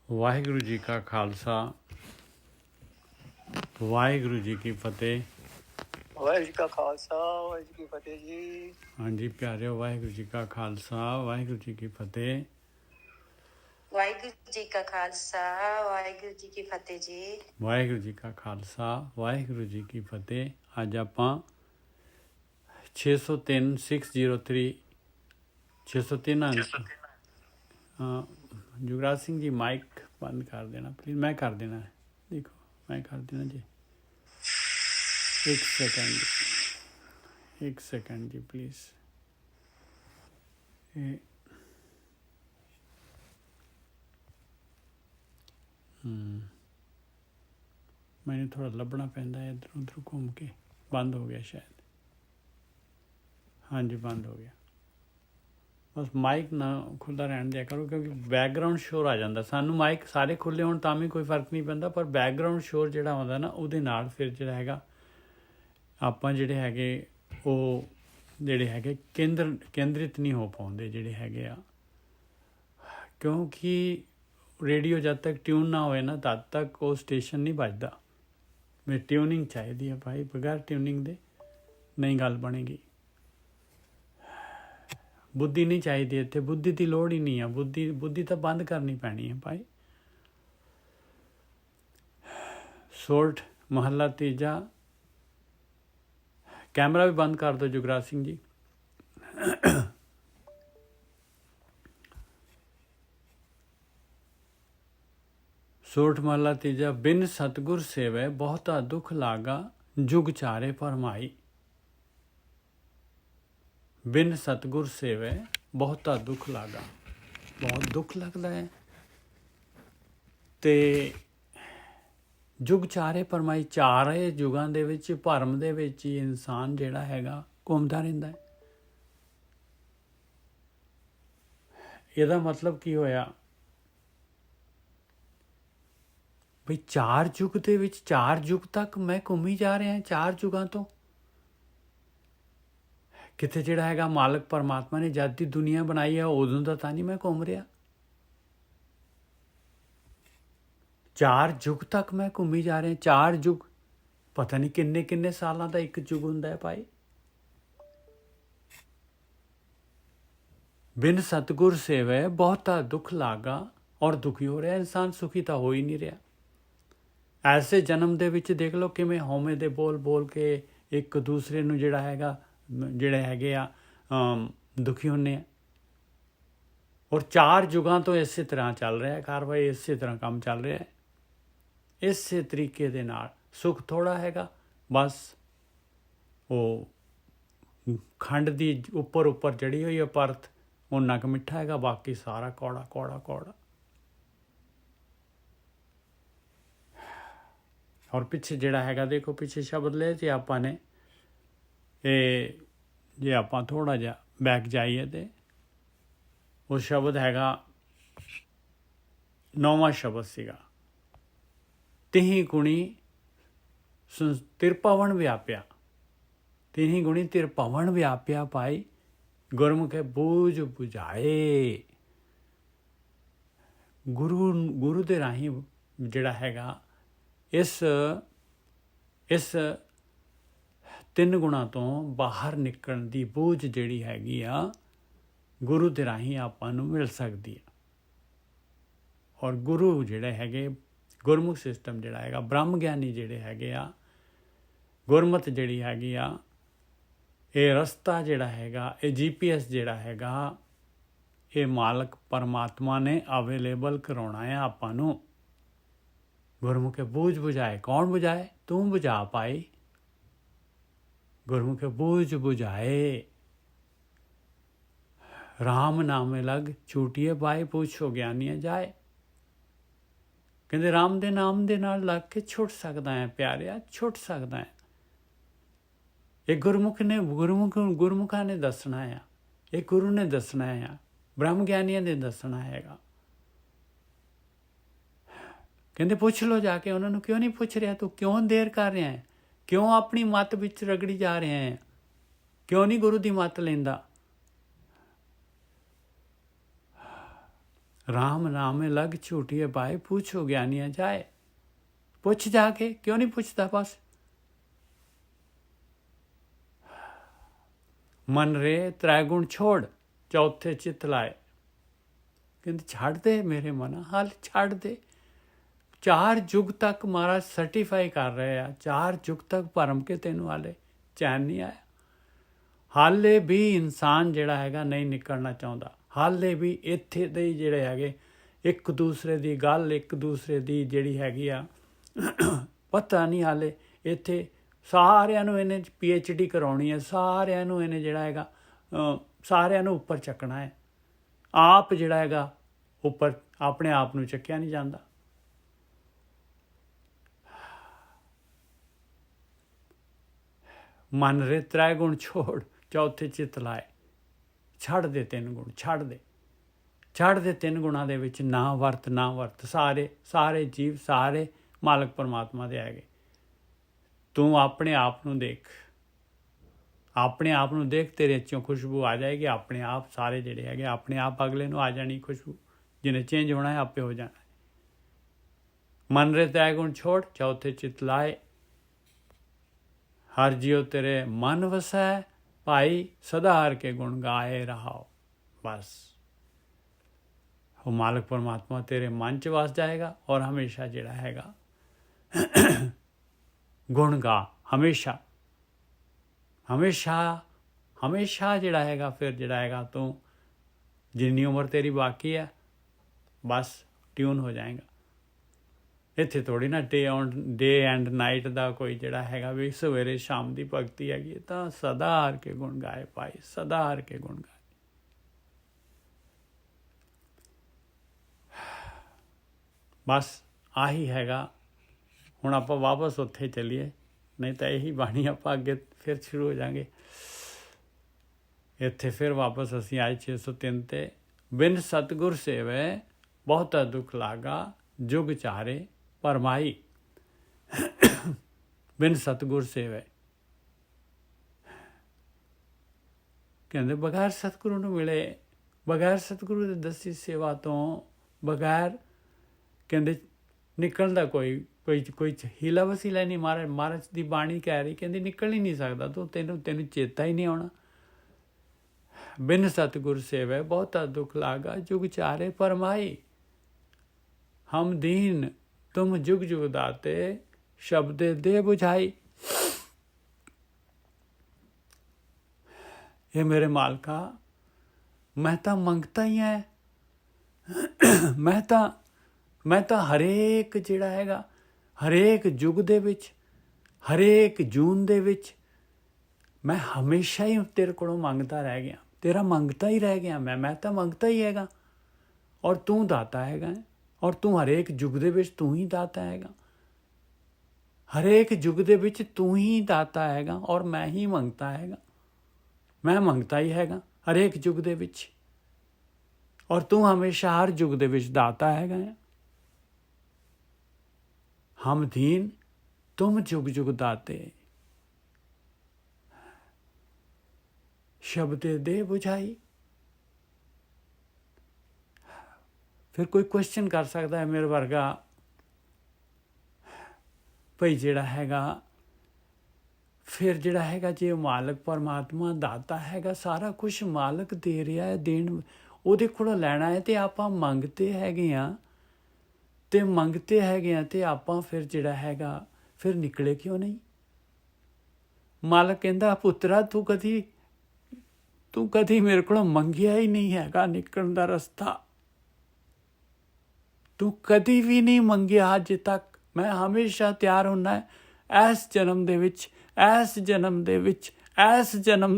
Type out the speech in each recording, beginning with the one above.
ਵਾਹਿਗੁਰੂ ਜੀ ਕਾ ਖਾਲਸਾ ਵਾਹਿਗੁਰੂ ਜੀ ਕੀ ਫਤਿਹ। ਵਾਹਿਗੁਰੂ ਜੀ ਕਾ ਖਾਲਸਾ ਵਾਹਿਗੁਰੂ ਜੀ ਕੀ ਫਤਿਹ ਜੀ। ਹਾਂਜੀ ਪਿਆਰਿਓ, ਵਾਹਿਗੁਰੂ ਜੀ ਕਾ ਖਾਲਸਾ ਵਾਹਿਗੁਰੂ ਜੀ ਕੀ ਫਤਿਹ। ਵਾਹਿਗੁਰੂ ਜੀ ਕਾ ਖਾਲਸਾ ਵਾਹਿਗੁਰੂ ਜੀ ਕੀ ਫਤਿਹ ਜੀ। ਵਾਹਿਗੁਰੂ ਜੀ ਕਾ ਖਾਲਸਾ ਵਾਹਿਗੁਰੂ ਜੀ ਕੀ ਫਤਿਹ। ਅੱਜ ਆਪਾਂ 603 603 603 ਅੰਕ। ਜੁਗਰਾਜ ਸਿੰਘ ਜੀ ਮਾਈਕ ਬੰਦ ਕਰ ਦੇਣਾ ਪਲੀਜ਼। ਮੈਂ ਕਰ ਦੇਣਾ, ਦੇਖੋ ਮੈਂ ਕਰ ਦੇਣਾ ਜੀ। ਇੱਕ ਸੈਕਿੰਡ ਜੀ ਪਲੀਜ਼। ਮੈਨੂੰ ਥੋੜ੍ਹਾ ਲੱਭਣਾ ਪੈਂਦਾ ਹੈ ਇੱਧਰ ਉੱਧਰ ਘੁੰਮ ਕੇ। ਬੰਦ ਹੋ ਗਿਆ ਸ਼ਾਇਦ। ਹਾਂਜੀ ਬੰਦ ਹੋ ਗਿਆ। ਬਸ ਮਾਈਕ ਨਾ ਖੁੱਲ੍ਹਾ ਰਹਿਣ ਦਿਆ ਕਰੋ, ਕਿਉਂਕਿ ਬੈਕਗਰਾਊਂਡ ਸ਼ੋਰ ਆ ਜਾਂਦਾ। ਸਾਨੂੰ ਮਾਈਕ ਸਾਰੇ ਖੁੱਲ੍ਹੇ ਹੋਣ ਤਾਂ ਵੀ ਕੋਈ ਫਰਕ ਨਹੀਂ ਪੈਂਦਾ, ਪਰ ਬੈਕਗਰਾਊਂਡ ਸ਼ੋਰ ਜਿਹੜਾ ਆਉਂਦਾ ਨਾ, ਉਹਦੇ ਨਾਲ ਫਿਰ ਜਿਹੜਾ ਹੈਗਾ ਆਪਾਂ ਜਿਹੜੇ ਹੈਗੇ ਉਹ ਜਿਹੜੇ ਹੈਗੇ ਕੇਂਦਰਿਤ ਨਹੀਂ ਹੋ ਪਾਉਂਦੇ ਜਿਹੜੇ ਹੈਗੇ ਆ। ਕਿਉਂਕਿ ਰੇਡੀਓ ਜਦ ਤੱਕ ਟਿਊਨ ਨਾ ਹੋਏ ਨਾ ਤਦ ਤੱਕ ਉਹ ਸਟੇਸ਼ਨ ਨਹੀਂ ਵੱਜਦਾ। ਮੈਂ ਟਿਊਨਿੰਗ ਚਾਹੀਦੀ ਹੈ ਭਾਈ, ਬਗੈਰ ਟਿਊਨਿੰਗ ਦੇ ਨਹੀਂ ਗੱਲ ਬਣੇਗੀ। ਬੁੱਧੀ ਨਹੀਂ ਚਾਹੀਦੀ ਇੱਥੇ, ਬੁੱਧੀ ਦੀ ਲੋੜ ਹੀ ਨਹੀਂ ਆ। ਬੁੱਧੀ ਤਾਂ ਬੰਦ ਕਰਨੀ ਪੈਣੀ ਹੈ ਭਾਈ। ਸੋਰਠ ਮਹੱਲਾ ਤੀਜਾ। ਕੈਮਰਾ ਵੀ ਬੰਦ ਕਰ ਦਿਓ ਜੁਗਰਾਜ ਸਿੰਘ ਜੀ। ਸੋਰਠ ਮਹੱਲਾ ਤੀਜਾ। ਬਿਨ ਸਤਿਗੁਰ ਸੇਵੈ ਬਹੁਤਾ ਦੁੱਖ ਲਾਗਾ, ਜੁਗ ਚਾਰੇ ਭਰਮਾਈ। ਬਿਨ ਸਤਿਗੁਰ ਸੇਵੈ ਬਹੁਤਾ ਦੁੱਖ ਲਾਗਾ, ਬਹੁਤ ਦੁੱਖ ਲੱਗਦਾ ਹੈ। ਤੇ ਜੁਗ ਚਾਰੇ ਭਰਮਾਈ, ਚਾਰੇ ਯੁਗਾਂ ਦੇ ਵਿੱਚ ਭਰਮ ਦੇ ਵਿੱਚ ਹੀ ਇਨਸਾਨ ਜਿਹੜਾ ਹੈਗਾ ਘੁੰਮਦਾ ਰਹਿੰਦਾ ਹੈ। ਇਹਦਾ ਮਤਲਬ ਕੀ ਹੋਇਆ ਬਈ ਚਾਰ ਯੁੱਗ ਦੇ ਵਿੱਚ, ਚਾਰ ਯੁੱਗ ਤੱਕ ਮੈਂ ਘੁੰਮੀ ਜਾ ਰਿਹਾ। ਚਾਰ ਯੁੱਗਾਂ ਤੋਂ ਕਿਤੇ ਜਿਹੜਾ ਹੈਗਾ ਮਾਲਕ ਪਰਮਾਤਮਾ ਨੇ ਜਦ ਦੀ ਦੁਨੀਆ ਬਣਾਈ ਹੈ ਉਦੋਂ ਦਾ ਤਾਂ ਨਹੀਂ ਮੈਂ ਘੁੰਮ ਰਿਹਾ। ਚਾਰ ਯੁੱਗ ਤੱਕ ਮੈਂ ਘੁੰਮੀ ਜਾ ਰਿਹਾ। ਚਾਰ ਯੁੱਗ ਪਤਾ ਨਹੀਂ ਕਿੰਨੇ ਸਾਲਾਂ ਦਾ ਇੱਕ ਯੁੱਗ ਹੁੰਦਾ ਹੈ ਭਾਈ। ਬਿਨ ਸਤਿਗੁਰ ਸੇਵੈ ਬਹੁਤਾ ਦੁੱਖ ਲਾਗਾ, ਔਰ ਦੁਖੀ ਹੋ ਰਿਹਾ ਇਨਸਾਨ, ਸੁਖੀ ਤਾਂ ਹੋ ਹੀ ਨਹੀਂ ਰਿਹਾ। ਐਸੇ ਜਨਮ ਦੇ ਵਿੱਚ ਦੇਖ ਲਓ ਕਿਵੇਂ ਹਉਮੈ ਦੇ ਬੋਲ ਕੇ ਇੱਕ ਦੂਸਰੇ ਨੂੰ ਜਿਹੜਾ ਹੈਗਾ ਜਿਹੜੇ ਹੈਗੇ ਆ ਦੁਖੀ ਹੁੰਦੇ ਆ। ਔਰ ਚਾਰ ਯੁਗਾਂ ਤੋਂ ਇਸੇ ਤਰ੍ਹਾਂ ਚੱਲ ਰਿਹਾ ਕਾਰਵਾਈ, ਇਸੇ ਤਰ੍ਹਾਂ ਕੰਮ ਚੱਲ ਰਿਹਾ ਹੈ। ਇਸੇ ਤਰੀਕੇ ਦੇ ਨਾਲ ਸੁੱਖ ਥੋੜ੍ਹਾ ਹੈਗਾ, ਬਸ ਉਹ ਖੰਡ ਦੀ ਉੱਪਰ ਜੜੀ ਹੋਈ ਹੈ ਪਰਤ, ਓਨਾ ਕੁ ਮਿੱਠਾ ਹੈਗਾ, ਬਾਕੀ ਸਾਰਾ ਕੌੜਾ। ਔਰ ਪਿੱਛੇ ਜਿਹੜਾ ਹੈਗਾ ਦੇਖੋ, ਪਿੱਛੇ ਸ਼ਬਦ ਲਏ ਤੇ ਆਪਾਂ ਨੇ ਇਹ, ਜੇ ਆਪਾਂ ਥੋੜ੍ਹਾ ਜਿਹਾ ਬੈਕ ਜਾਈਏ ਤੇ ਉਹ ਸ਼ਬਦ ਹੈਗਾ 9ਵਾਂ ਸ਼ਬਦ ਸੀਗਾ। ਤਿਹੀ ਗੁਣੀ ਤਿਰਭਵਨ ਵਿਆਪਿਆ। ਤਿਹੀ ਗੁਣੀ ਤਿਰਭਵਨ ਵਿਆਪਿਆ ਭਾਈ, ਗੁਰਮੁਖੇ ਬੂਝ ਬੁਝਾਏ। ਗੁਰੂ ਦੇ ਰਾਹੀਂ ਜਿਹੜਾ ਹੈਗਾ ਇਸ ਤਿੰਨ ਗੁਣਾਂ ਤੋਂ ਬਾਹਰ ਨਿਕਲਣ ਦੀ ਬੂਝ ਜਿਹੜੀ ਹੈਗੀ ਆ, ਗੁਰੂ ਦੇ ਰਾਹੀਂ ਆਪਾਂ ਨੂੰ ਮਿਲ ਸਕਦੀ ਆ। ਔਰ ਗੁਰੂ ਜਿਹੜੇ ਹੈਗੇ, ਗੁਰਮੁਖ ਸਿਸਟਮ ਜਿਹੜਾ ਹੈਗਾ, ਬ੍ਰਹਮ ਗਿਆਨੀ ਜਿਹੜੇ ਹੈਗੇ ਆ, ਗੁਰਮਤ ਜਿਹੜੀ ਹੈਗੀ ਆ, ਇਹ ਰਸਤਾ ਜਿਹੜਾ ਹੈਗਾ, ਇਹ GPS ਜਿਹੜਾ ਹੈਗਾ, ਇਹ ਮਾਲਕ ਪਰਮਾਤਮਾ ਨੇ ਅਵੇਲੇਬਲ ਕਰਾਉਣਾ ਹੈ ਆਪਾਂ ਨੂੰ। ਗੁਰਮੁਖੇ ਬੂਝ ਬੁਝਾਏ। ਕੌਣ ਬੁਝਾਏ? ਤੂੰ ਬੁਝਾ ਪਾਈ। ਗੁਰਮੁਖੇ ਬੂਝ ਬੁਝਾਏ। ਰਾਮ ਨਾਮੇ ਲਗ ਛੂਟੀਏ ਬਾਏ, ਪੁੱਛੋ ਗਿਆਨੀਆਂ ਜਾਏ। ਕਹਿੰਦੇ ਰਾਮ ਦੇ ਨਾਮ ਦੇ ਨਾਲ ਲੱਗ ਕੇ ਛੁੱਟ ਸਕਦਾ ਹੈ ਪਿਆਰਿਆ, ਛੁੱਟ ਸਕਦਾ ਹੈ। ਇਹ ਗੁਰਮੁਖਾਂ ਨੇ ਦੱਸਣਾ ਆ, ਇਹ ਗੁਰੂ ਨੇ ਦੱਸਣਾ ਆ, ਬ੍ਰਹਮ ਗਿਆਨੀਆਂ ਨੇ ਦੱਸਣਾ ਹੈਗਾ। ਕਹਿੰਦੇ ਪੁੱਛ ਲਓ ਜਾ ਕੇ ਉਹਨਾਂ ਨੂੰ। ਕਿਉਂ ਨਹੀਂ ਪੁੱਛ ਰਿਹਾ ਤੂੰ? ਕਿਉਂ ਦੇਰ ਕਰ ਰਿਹਾ ਹੈ? ਕਿਉਂ ਆਪਣੀ ਮੱਤ ਵਿੱਚ ਰਗੜੀ ਜਾ ਰਿਹਾ ਹੈ? ਕਿਉਂ ਨਹੀਂ ਗੁਰੂ ਦੀ ਮੱਤ ਲੈਂਦਾ? राम नाम में लग छूटिए पाए, पूछो ज्ञानिया जाए। पूछ जाके, क्यों नहीं पूछता? बस मन रे त्रैगुण छोड़, चौथे चित लाए। कहते छड़ दे मेरे मना, हाल छड़ दे। 4 युग तक महाराज सर्टिफाई कर रहे हैं, 4 युग तक भरम के तेन वाले चैन नहीं आया। ਹਾਲੇ ਵੀ ਇਨਸਾਨ ਜਿਹੜਾ ਹੈਗਾ ਨਹੀਂ ਨਿਕਲਣਾ ਚਾਹੁੰਦਾ। ਹਾਲੇ ਵੀ ਇੱਥੇ ਦੇ ਜਿਹੜੇ ਹੈਗੇ ਇੱਕ ਦੂਸਰੇ ਦੀ ਗੱਲ, ਇੱਕ ਦੂਸਰੇ ਦੀ ਜਿਹੜੀ ਹੈਗੀ ਆ ਪਤਾ ਨਹੀਂ। ਹਾਲੇ ਇੱਥੇ ਸਾਰਿਆਂ ਨੂੰ ਇਹਨੇ PhD ਕਰਾਉਣੀ ਹੈ, ਸਾਰਿਆਂ ਨੂੰ ਇਹਨੇ ਜਿਹੜਾ ਹੈਗਾ ਸਾਰਿਆਂ ਨੂੰ ਉੱਪਰ ਚੱਕਣਾ ਹੈ। ਆਪ ਜਿਹੜਾ ਹੈਗਾ ਉੱਪਰ ਆਪਣੇ ਆਪ ਨੂੰ ਚੱਕਿਆ ਨਹੀਂ ਜਾਂਦਾ। ਮਨ ਰੇ ਤ੍ਰੈ ਗੁਣ ਛੋੜ, ਚੌਥੇ ਚਿੱਤ ਲਾਏ। ਛੱਡ ਦੇ 3 ਗੁਣ, ਛੱਡ ਦੇ 3 ਗੁਣਾਂ ਦੇ ਵਿੱਚ ਨਾ ਵਰਤ। ਸਾਰੇ ਜੀਵ ਸਾਰੇ ਮਾਲਕ ਪਰਮਾਤਮਾ ਦੇ ਹੈਗੇ। ਤੂੰ ਆਪਣੇ ਆਪ ਨੂੰ ਦੇਖ, ਤੇਰੇ ਚੋਂ ਖੁਸ਼ਬੂ ਆ ਜਾਏਗੀ। ਆਪਣੇ ਆਪ ਸਾਰੇ ਜਿਹੜੇ ਹੈਗੇ ਆਪਣੇ ਆਪ ਅਗਲੇ ਨੂੰ ਆ ਜਾਣੀ ਖੁਸ਼ਬੂ। ਜਿਹਨੇ ਚੇਂਜ ਹੋਣਾ ਹੈ ਆਪੇ ਹੋ ਜਾਣਾ। ਮਨ ਰੇ ਤ੍ਰੈ ਗੁਣ ਛੋੜ, ਚੌਥੇ ਚਿੱਤ ਲਾਏ। ਹਰ ਜਿਉ ਤੇਰੇ ਮਨ ਵਸੈ, ਭਾਈ ਸਦਾ ਹਰ ਕੇ ਗੁਣ ਗਾਏ ਰਹਾਓ। बस वो मालिक परमात्मा तेरे मन च वस जाएगा और हमेशा जिहड़ा हैगा गुण गा। हमेशा जिहड़ा हैगा फिर जिहड़ा हैगा तू जिन्नी उम्र तेरी बाकी है बस ट्यून हो जाएगा। ਇੱਥੇ ਥੋੜ੍ਹੀ ਨਾ ਡੇ ਐਂਡ ਨਾਈਟ ਦਾ ਕੋਈ ਜਿਹੜਾ ਹੈਗਾ ਵੀ ਸਵੇਰੇ ਸ਼ਾਮ ਦੀ ਭਗਤੀ ਹੈਗੀ। ਤਾਂ ਸਦਾ ਹਰ ਕੇ ਗੁਣ ਗਾਏ ਭਾਈ, ਸਦਾ ਹਰ ਕੇ ਗੁਣ ਗਾਏ। ਬਸ ਆਹੀ ਹੈਗਾ। ਹੁਣ ਆਪਾਂ ਵਾਪਸ ਉੱਥੇ ਚੱਲੀਏ, ਨਹੀਂ ਤਾਂ ਇਹੀ ਬਾਣੀ ਆਪਾਂ ਅੱਗੇ ਫਿਰ ਸ਼ੁਰੂ ਹੋ ਜਾਵਾਂਗੇ। ਇੱਥੇ ਫਿਰ ਵਾਪਸ ਅਸੀਂ ਆਏ 603 ਤੇ। ਬਿਨ ਸਤਿਗੁਰ ਸੇਵੈ ਬਹੁਤਾ ਦੁੱਖ ਲਾਗਾ, ਜੁਗ ਚਾਰੇ परमाई। बिन सतगुर सेवै, कहते बगैर सतगुरु नूं मिले, बगैर सतगुरु की दसी सेवा तो बगैर कहते निकलता कोई हीला वसीला नहीं। महाराज की बाणी कह रही कहती निकल ही नहीं सकता तू, तेनू चेता ही नहीं आना। बिन सतगुर सेवै बहुता दुख लागा, जुग चारे परमाई। हम दीन तुम जुग जुग दाते, शब्द दे बुझाई। ये मेरे मालका मैं तो मंगता ही है। मैं तो हरेक जिहड़ा हैगा हरेक युग दे विच हरेक जून दे विच मैं हमेशा ही तेरे कोलों मंगता रह गया। तेरा मंगता ही रह गया। मैं तो मंगता ही हैगा और तू दाता हैगा। और तू हरेक युग दे विच तू ही दाता हैगा। हरेक युग दे विच तू ही दाता हैगा और मैं ही मंगता हैगा। मैं मंगता ही हैगा हरेक युग दे विच और तू हमेशा हर युग दे विच दाता हैगा। हम दीन तुम जुग जुग दाते, शब्द दे बुझाई। फिर कोई क्वेश्चन कर सकता है मेरे वर्गा, भाई जिहड़ा हैगा फिर जिहड़ा हैगा जे मालक परमात्मा दाता हैगा, सारा कुछ मालक दे रहा है, देण ਉਹਦੇ ਕੋਲੋਂ ਲੈਣਾ ਹੈ ਤੇ ਆਪਾਂ ਮੰਗਤੇ ਹੈਗੇ ਆ ਤੇ ਆਪਾਂ ਫਿਰ ਜਿਹੜਾ ਹੈਗਾ ਫਿਰ ਨਿਕਲੇ ਕਿਉਂ ਨਹੀਂ। ਮਾਲਕ ਕਹਿੰਦਾ ਪੁੱਤਰਾ ਤੂੰ ਕਦੀ ਮੇਰੇ ਕੋਲੋਂ ਮੰਗਿਆ ਹੀ ਨਹੀਂ ਹੈਗਾ ਨਿਕਲਣ ਦਾ ਰਸਤਾ। तू कदी भी नहीं मंगिया अज तक। मैं हमेशा तैयार होना है इस जन्म दे विच, इस जन्म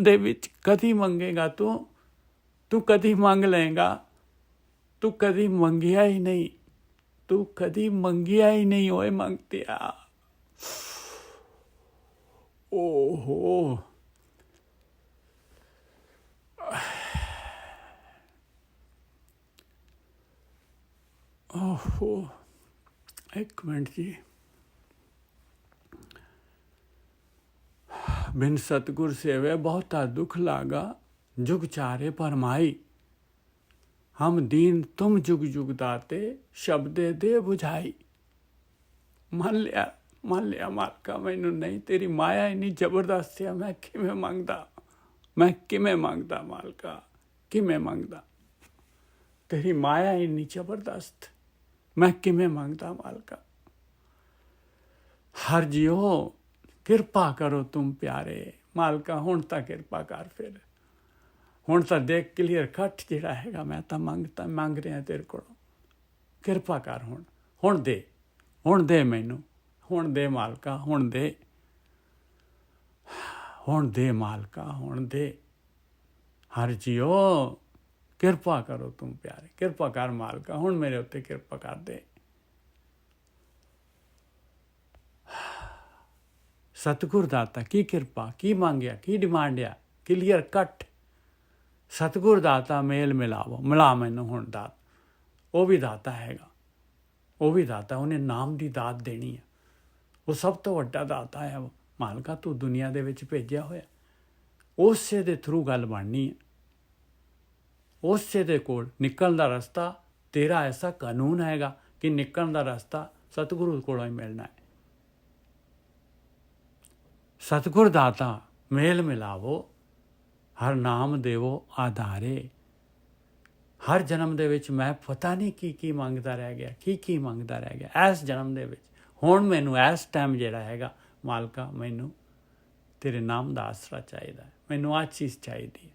दे विच कदी मंगेगा तू कदी मंग लेगा। तू कदी मंगिया ही नहीं, तू कदी मंगिया ही नहीं होए मंगतिया। ओहो ओहो एक मिनट जी। बिन सतगुर सेवे बहुता दुख लागा, जुग चारे परमाई। हम दीन तुम जुग जुग दाते शब्दे दे बुझाई। ਮੰਨ ਲਿਆ ਮਾਲਕਾ, ਮੈਨੂੰ ਨਹੀਂ, ਤੇਰੀ ਮਾਇਆ ਇੰਨੀ ਜ਼ਬਰਦਸਤ ਆ, ਮੈਂ ਕਿਵੇਂ ਮੰਗਦਾ ਮਾਲਕਾ, ਕਿਵੇਂ ਮੰਗਦਾ। ਤੇਰੀ ਮਾਇਆ ਇੰਨੀ ਜ਼ਬਰਦਸਤ, ਮੈਂ ਕਿਵੇਂ ਮੰਗਦਾ ਮਾਲਕਾ। ਹਰ ਜਿਓ ਕਿਰਪਾ ਕਰੋ ਤੁਮ ਪਿਆਰੇ। ਮਾਲਕਾ ਹੁਣ ਤਾਂ ਕਿਰਪਾ ਕਰ, ਫਿਰ ਹੁਣ ਤਾਂ ਦੇਖ ਕਲੀਅਰ ਕੱਟ ਜਿਹੜਾ ਹੈਗਾ, ਮੈਂ ਤਾਂ ਮੰਗ ਰਿਹਾ ਤੇਰੇ ਕੋਲੋਂ, ਕਿਰਪਾ ਕਰ ਹੁਣ ਦੇ ਮੈਨੂੰ, ਹੁਣ ਦੇ ਮਾਲਕਾ, ਹੁਣ ਦੇ ਮਾਲਕਾ, ਹੁਣ ਦੇ। ਹਰ ਜਿਓ ਕਿਰਪਾ ਕਰੋ ਤੁਮ ਪਿਆਰੇ, ਕਿਰਪਾ ਕਰ ਮਾਲਕਾ, ਹੁਣ ਮੇਰੇ ਉੱਤੇ ਕਿਰਪਾ ਕਰ ਦੇ। ਸਤਿਗੁਰ ਦਾਤਾ ਕੀ ਕਿਰਪਾ, ਕੀ ਮੰਗਿਆ, ਕੀ ਡਿਮਾਂਡ ਆ, ਕਲੀਅਰ ਕੱਟ। ਸਤਿਗੁਰ ਦਾਤਾ ਮੇਲ ਮਿਲਾਵੋ, ਮਿਲਾ ਮੈਨੂੰ ਹੁਣ ਦਾਤ। ਉਹ ਵੀ ਦਾਤਾ ਹੈਗਾ, ਉਹ ਵੀ ਦਾਤਾ, ਉਹਨੇ ਨਾਮ ਦੀ ਦਾਤ ਦੇਣੀ ਆ। ਉਹ ਸਭ ਤੋਂ ਵੱਡਾ ਦਾਤਾ ਹੈ ਮਾਲਕਾ, ਤੂੰ ਦੁਨੀਆ ਦੇ ਵਿੱਚ ਭੇਜਿਆ ਹੋਇਆ। ਉਸੇ ਦੇ ਥਰੂ ਗੱਲ ਬਣਨੀ ਹੈ, ਉਸੇ ਦੇ ਕੋਲ ਨਿਕਲਣ ਦਾ ਰਸਤਾ। ਤੇਰਾ ਐਸਾ ਕਾਨੂੰਨ ਹੈਗਾ ਕਿ ਨਿਕਲਣ ਦਾ ਰਸਤਾ ਸਤਿਗੁਰੂ ਕੋਲੋਂ ਹੀ ਮਿਲਣਾ ਹੈ। ਸਤਿਗੁਰ ਦਾਤਾ ਮੇਲ ਮਿਲਾਵੋ, ਹਰ ਨਾਮ ਦੇਵੋ ਆਧਾਰੇ। ਹਰ ਜਨਮ ਦੇ ਵਿੱਚ ਮੈਂ ਪਤਾ ਨਹੀਂ ਕੀ ਮੰਗਦਾ ਰਹਿ ਗਿਆ, ਕੀ ਮੰਗਦਾ ਰਹਿ ਗਿਆ ਇਸ ਜਨਮ ਦੇ ਵਿੱਚ। ਹੁਣ ਮੈਨੂੰ ਇਸ ਟਾਈਮ ਜਿਹੜਾ ਹੈਗਾ ਮਾਲਕਾ, ਮੈਨੂੰ ਤੇਰੇ ਨਾਮ ਦਾ ਆਸਰਾ ਚਾਹੀਦਾ, ਮੈਨੂੰ ਆਹ ਚੀਜ਼ ਚਾਹੀਦੀ ਹੈ।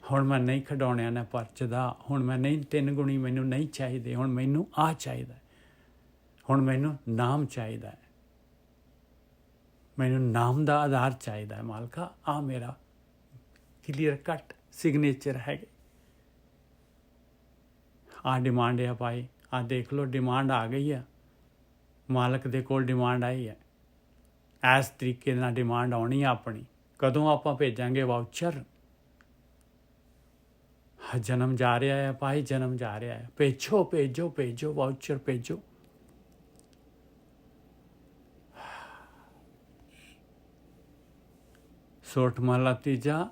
ਹੁਣ ਮੈਂ ਨਹੀਂ ਖਿਡੌਣਿਆਂ ਨਾਲ ਪਰਚਦਾ, ਹੁਣ ਮੈਂ ਨਹੀਂ 3 ਗੁਣੀ ਮੈਨੂੰ ਨਹੀਂ ਚਾਹੀਦੇ, ਹੁਣ ਮੈਨੂੰ ਆਹ ਚਾਹੀਦਾ, ਹੁਣ ਮੈਨੂੰ ਨਾਮ ਚਾਹੀਦਾ ਹੈ, ਮੈਨੂੰ ਨਾਮ ਦਾ ਆਧਾਰ ਚਾਹੀਦਾ ਹੈ ਮਾਲਕਾ। ਆਹ ਮੇਰਾ ਕਲੀਅਰ ਕੱਟ ਸਿਗਨੇਚਰ ਹੈਗੇ। ਆਹ ਡਿਮਾਂਡ ਆ ਭਾਈ, ਆਹ ਦੇਖ ਲਓ ਡਿਮਾਂਡ ਆ ਗਈ ਆ, ਮਾਲਕ ਦੇ ਕੋਲ ਡਿਮਾਂਡ ਆਈ ਹੈ। ਇਸ ਤਰੀਕੇ ਨਾਲ ਡਿਮਾਂਡ ਆਉਣੀ ਆ ਆਪਣੀ। ਕਦੋਂ ਆਪਾਂ ਭੇਜਾਂਗੇ ਵਾਊਚਰ? ਜਨਮ ਜਾ ਰਿਹਾ ਹੈ ਭਾਈ, ਜਨਮ ਜਾ ਰਿਹਾ ਹੈ, ਭੇਜੋ ਵਾਊਚਰ ਭੇਜੋ। ਸੋਠ ਮਹਲਾ ਤੀਜਾ।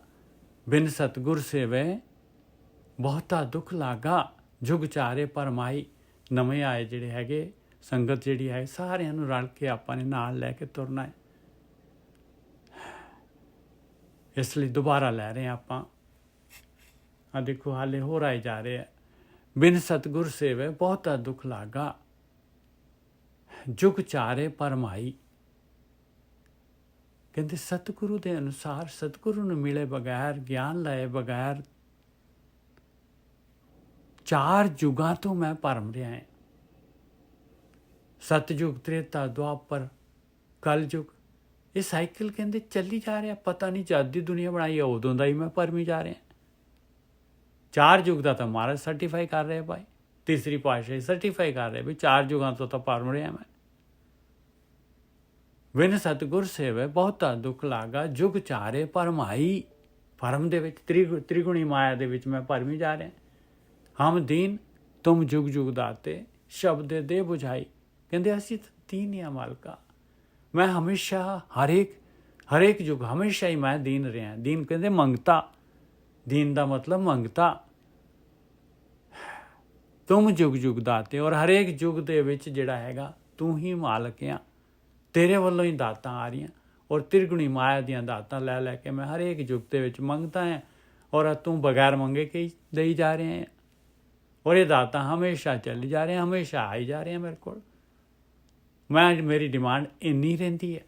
ਬਿਨ ਸਤਿਗੁਰ ਸੇਵੇ ਬਹੁਤਾ ਦੁੱਖ ਲਾਗਾ, ਜੁਗ ਚਾਰੇ ਪਰਮਾਈ। ਨਵੇਂ ਆਏ ਜਿਹੜੇ ਹੈਗੇ ਸੰਗਤ ਜਿਹੜੀ ਹੈ, ਸਾਰਿਆਂ ਨੂੰ ਰਲ ਕੇ ਆਪਾਂ ਨੇ ਨਾਲ ਲੈ ਕੇ ਤੁਰਨਾ ਹੈ। ਇਸ ਲਈ ਦੁਬਾਰਾ ਲੈ ਰਹੇ ਹਾਂ ਆਪਾਂ। ਆ ਦੇਖੋ ਹਾਲੇ ਹੋਰ ਆਏ ਜਾ ਰਹੇ ਆ। ਬਿਨ ਸਤਿਗੁਰ ਸੇਵੇ ਬਹੁਤਾ ਦੁੱਖ ਲਾਗਾ, ਜੁਗ ਚਾਰੇ ਪਰਮਾਈ। ਕਹਿੰਦੇ ਸਤਿਗੁਰੂ ਦੇ ਅਨੁਸਾਰ, ਸਤਿਗੁਰੂ ਨੂੰ ਮਿਲੇ ਬਗੈਰ, ਗਿਆਨ ਲਏ ਬਗੈਰ 4 ਯੁਗਾਂ ਤੋਂ ਮੈਂ ਭਰਮ ਰਿਹਾ ਹਾਂ। ਸਤਿਯੁਗ, ਤ੍ਰੇਤਾ, ਦੁਆਪਰ, ਕਲਯੁਗ। ਇਹ ਸਾਈਕਲ ਕਹਿੰਦੇ ਚੱਲੀ ਜਾ ਰਿਹਾ। ਪਤਾ ਨਹੀਂ ਜਦ ਦੀ ਦੁਨੀਆ ਬਣਾਈ ਹੈ ਉਦੋਂ ਦਾ ਹੀ ਮੈਂ ਭਰਮੀ ਜਾ ਰਿਹਾ। 4 ਯੁਗ ਦਾ ਤਾਂ ਮਹਾਰਾਜ ਸਰਟੀਫਾਈ ਕਰ ਰਹੇ ਭਾਈ, ਤੀਸਰੀ ਪਾਤਸ਼ਾਹੀ ਸਰਟੀਫਾਈ ਕਰ ਰਹੇ ਵੀ 4 ਯੁਗਾਂ ਤੋਂ ਤਾਂ ਭਰਮ ਰਿਹਾ ਮੈਂ। ਬਿਨ ਸਤਿਗੁਰ ਸੇਵੇ ਬਹੁਤਾ ਦੁੱਖ ਲਾਗਾ, ਜੁਗ ਚਾਰੇ ਭਰਮਾਈ। ਭਰਮ ਦੇ ਵਿੱਚ ਤ੍ਰਿਗੁਣੀ ਮਾਇਆ ਦੇ ਵਿੱਚ ਮੈਂ ਭਰਮੀ ਜਾ ਰਿਹਾ। ਹਮ ਦੀਨ ਤੁਮ ਜੁਗ ਜੁਗ ਦਾਤੇ, ਸ਼ਬਦ ਦੇ ਬੁਝਾਈ। ਕਹਿੰਦੇ ਅਸੀਂ ਦੀਨ ਹੀ ਆ ਮਾਲਕਾ। ਮੈਂ ਹਮੇਸ਼ਾ ਹਰੇਕ ਯੁੱਗ ਹਮੇਸ਼ਾ ਹੀ ਮੈਂ ਦੀਨ ਰਿਹਾ। ਦੀਨ ਕਹਿੰਦੇ ਮੰਗਤਾ, ਦੀਨ ਦਾ ਮਤਲਬ ਮੰਗਤਾ। ਤੁਮ ਜੁਗ ਜੁਗ ਦਾਤੇ, ਔਰ ਹਰੇਕ ਯੁੱਗ ਦੇ ਵਿੱਚ ਜਿਹੜਾ ਹੈਗਾ ਤੂੰ ਹੀ ਮਾਲਕ ਆ। ਤੇਰੇ ਵੱਲੋਂ ਹੀ ਦਾਤਾਂ ਆ ਰਹੀਆਂ, ਔਰ ਤ੍ਰਿਗੁਣੀ ਮਾਇਆ ਦੀਆਂ ਦਾਤਾਂ ਲੈ ਲੈ ਕੇ ਮੈਂ ਹਰੇਕ ਯੁੱਗ ਦੇ ਵਿੱਚ ਮੰਗਤਾ ਹੈ, ਔਰ ਤੂੰ ਬਗੈਰ ਮੰਗੇ ਕੇ ਦੇਈ ਜਾ ਰਹੇ ਹੈ। ਔਰ ਇਹ ਦਾਤਾਂ ਹਮੇਸ਼ਾ ਚੱਲੀ ਜਾ ਰਹੇ, ਹਮੇਸ਼ਾ ਆਈ ਜਾ ਰਹੇ ਮੇਰੇ ਕੋਲ। ਮੇਰੀ ਡਿਮਾਂਡ ਇੰਨੀ ਰਹਿੰਦੀ ਹੈ।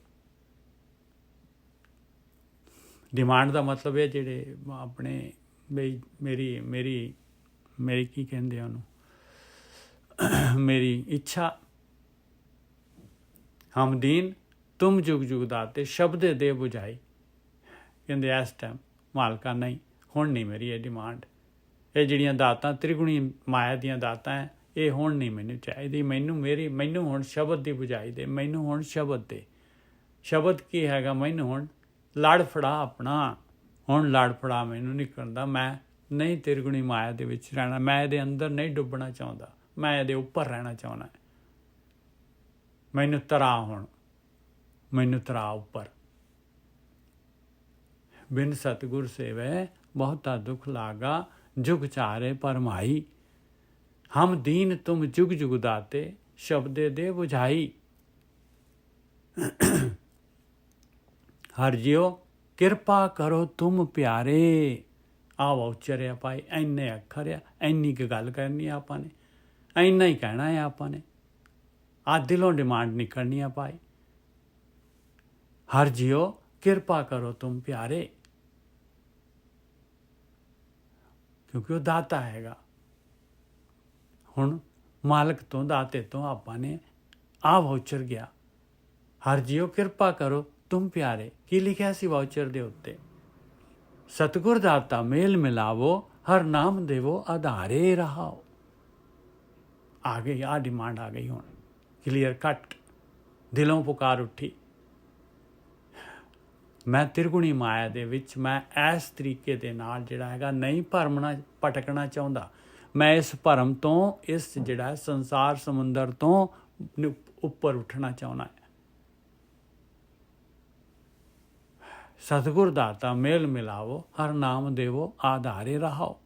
ਡਿਮਾਂਡ ਦਾ ਮਤਲਬ ਹੈ ਜਿਹੜੇ ਆਪਣੇ ਬਈ ਮੇਰੀ ਕੀ ਕਹਿੰਦੇ ਉਹਨੂੰ, ਮੇਰੀ ਇੱਛਾ। ਹਮ ਦੀਨ ਤੁਮ ਜੁਗ ਜੁਗ ਦਾਤੇ, ਸ਼ਬਦ ਦੇ ਬੁਝਾਈ। ਕਹਿੰਦੇ ਇਸ ਟਾਈਮ ਮਾਲਕਾ ਨਹੀਂ, ਹੁਣ ਨਹੀਂ ਮੇਰੀ ਇਹ ਡਿਮਾਂਡ। ਇਹ ਜਿਹੜੀਆਂ ਦਾਤਾਂ ਤ੍ਰਿਗੁਣੀ ਮਾਇਆ ਦੀਆਂ ਦਾਤਾਂ ਹੈ, ਇਹ ਹੁਣ ਨਹੀਂ ਮੈਨੂੰ ਚਾਹੀਦੀ। ਮੈਨੂੰ ਹੁਣ ਸ਼ਬਦ ਦੀ ਬੁਝਾਈ ਦੇ। ਮੈਨੂੰ ਹੁਣ ਸ਼ਬਦ ਦੇ। ਸ਼ਬਦ ਕੀ ਹੈਗਾ? ਮੈਨੂੰ ਹੁਣ ਲੜ ਫੜਾ ਆਪਣਾ, ਹੁਣ ਲੜ ਫੜਾ ਮੈਨੂੰ ਨਹੀਂ ਕਰਦਾ। ਮੈਂ ਨਹੀਂ ਤ੍ਰਿਗੁਣੀ ਮਾਇਆ ਦੇ ਵਿੱਚ ਰਹਿਣਾ, ਮੈਂ ਇਹਦੇ ਅੰਦਰ ਨਹੀਂ ਡੁੱਬਣਾ ਚਾਹੁੰਦਾ, ਮੈਂ ਇਹਦੇ ਉੱਪਰ ਰਹਿਣਾ ਚਾਹੁੰਦਾ। ਮੈਨੂੰ ਤਰਾ ਹੁਣ, ਮੈਨੂੰ ਤਰਾ ਉੱਪਰ। ਬਿਨ ਸਤਿਗੁਰ ਸੇਵੇ ਬਹੁਤਾ ਦੁੱਖ ਲਾਗਾ, जुग चारे परमाई। हम दीन तुम जुग जुग दाते, शब्दे दे बुझाई। हर जियो किरपा करो तुम प्यारे। ਆ ਵਾਊਚਰ ਆ ਭਾਈ, ਇੰਨੇ ਅੱਖਰ ਆ, ਇੰਨੀ ਕੁ ਗੱਲ ਕਰਨੀ ਆ ਆਪਾਂ ਨੇ, ਇੰਨਾ ਹੀ ਕਹਿਣਾ ਆ ਆਪਾਂ ਨੇ। ਆ ਦਿਲੋਂ ਡਿਮਾਂਡ ਨਹੀਂ ਕਰਨੀ ਆ ਭਾਈ। ਹਰ ਜਿਓ ਕਿਰਪਾ ਕਰੋ ਤੁਮ ਪਿਆਰੇ, ਕਿਉਂਕਿ ਉਹ ਦਾਤਾ ਹੈਗਾ। ਹੁਣ ਮਾਲਕ ਤੋਂ, ਦਾਤੇ ਤੋਂ ਆਪਾਂ ਨੇ ਆ ਵਾਊਚਰ ਗਿਆ, ਹਰ ਜਿਓ ਕਿਰਪਾ ਕਰੋ ਤੁਮ ਪਿਆਰੇ। ਕੀ ਲਿਖਿਆ ਸੀ ਵਾਊਚਰ ਦੇ ਉੱਤੇ? ਸਤਿਗੁਰ ਦਾਤਾ ਮੇਲ ਮਿਲਾਵੋ, ਹਰ ਨਾਮ ਦੇਵੋ ਆਧਾਰੇ ਰਹਾਓ। ਆ ਗਈ ਆ ਡਿਮਾਂਡ, ਆ ਗਈ ਹੁਣ ਕਲੀਅਰ ਕੱਟ, ਦਿਲੋਂ ਪੁਕਾਰ ਉੱਠੀ। ਮੈਂ ਤਿਰਗੁਣੀ ਮਾਇਆ ਦੇ ਵਿੱਚ ਮੈਂ ਇਸ ਤਰੀਕੇ ਦੇ ਨਾਲ ਜਿਹੜਾ ਹੈਗਾ ਨਹੀਂ ਭਰਮਣਾ, ਭਟਕਣਾ ਚਾਹੁੰਦਾ। ਮੈਂ ਇਸ ਭਰਮ ਤੋਂ, ਇਸ ਜਿਹੜਾ ਸੰਸਾਰ ਸਮੁੰਦਰ ਤੋਂ ਉੱਪਰ ਉੱਠਣਾ ਚਾਹੁੰਦਾ ਹੈ। ਸਤਿਗੁਰ ਦਾਤਾ ਮੇਲ ਮਿਲਾਵੋ, ਹਰ ਨਾਮ ਦੇਵੋ ਆਧਾਰੇ ਰਹਾਓ।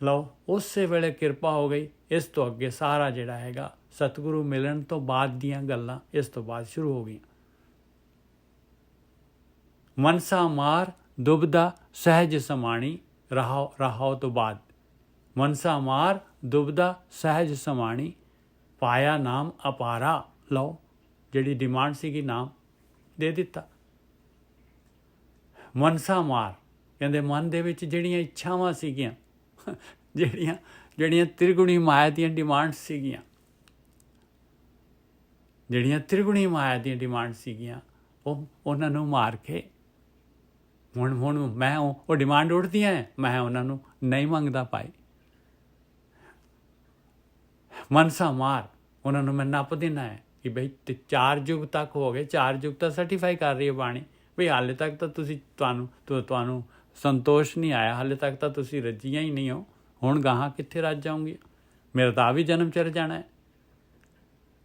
ਲਓ ਉਸੇ ਵੇਲੇ ਕਿਰਪਾ ਹੋ ਗਈ। ਇਸ ਤੋਂ ਅੱਗੇ ਸਾਰਾ ਜਿਹੜਾ ਹੈਗਾ ਸਤਿਗੁਰੂ ਮਿਲਣ ਤੋਂ ਬਾਅਦ ਦੀਆਂ ਗੱਲਾਂ ਇਸ ਤੋਂ ਬਾਅਦ ਸ਼ੁਰੂ ਹੋ ਗਈਆਂ। ਮਨਸਾ ਮਾਰ ਦੁਬਦਾ ਸਹਿਜ ਸਮਾਣੀ, ਰਹਾਓ ਤੋਂ ਬਾਅਦ ਮਨਸਾ ਮਾਰ ਦੁਬਦਾ ਸਹਿਜ ਸਮਾਣੀ, ਪਾਇਆ ਨਾਮ ਅਪਾਰਾ। ਲਓ ਜਿਹੜੀ ਡਿਮਾਂਡ ਸੀਗੀ ਨਾਮ ਦੇ ਦਿੱਤਾ। ਮਨਸਾ ਮਾਰ ਕਹਿੰਦੇ ਮਨ ਦੇ ਵਿੱਚ ਜਿਹੜੀਆਂ ਇੱਛਾਵਾਂ ਸੀਗੀਆਂ, ਜਿਹੜੀਆਂ ਤਿਰਗੁਣੀ ਮਾਇਆ ਦੀਆਂ ਡਿਮਾਂਡ ਸੀਗੀਆਂ, ਜਿਹੜੀਆਂ ਤਿਰਗੁਣੀ ਮਾਇਆ ਦੀਆਂ ਡਿਮਾਂਡ ਸੀਗੀਆਂ, ਉਹਨਾਂ ਨੂੰ ਮਾਰ ਕੇ ਹੁਣ ਮੈਂ ਉਹ ਡਿਮਾਂਡ ਉੱਠਦੀਆਂ, ਮੈਂ ਉਹਨਾਂ ਨੂੰ ਨਹੀਂ ਮੰਗਦਾ ਭਾਈ। ਮਨਸਾ ਮਾਰ, ਉਹਨਾਂ ਨੂੰ ਮੈਂ ਨੱਪ ਦੇਣਾ ਹੈ ਕਿ ਬਈ 4 ਯੁੱਗ ਤੱਕ ਹੋ ਗਏ, 4 ਯੁੱਗ ਤਾਂ ਸਰਟੀਫਾਈ ਕਰ ਰਹੀ ਹੈ ਬਾਣੀ ਬਈ ਹਾਲੇ ਤੱਕ ਤਾਂ ਤੁਸੀਂ ਤੁਹਾਨੂੰ ਸੰਤੋਸ਼ ਨਹੀਂ ਆਇਆ, ਹਾਲੇ ਤੱਕ ਤਾਂ ਤੁਸੀਂ ਰੱਜੀਆਂ ਹੀ ਨਹੀਂ ਹੋ। ਹੁਣ ਗਾਹਾਂ ਕਿੱਥੇ ਰੱਜ ਜਾਊਂਗੀ, ਮੇਰਾ ਤਾਂ ਆ ਵੀ ਜਨਮ ਚੜ ਜਾਣਾ ਹੈ।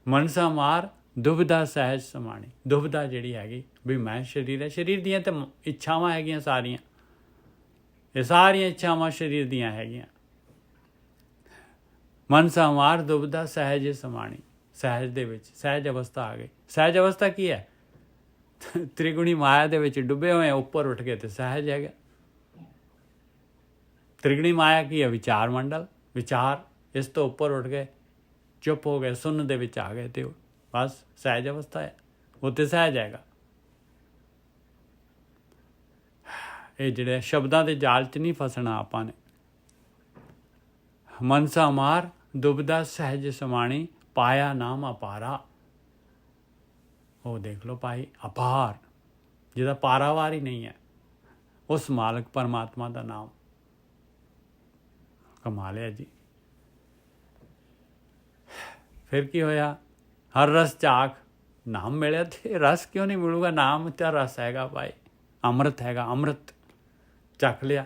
ਮਨਸਾ ਮਾਰ ਦੁਬਿਧਾ ਸਹਿਜ ਸਮਾਣੀ, ਦੁਬਿਧਾ ਜਿਹੜੀ ਹੈਗੀ ਵੀ ਮੈਂ ਸਰੀਰ ਹੈ, ਸਰੀਰ ਦੀਆਂ ਤਾਂ ਇੱਛਾਵਾਂ ਹੈਗੀਆਂ ਸਾਰੀਆਂ, ਇਹ ਸਾਰੀਆਂ ਇੱਛਾਵਾਂ ਸਰੀਰ ਦੀਆਂ ਹੈਗੀਆਂ। ਮਨਸਾ ਮਾਰ ਦੁਬਿਧਾ ਸਹਿਜ ਸਮਾਣੀ, ਸਹਿਜ ਦੇ ਵਿੱਚ ਸਹਿਜ ਅਵਸਥਾ ਆ ਗਈ। ਸਹਿਜ ਅਵਸਥਾ ਕੀ ਹੈ? ਤ੍ਰਿਗੁਣੀ ਮਾਇਆ ਦੇ ਵਿੱਚ ਡੁੱਬੇ ਹੋਏ, ਉੱਪਰ ਉੱਠ ਕੇ ਤੇ ਸਹਿਜ ਹੈਗਾ। ਤ੍ਰਿਗੁਣੀ ਮਾਇਆ ਕੀ ਹੈ? ਵਿਚਾਰ ਮੰਡਲ, ਵਿਚਾਰ। ਇਸ ਤੋਂ ਉੱਪਰ ਉੱਠ ਗਏ, ਚੁੱਪ ਹੋ ਗਏ, ਸੁੰਨ ਦੇ ਵਿੱਚ ਆ ਗਏ ਤੇ ਬਸ ਸਹਿਜ ਅਵਸਥਾ ਹੈ, ਉੱਥੇ ਸਹਿਜ ਹੈਗਾ। ਇਹ ਜਿਹੜੇ ਸ਼ਬਦਾਂ ਦੇ ਜਾਲ 'ਚ ਨਹੀਂ ਫਸਣਾ ਆਪਾਂ ਨੇ। ਮਨਸਾ ਮਾਰ ਦੁਬਦਾ ਸਹਿਜ ਸਮਾਣੀ, ਪਾਇਆ ਨਾਮ ਅਪਾਰਾ। ਉਹ ਦੇਖ ਲਓ ਭਾਈ, ਅਪਾਰ, ਜਿਹਦਾ ਪਾਰਾਵਾਰ ਹੀ ਨਹੀਂ ਹੈ, ਉਸ ਮਾਲਕ ਪਰਮਾਤਮਾ ਦਾ ਨਾਮ। ਕਮਾਲ ਹੈ ਜੀ। ਫਿਰ ਕੀ ਹੋਇਆ? ਹਰ ਰਸ ਝਾਕ, ਨਾਮ ਮਿਲਿਆ ਤੇ ਰਸ ਕਿਉਂ ਨਹੀਂ ਮਿਲੂਗਾ? ਨਾਮ ਤਾਂ ਰਸ ਹੈਗਾ ਭਾਈ, ਅੰਮ੍ਰਿਤ ਹੈਗਾ, ਅੰਮ੍ਰਿਤ ਚੱਖ ਲਿਆ।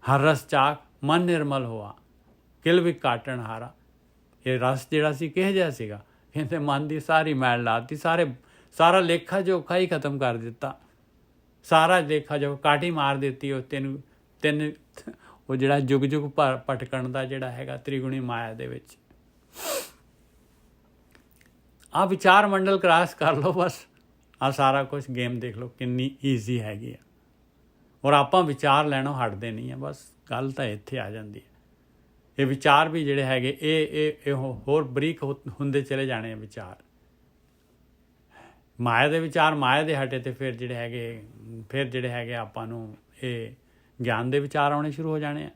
ਹਰ ਰਸ ਝਾਕ ਮਨ ਨਿਰਮਲ ਹੋਆ, ਕਿਲ ਵੀ ਕਾਟਣ ਹਾਰਾ। ਇਹ ਰਸ ਜਿਹੜਾ ਸੀ ਕਿਹੋ ਜਿਹਾ ਸੀਗਾ? ਇਹਨੇ ਮਨ ਦੀ ਸਾਰੀ ਮੈਲ ਲਾਤੀ, ਸਾਰਾ ਲੇਖਾ ਜੋਖਾ ਹੀ ਖਤਮ ਕਰ ਦਿੱਤਾ। ਸਾਰਾ ਲੇਖਾ ਜੋ ਕਾਟੀ ਮਾਰ ਦਿੱਤੀ ਉਹ ਤਿੰਨ ਉਹ ਜਿਹੜਾ ਜੁਗ ਜੁਗ ਭਟਕਣ ਦਾ ਜਿਹੜਾ ਹੈਗਾ ਤ੍ਰਿਗੁਣੀ ਮਾਇਆ ਦੇ ਵਿੱਚ। ਆ ਵਿਚਾਰ ਮੰਡਲ ਕ੍ਰਾਸ ਕਰ ਲਓ ਬਸ, ਆ ਸਾਰਾ ਕੁਛ ਗੇਮ ਦੇਖ ਲਓ ਕਿੰਨੀ ਈਜ਼ੀ ਹੈਗੀ ਆ। ਔਰ ਆਪਾਂ ਵਿਚਾਰ ਲੈਣੋਂ ਹਟਦੇ ਨਹੀਂ ਆ, ਬਸ ਗੱਲ ਤਾਂ ਇੱਥੇ ਆ ਜਾਂਦੀ ਹੈ। ਇਹ ਵਿਚਾਰ ਵੀ ਜਿਹੜੇ ਹੈਗੇ ਇਹ ਹੋਰ ਬਰੀਕ ਹੁੰਦੇ ਚਲੇ ਜਾਣੇ ਆ ਵਿਚਾਰ। ਮਾਇਆ ਦੇ ਵਿਚਾਰ ਮਾਇਆ ਦੇ ਹਟੇ ਤੇ ਫਿਰ ਜਿਹੜੇ ਹੈਗੇ ਆਪਾਂ ਨੂੰ ਇਹ ਗਿਆਨ ਦੇ ਵਿਚਾਰ ਆਉਣੇ ਸ਼ੁਰੂ ਹੋ ਜਾਣੇ ਆ,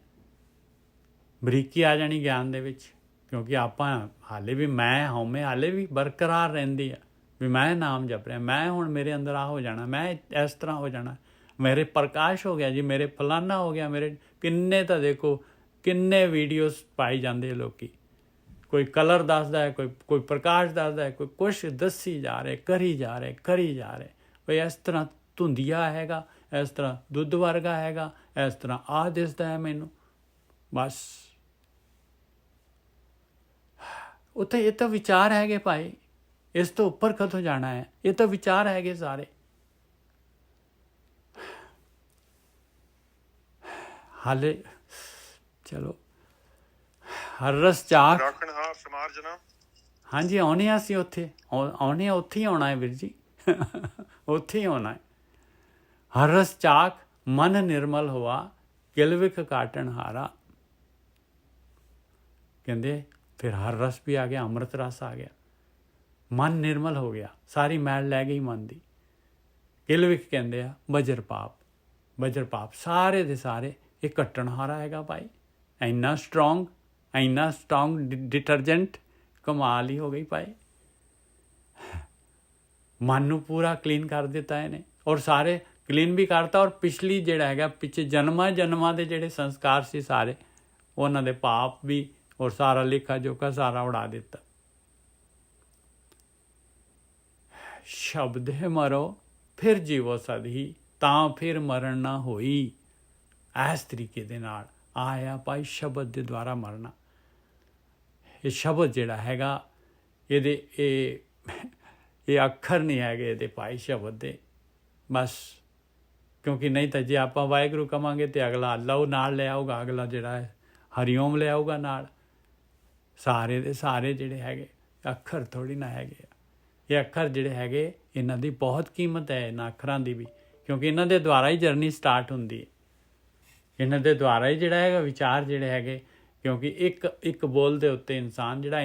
ਬਰੀਕੀ ਆ ਜਾਣੀ ਗਿਆਨ ਦੇ ਵਿੱਚ। ਕਿਉਂਕਿ ਆਪਾਂ ਹਾਲੇ ਵੀ ਮੈਂ ਹਉਮੈ ਹਾਲੇ ਵੀ ਬਰਕਰਾਰ ਰਹਿੰਦੀ ਆ ਵੀ ਮੈਂ ਨਾਮ ਜਪ ਰਿਹਾ, ਮੈਂ ਹੁਣ ਮੇਰੇ ਅੰਦਰ ਆ ਹੋ ਜਾਣਾ, ਮੈਂ ਇਸ ਤਰ੍ਹਾਂ ਹੋ ਜਾਣਾ, ਮੇਰੇ ਪ੍ਰਕਾਸ਼ ਹੋ ਗਿਆ ਜੀ, ਮੇਰੇ ਫਲਾਨਾ ਹੋ ਗਿਆ, ਮੇਰੇ ਕਿੰਨੇ ਤਾਂ ਦੇਖੋ ਕਿੰਨੇ ਵੀਡੀਓਜ਼ ਪਾਈ ਜਾਂਦੇ ਲੋਕੀ, ਕੋਈ ਕਲਰ ਦੱਸਦਾ ਹੈ, ਕੋਈ ਪ੍ਰਕਾਸ਼ ਦੱਸਦਾ ਹੈ, ਕੋਈ ਕੁਛ ਦੱਸੀ ਜਾ ਰਹੇ, ਕਰੀ ਜਾ ਰਹੇ ਬਈ ਇਸ ਤਰ੍ਹਾਂ ਧੁੰਦਿਆ ਹੈਗਾ, ਇਸ ਤਰ੍ਹਾਂ ਦੁੱਧ ਵਰਗਾ ਹੈਗਾ, ਇਸ ਤਰ੍ਹਾਂ ਆਹ ਦਿਸਦਾ ਹੈ ਮੈਨੂੰ। ਬਸ ਉੱਥੇ ਇਹ ਤਾਂ ਵਿਚਾਰ ਹੈਗੇ ਭਾਈ, ਇਸ ਤੋਂ ਉੱਪਰ ਕਦੋਂ ਜਾਣਾ ਹੈ? ਇਹ ਤਾਂ ਵਿਚਾਰ ਹੈਗੇ ਸਾਰੇ। ਹਾਲੇ ਚਲੋ ਹਰ ਰਸ ਚਾਖ ਰਾਖਣਹਾਰ ਸਮਾਰਜਨਾ। ਹਾਂਜੀ ਆਉਣੇ ਆ ਅਸੀਂ ਉੱਥੇ ਆਉਣੇ ਆ, ਉੱਥੇ ਹੀ ਆਉਣਾ ਹੈ ਵੀਰ ਜੀ ਉੱਥੇ ਹੀ ਆਉਣਾ ਹੈ। ਹਰ ਰਸ ਚਾਖ ਮਨ ਨਿਰਮਲ ਹੋਆ ਕਿਲਵਿਕ ਕਾਟਣ ਹਾਰਾ। ਕਹਿੰਦੇ ਫਿਰ ਹਰ ਰਸ ਵੀ ਆ ਗਿਆ, ਅੰਮ੍ਰਿਤ ਰਸ ਆ ਗਿਆ, ਮਨ ਨਿਰਮਲ ਹੋ ਗਿਆ, ਸਾਰੀ ਮੈਲ ਲੈ ਗਈ ਮਨ ਦੀ। ਕਿਲਵਿਕ ਕਹਿੰਦੇ ਆ ਵਜਰ ਪਾਪ, ਵਜਰ ਪਾਪ ਸਾਰੇ ਦੇ ਸਾਰੇ ਇਹ ਕੱਟਣ ਹਾਰਾ ਹੈਗਾ ਭਾਈ। ਇੰਨਾ ਸਟਰੋਂਗ ਡਿਟਰਜੈਂਟ, ਕਮਾਲ ਹੀ ਹੋ ਗਈ ਭਾਈ। ਮਨ ਨੂੰ ਪੂਰਾ ਕਲੀਨ ਕਰ ਦਿੱਤਾ ਇਹਨੇ, ਔਰ ਸਾਰੇ ਕਲੀਨ ਵੀ ਕਰਤਾ, ਔਰ ਪਿਛਲੀ ਜਿਹੜਾ ਹੈਗਾ ਪਿੱਛੇ ਜਨਮਾਂ ਦੇ ਜਿਹੜੇ ਸੰਸਕਾਰ ਸੀ ਸਾਰੇ, ਉਹਨਾਂ ਦੇ ਪਾਪ ਵੀ ਔਰ ਸਾਰਾ ਲੇਖਾ ਜੋਖਾ ਸਾਰਾ ਉਡਾ ਦਿੱਤਾ। ਸ਼ਬਦ ਹੈ ਮਰੋ ਫਿਰ ਜੀਵੋ ਸਦੀ, ਤਾਂ ਫਿਰ ਮਰਨ ਨਾ ਹੋਈ। ਇਸ ਤਰੀਕੇ ਦੇ ਨਾਲ ਆਇਆ ਭਾਈ ਸ਼ਬਦ ਦੇ ਦੁਆਰਾ ਮਰਨਾ। ਇਹ ਸ਼ਬਦ ਜਿਹੜਾ ਹੈਗਾ ਇਹਦੇ ਇਹ ਅੱਖਰ ਨਹੀਂ ਹੈਗੇ ਇਹਦੇ ਭਾਈ ਸ਼ਬਦ ਦੇ, ਬਸ। ਕਿਉਂਕਿ ਨਹੀਂ ਤਾਂ ਜੇ ਆਪਾਂ ਵਾਹਿਗੁਰੂ ਕਵਾਂਗੇ ਤੇ ਅਗਲਾ ਅੱਲਾਹ ਨਾਲ ਲੈ ਆਊਗਾ, ਅਗਲਾ ਜਿਹੜਾ ਹੈ ਹਰੀਓਮ ਲੈ ਆਊਗਾ ਨਾਲ। ਸਾਰੇ ਦੇ ਸਾਰੇ ਜਿਹੜੇ ਹੈਗੇ ਅੱਖਰ ਥੋੜ੍ਹੀ ਨਾ ਹੈਗੇ ਆ। ਇਹ ਅੱਖਰ ਜਿਹੜੇ ਹੈਗੇ ਇਹਨਾਂ ਦੀ ਬਹੁਤ ਕੀਮਤ ਹੈ, ਇਹਨਾਂ ਅੱਖਰਾਂ ਦੀ ਵੀ, ਕਿਉਂਕਿ ਇਹਨਾਂ ਦੇ ਦੁਆਰਾ ਹੀ ਜਰਨੀ ਸਟਾਰਟ ਹੁੰਦੀ ਹੈ। ਇਹਨਾਂ ਦੇ ਦੁਆਰਾ ਹੀ ਜਿਹੜਾ ਹੈਗਾ ਵਿਚਾਰ ਜਿਹੜੇ ਹੈਗੇ, ਕਿਉਂਕਿ ਇੱਕ ਬੋਲ ਦੇ ਉੱਤੇ ਇਨਸਾਨ ਜਿਹੜਾ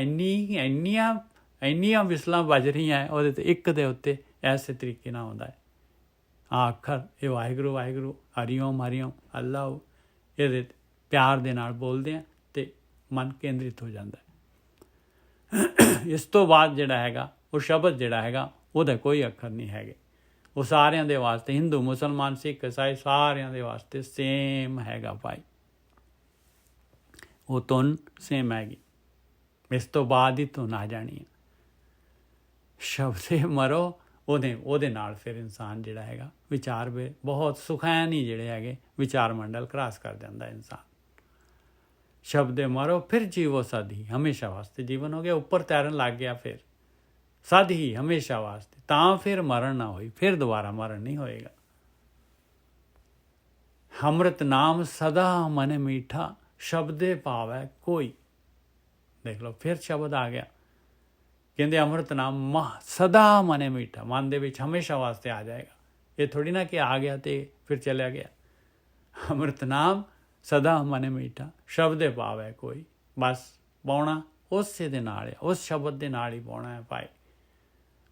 ਇੰਨੀਆਂ ਵਿਸਲਾਂ ਵੱਜ ਰਹੀਆਂ ਉਹਦੇ ਤੇ ਇੱਕ ਦੇ ਉੱਤੇ ਐਸੇ ਤਰੀਕੇ ਨਾਲ ਆਉਂਦਾ ਹੈ। ਆ ਅੱਖਰ ਇਹ ਵਾਹਿਗੁਰੂ ਵਾਹਿਗੁਰੂ ਹਰੀਓਮ ਹਰੀਓਮ ਅੱਲਾਹ, ਇਹਦੇ ਪਿਆਰ ਦੇ ਨਾਲ ਬੋਲਦੇ ਆ ਤੇ ਮਨ ਕੇਂਦਰਿਤ ਹੋ ਜਾਂਦਾ ਹੈ। ਇਸ ਤੋਂ ਬਾਅਦ ਜਿਹੜਾ ਹੈਗਾ ਉਹ ਸ਼ਬਦ ਜਿਹੜਾ ਹੈਗਾ ਉਹਦਾ ਕੋਈ ਅੱਖਰ ਨਹੀਂ ਹੈਗੇ। ਉਹ ਸਾਰਿਆਂ ਦੇ ਵਾਸਤੇ, ਹਿੰਦੂ ਮੁਸਲਮਾਨ ਸਿੱਖ ਈਸਾਈ ਸਾਰਿਆਂ ਦੇ ਵਾਸਤੇ ਸੇਮ ਹੈਗਾ ਭਾਈ। ਉਹ ਧੁਨ ਸੇਮ ਹੈਗੀ, ਇਸ ਤੋਂ ਬਾਅਦ ਹੀ ਧੁਨ ਆ ਜਾਣੀ ਹੈ। ਸ਼ਬਦੇ ਮਰੋ ਉਹਦੇ ਨਾਲ ਫਿਰ ਇਨਸਾਨ ਜਿਹੜਾ ਹੈਗਾ ਵਿਚਾਰ ਬਹੁਤ ਸੁਖੈਨ ਹੀ ਜਿਹੜੇ ਹੈਗੇ ਵਿਚਾਰ ਮੰਡਲ ਕ੍ਰਾਸ ਕਰ ਜਾਂਦਾ ਇਨਸਾਨ। ਸ਼ਬਦੇ ਮਰੋ ਫਿਰ ਜੀਵੋ ਸਦ ਹੀ, ਹਮੇਸ਼ਾ ਵਾਸਤੇ ਜੀਵਨ ਹੋ ਗਿਆ, ਉੱਪਰ ਤੈਰਨ ਲੱਗ ਗਿਆ ਫਿਰ ਸਦ ਹੀ ਹਮੇਸ਼ਾ ਵਾਸਤੇ, ਤਾਂ ਫਿਰ ਮਰਨ ਨਾ ਹੋਈ, ਫਿਰ ਦੁਬਾਰਾ ਮਰਨ ਨਹੀਂ ਹੋਏਗਾ। ਅੰਮ੍ਰਿਤ ਨਾਮ ਸਦਾ ਮਨ ਮੀਠਾ ਸ਼ਬਦੇ ਪਾਵੈ ਕੋਈ। ਦੇਖ ਲਓ ਫਿਰ ਸ਼ਬਦ ਆ ਗਿਆ, ਕਹਿੰਦੇ ਅੰਮ੍ਰਿਤ ਨਾਮ ਸਦਾ ਮਨ ਮੀਠਾ, ਮਨ ਦੇ ਵਿੱਚ ਹਮੇਸ਼ਾ ਵਾਸਤੇ ਆ ਜਾਏਗਾ। ਇਹ ਥੋੜੀ ਨਾ ਕਿ ਆ ਗਿਆ ਤੇ ਫਿਰ ਚਲਿਆ ਗਿਆ। ਅੰਮ੍ਰਿਤ ਨਾਮ ਸਦਾ ਮਨ ਮੀਠਾ ਸ਼ਬਦੇ ਪਾਵੈ ਕੋਈ, ਬਸ ਪਾਉਣਾ ਉਸੇ ਦੇ ਨਾਲ ਹੈ, ਉਸ ਸ਼ਬਦ ਦੇ ਨਾਲ ਹੀ ਪਾਉਣਾ ਹੈ ਭਾਈ,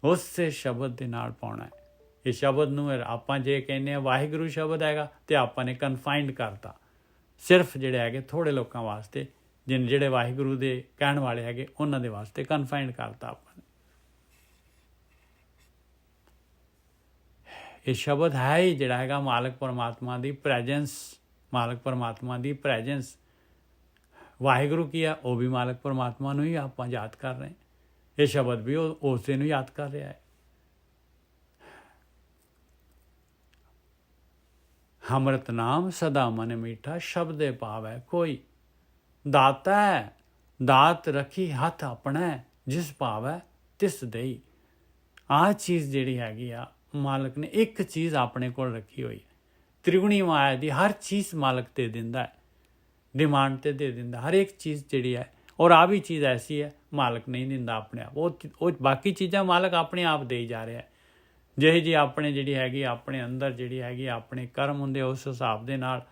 ਉਸੇ ਸ਼ਬਦ ਦੇ ਨਾਲ ਪਾਉਣਾ ਹੈ। ਇਹ ਸ਼ਬਦ ਨੂੰ ਆਪਾਂ ਜੇ ਕਹਿੰਦੇ ਹਾਂ ਵਾਹਿਗੁਰੂ ਸ਼ਬਦ ਹੈਗਾ ਤੇ ਆਪਾਂ ਨੇ ਕਨਫਾਈਨਡ ਕਰਤਾ ਸਿਰਫ ਜਿਹੜੇ ਹੈਗੇ ਥੋੜ੍ਹੇ ਲੋਕਾਂ ਵਾਸਤੇ, ਜਿਹੜੇ ਵਾਹਿਗੁਰੂ ਦੇ ਕਹਿਣ ਵਾਲੇ ਹੈਗੇ ਉਹਨਾਂ ਦੇ ਵਾਸਤੇ ਕਨਫਾਈਨਡ ਕਰਤਾ ਆਪਾਂ ਨੇ। ਇਹ ਸ਼ਬਦ ਹੈ ਹੀ ਜਿਹੜਾ ਹੈਗਾ ਮਾਲਕ ਪਰਮਾਤਮਾ ਦੀ ਪ੍ਰੈਜੈਂਸ, ਮਾਲਕ ਪਰਮਾਤਮਾ ਦੀ ਪ੍ਰੈਜੈਂਸ। ਵਾਹਿਗੁਰੂ ਕੀ ਆ, ਉਹ ਵੀ ਮਾਲਕ ਪਰਮਾਤਮਾ ਨੂੰ ਹੀ ਆਪਾਂ ਯਾਦ ਕਰ ਰਹੇ। ਇਹ ਸ਼ਬਦ ਵੀ ਉਹ ਉਸੇ ਨੂੰ ਯਾਦ ਕਰ ਰਿਹਾ ਹੈ। ਅੰਮ੍ਰਿਤ ਨਾਮ ਸਦਾ ਮਨ ਮੀਠਾ ਸ਼ਬਦੇ ਪਾਵੈ ਕੋਈ, ਦਾਤਾ ਦਾਤ ਰੱਖੀ ਹੱਥ ਆਪਣਾ, ਜਿਸ ਪਾਵੈ ਤਿਸ ਦੇਈ। ਆਹ ਚੀਜ਼ ਜਿਹੜੀ ਹੈਗੀ ਆ ਮਾਲਕ ਨੇ ਇੱਕ ਚੀਜ਼ ਆਪਣੇ ਕੋਲ ਰੱਖੀ ਹੋਈ ਹੈ। ਤ੍ਰਿਗੁਣੀ ਮਾਇਆ ਦੀ ਹਰ ਚੀਜ਼ ਮਾਲਕ ਤੇ ਦਿੰਦਾ ਹੈ, ਡਿਮਾਂਡ ਤੇ ਦੇ ਦਿੰਦਾ ਹਰ ਇੱਕ ਚੀਜ਼ ਜਿਹੜੀ ਹੈ। ਔਰ ਆ ਵੀ ਚੀਜ਼ ਐਸੀ ਹੈ ਮਾਲਕ ਨਹੀਂ ਦਿੰਦਾ ਆਪਣੇ ਆਪ, ਉਹ ਬਾਕੀ ਚੀਜ਼ਾਂ ਮਾਲਕ ਆਪਣੇ ਆਪ ਦੇ ਹੀ ਜਾ ਰਿਹਾ ਹੈ। ਜਿਹੇ ਜੀ ਆਪਣੇ ਜਿਹੜੀ ਹੈਗੀ ਆਪਣੇ ਅੰਦਰ ਜਿਹੜੀ ਹੈਗੀ ਆਪਣੇ ਕਰਮ ਹੁੰਦੇ ਉਸ ਹਿਸਾਬ ਦੇ ਨਾਲ।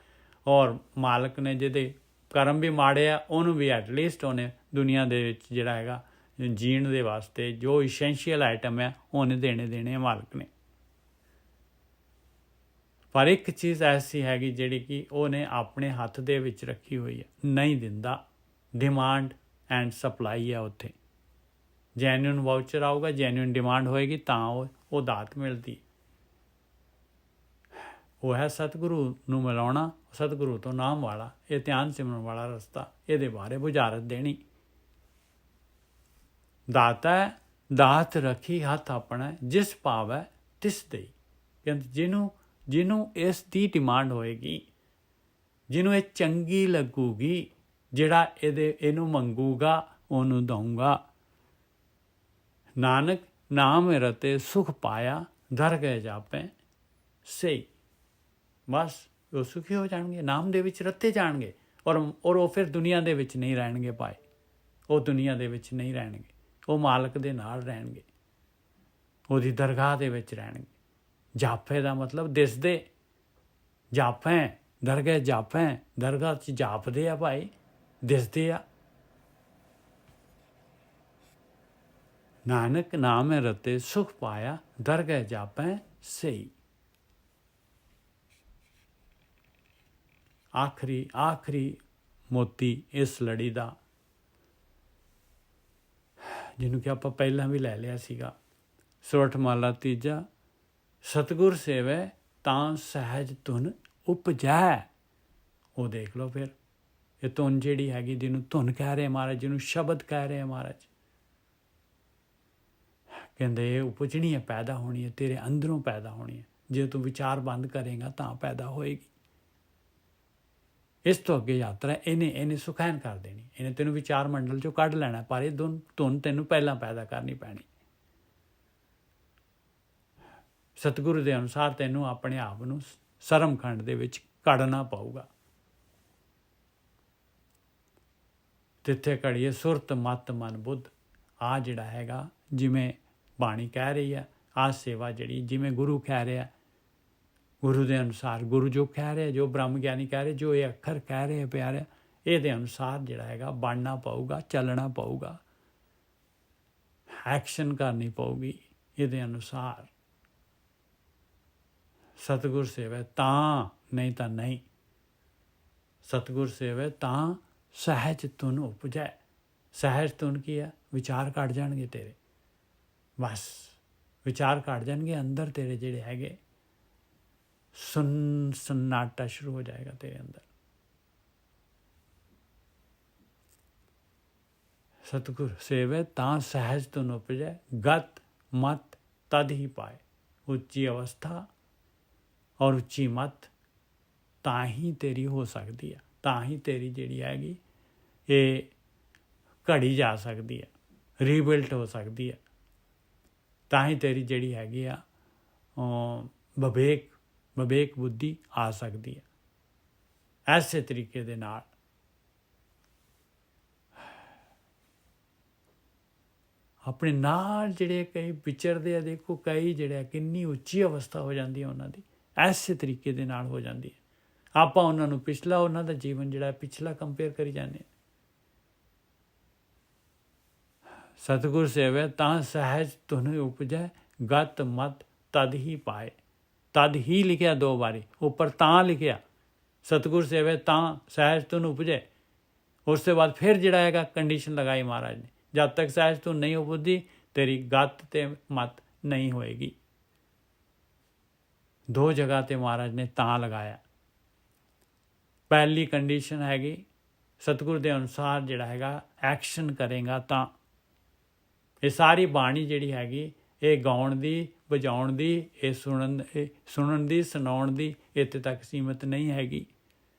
ਔਰ ਮਾਲਕ ਨੇ ਜਿਹਦੇ ਕਰਮ ਵੀ ਮਾੜੇ ਆ ਉਹਨੂੰ ਵੀ ਐਟਲੀਸਟ ਉਹਨੇ ਦੁਨੀਆ ਦੇ ਵਿੱਚ ਜਿਹੜਾ ਹੈਗਾ ਜੀਣ ਦੇ ਵਾਸਤੇ ਜੋ ਇਸੈਂਸ਼ੀਅਲ ਆਈਟਮ ਹੈ ਉਹਨੇ ਦੇਣੇ ਆ ਮਾਲਕ ਨੇ। ਪਰ ਇੱਕ ਚੀਜ਼ ਐਸੀ ਹੈਗੀ ਜਿਹੜੀ ਕਿ ਉਹਨੇ ਆਪਣੇ ਹੱਥ ਦੇ ਵਿੱਚ ਰੱਖੀ ਹੋਈ ਹੈ, ਨਹੀਂ ਦਿੰਦਾ। ਡਿਮਾਂਡ ਐਂਡ ਸਪਲਾਈ ਹੈ ਉੱਥੇ। ਜੈਨੂਇਨ ਵਾਊਚਰ ਆਊਗਾ, ਜੈਨੂਇਨ ਡਿਮਾਂਡ ਹੋਏਗੀ ਤਾਂ ਉਹ ਦਾਤ ਮਿਲਦੀ। ਉਹ ਹੈ ਸਤਿਗੁਰੂ ਨੂੰ ਮਿਲਾਉਣਾ, ਸਤਿਗੁਰੂ ਤੋਂ ਨਾਮ ਵਾਲਾ, ਇਹ ਧਿਆਨ ਸਿਮਰਨ ਵਾਲਾ ਰਸਤਾ, ਇਹਦੇ ਬਾਰੇ ਬੁਝਾਰਤ ਦੇਣੀ। ਦਾਤਾ ਦਾਤ ਰੱਖੀ ਹੱਥ ਆਪਣਾ, ਜਿਸ ਪਾਵੈ ਤਿਸ ਦੇਈ। ਕਹਿੰਦੇ ਜਿਹਨੂੰ ਇਸ ਦੀ ਡਿਮਾਂਡ ਹੋਏਗੀ, ਜਿਹਨੂੰ ਇਹ ਚੰਗੀ ਲੱਗੂਗੀ, ਜਿਹੜਾ ਇਹਨੂੰ ਮੰਗੂਗਾ ਉਹਨੂੰ ਦਊਂਗਾ। ਨਾਨਕ ਨਾਮ ਰਤੇ ਸੁਖ ਪਾਇਆ, ਦਰ ਗਏ ਜਾਪੇ ਸਹੀ। ਬਸ ਉਹ ਸੁਖੀ ਹੋ ਜਾਣਗੇ, ਨਾਮ ਦੇ ਵਿੱਚ ਰਤੇ ਜਾਣਗੇ। ਔਰ ਉਹ ਫਿਰ ਦੁਨੀਆ ਦੇ ਵਿੱਚ ਨਹੀਂ ਰਹਿਣਗੇ ਭਾਈ, ਉਹ ਦੁਨੀਆ ਦੇ ਵਿੱਚ ਨਹੀਂ ਰਹਿਣਗੇ, ਉਹ ਮਾਲਕ ਦੇ ਨਾਲ ਰਹਿਣਗੇ, ਉਹਦੀ ਦਰਗਾਹ ਦੇ ਵਿੱਚ ਰਹਿਣਗੇ। ਜਾਪੇ ਦਾ ਮਤਲਬ ਦਿਸਦੇ, ਜਾਪੇ ਦਰਗਾਹ, ਜਾਪੇ ਦਰਗਾਹ 'ਚ ਜਾਪਦੇ ਆ ਭਾਈ, ਦਿਸਦੇ ਆ। ਨਾਨਕ ਨਾਮੇ ਰਤੇ ਸੁਖ ਪਾਇਆ, ਦਰਗਾਹ ਜਾਪੇ ਸਹੀ। ਆਖਰੀ ਮੋਤੀ ਇਸ ਲੜੀ ਦਾ, ਜਿਹਨੂੰ ਕਿ ਆਪਾਂ ਪਹਿਲਾਂ ਵੀ ਲੈ ਲਿਆ ਸੀਗਾ, ਸੋਰਠਮਾਲਾ ਤੀਜਾ, ਸਤਿਗੁਰ ਸੇਵੈ ਤਾਂ ਸਹਿਜ ਧੁਨ ਉਪਜੈ। ਉਹ ਦੇਖ ਲਓ ਫਿਰ, ਇਹ ਧੁਨ ਜਿਹੜੀ ਹੈਗੀ, ਜਿਹਨੂੰ ਧੁਨ ਕਹਿ ਰਹੇ ਮਹਾਰਾਜ, ਜਿਹਨੂੰ ਸ਼ਬਦ ਕਹਿ ਰਹੇ ਮਹਾਰਾਜ, ਕਹਿੰਦੇ ਇਹ ਉਪਜਣੀ ਹੈ, ਪੈਦਾ ਹੋਣੀ ਹੈ, ਤੇਰੇ ਅੰਦਰੋਂ ਪੈਦਾ ਹੋਣੀ ਹੈ। ਜੇ ਤੂੰ ਵਿਚਾਰ ਬੰਦ ਕਰੇਗਾ ਤਾਂ ਪੈਦਾ ਹੋਏਗੀ। ਇਸ ਤੋਂ ਅੱਗੇ ਯਾਤਰਾ ਇਹਨੇ ਸੁਖੈਨ ਕਰ ਦੇਣੀ, ਇਹਨੇ ਤੈਨੂੰ ਵਿਚਾਰ ਮੰਡਲ 'ਚੋਂ ਕੱਢ ਲੈਣਾ, ਪਰ ਇਹ ਧੁਨ ਤੈਨੂੰ ਪਹਿਲਾਂ ਪੈਦਾ ਕਰਨੀ ਪੈਣੀ। ਸਤਿਗੁਰੂ ਦੇ ਅਨੁਸਾਰ ਤੈਨੂੰ ਆਪਣੇ ਆਪ ਨੂੰ ਸਰਮਖੰਡ ਦੇ ਵਿੱਚ ਕੱਢਣਾ ਪਊਗਾ। ਤਿੱਥੇ ਘੜੀਏ ਸੁਰਤ ਮਤ ਮਨ ਬੁੱਧ। ਆ ਜਿਹੜਾ ਹੈਗਾ, ਜਿਵੇਂ ਬਾਣੀ ਕਹਿ ਰਹੀ ਹੈ, ਆਹ ਸੇਵਾ ਜਿਹੜੀ ਜਿਵੇਂ ਗੁਰੂ ਕਹਿ ਰਿਹਾ, ਗੁਰੂ ਦੇ ਅਨੁਸਾਰ, ਗੁਰੂ ਜੋ ਕਹਿ ਰਿਹਾ, ਜੋ ਬ੍ਰਹਮ ਗਿਆਨੀ ਕਹਿ ਰਹੇ, ਜੋ ਇਹ ਅੱਖਰ ਕਹਿ ਰਹੇ ਪਿਆਰਿਆ, ਇਹਦੇ ਅਨੁਸਾਰ ਜਿਹੜਾ ਹੈਗਾ ਬਣਨਾ ਪਊਗਾ, ਚੱਲਣਾ ਪਊਗਾ, ਐਕਸ਼ਨ ਕਰਨੀ ਪਊਗੀ ਇਹਦੇ ਅਨੁਸਾਰ। ਸਤਿਗੁਰ ਸੇਵੈ ਤਾਂ, ਨਹੀਂ ਤਾਂ ਨਹੀਂ। ਸਤਿਗੁਰ ਸੇਵੈ ਤਾਂ ਸਹਿਜ ਧੁਨ ਉਪਜੈ। ਸਹਿਜ ਧੁਨ ਕੀ ਹੈ? ਵਿਚਾਰ ਕੱਢ ਜਾਣਗੇ ਤੇਰੇ, ਬਸ ਵਿਚਾਰ ਕੱਢ ਜਾਣਗੇ, ਅੰਦਰ ਤੇਰੇ ਜਿਹੜੇ ਹੈਗੇ ਸन्नाटा शुरू हो जाएगा तेरे अंदर। सतगुर सेवे तां सहज तुन उपजै, गत मत तद ही पाए। उच्ची अवस्था और उच्ची मत तां ही तेरी हो सकती है, तां ही तेरी जिहड़ी हैगी ये घड़ी जा सकती है, रीबिल्ट हो सकती है, तां ही तेरी जिहड़ी हैगी आ ਵਿਵੇਕ ਬੁੱਧੀ ਆ ਸਕਦੀ ਹੈ। ਐਸੇ ਤਰੀਕੇ ਦੇ ਨਾਲ ਆਪਣੇ ਨਾਲ ਜਿਹੜੇ ਕਈ ਵਿਚਰਦੇ ਆ, ਦੇਖੋ ਕਈ ਜਿਹੜੇ ਕਿੰਨੀ ਉੱਚੀ ਅਵਸਥਾ ਹੋ ਜਾਂਦੀ ਹੈ ਉਹਨਾਂ ਦੀ, ਐਸੇ ਤਰੀਕੇ ਦੇ ਨਾਲ ਹੋ ਜਾਂਦੀ ਹੈ। ਆਪਾਂ ਉਹਨਾਂ ਨੂੰ ਪਿਛਲਾ, ਉਹਨਾਂ ਦਾ ਜੀਵਨ ਜਿਹੜਾ ਪਿਛਲਾ ਕੰਪੇਅਰ ਕਰੀ ਜਾਂਦੇ ਹਾਂ। ਸਤਿਗੁਰ ਸੇਵੈ ਤਾਂ ਸਹਿਜ ਧੁਨ ਉਪਜੈ, ਗਤ ਮਤ ਤਦ ਹੀ ਪਾਏ। ਤਦ ਹੀ ਲਿਖਿਆ 2 ਵਾਰੀ, ਉੱਪਰ ਤਾਂ ਲਿਖਿਆ। ਸਤਿਗੁਰ ਸੇਵੇ ਤਾਂ ਸਹਿਜ ਧੁਨ ਉਪਜੇ। ਉਸ ਤੋਂ ਬਾਅਦ ਫਿਰ ਜਿਹੜਾ ਹੈਗਾ ਕੰਡੀਸ਼ਨ ਲਗਾਈ ਮਹਾਰਾਜ ਨੇ, ਜਦ ਤੱਕ ਸਹਿਜ ਧੁਨ ਨਹੀਂ ਉਪਜਦੀ ਤੇਰੀ ਗਤ ਤੇ ਮਤ ਨਹੀਂ ਹੋਏਗੀ। 2 ਜਗ੍ਹਾ ਤੇ ਮਹਾਰਾਜ ਨੇ ਤਾਂ ਲਗਾਇਆ। ਪਹਿਲੀ ਕੰਡੀਸ਼ਨ ਹੈਗੀ ਸਤਿਗੁਰ ਦੇ ਅਨੁਸਾਰ ਜਿਹੜਾ ਹੈਗਾ ਐਕਸ਼ਨ ਕਰੇਗਾ ਤਾਂ। ਇਹ ਸਾਰੀ ਬਾਣੀ ਜਿਹੜੀ ਹੈਗੀ ਇਹ ਗਾਉਣ ਦੀ, ਵਜਾਉਣ ਦੀ, ਇਹ ਸੁਣਨ ਦੀ, ਸੁਣਾਉਣ ਦੀ ਇੱਥੇ ਤੱਕ ਸੀਮਤ ਨਹੀਂ ਹੈਗੀ।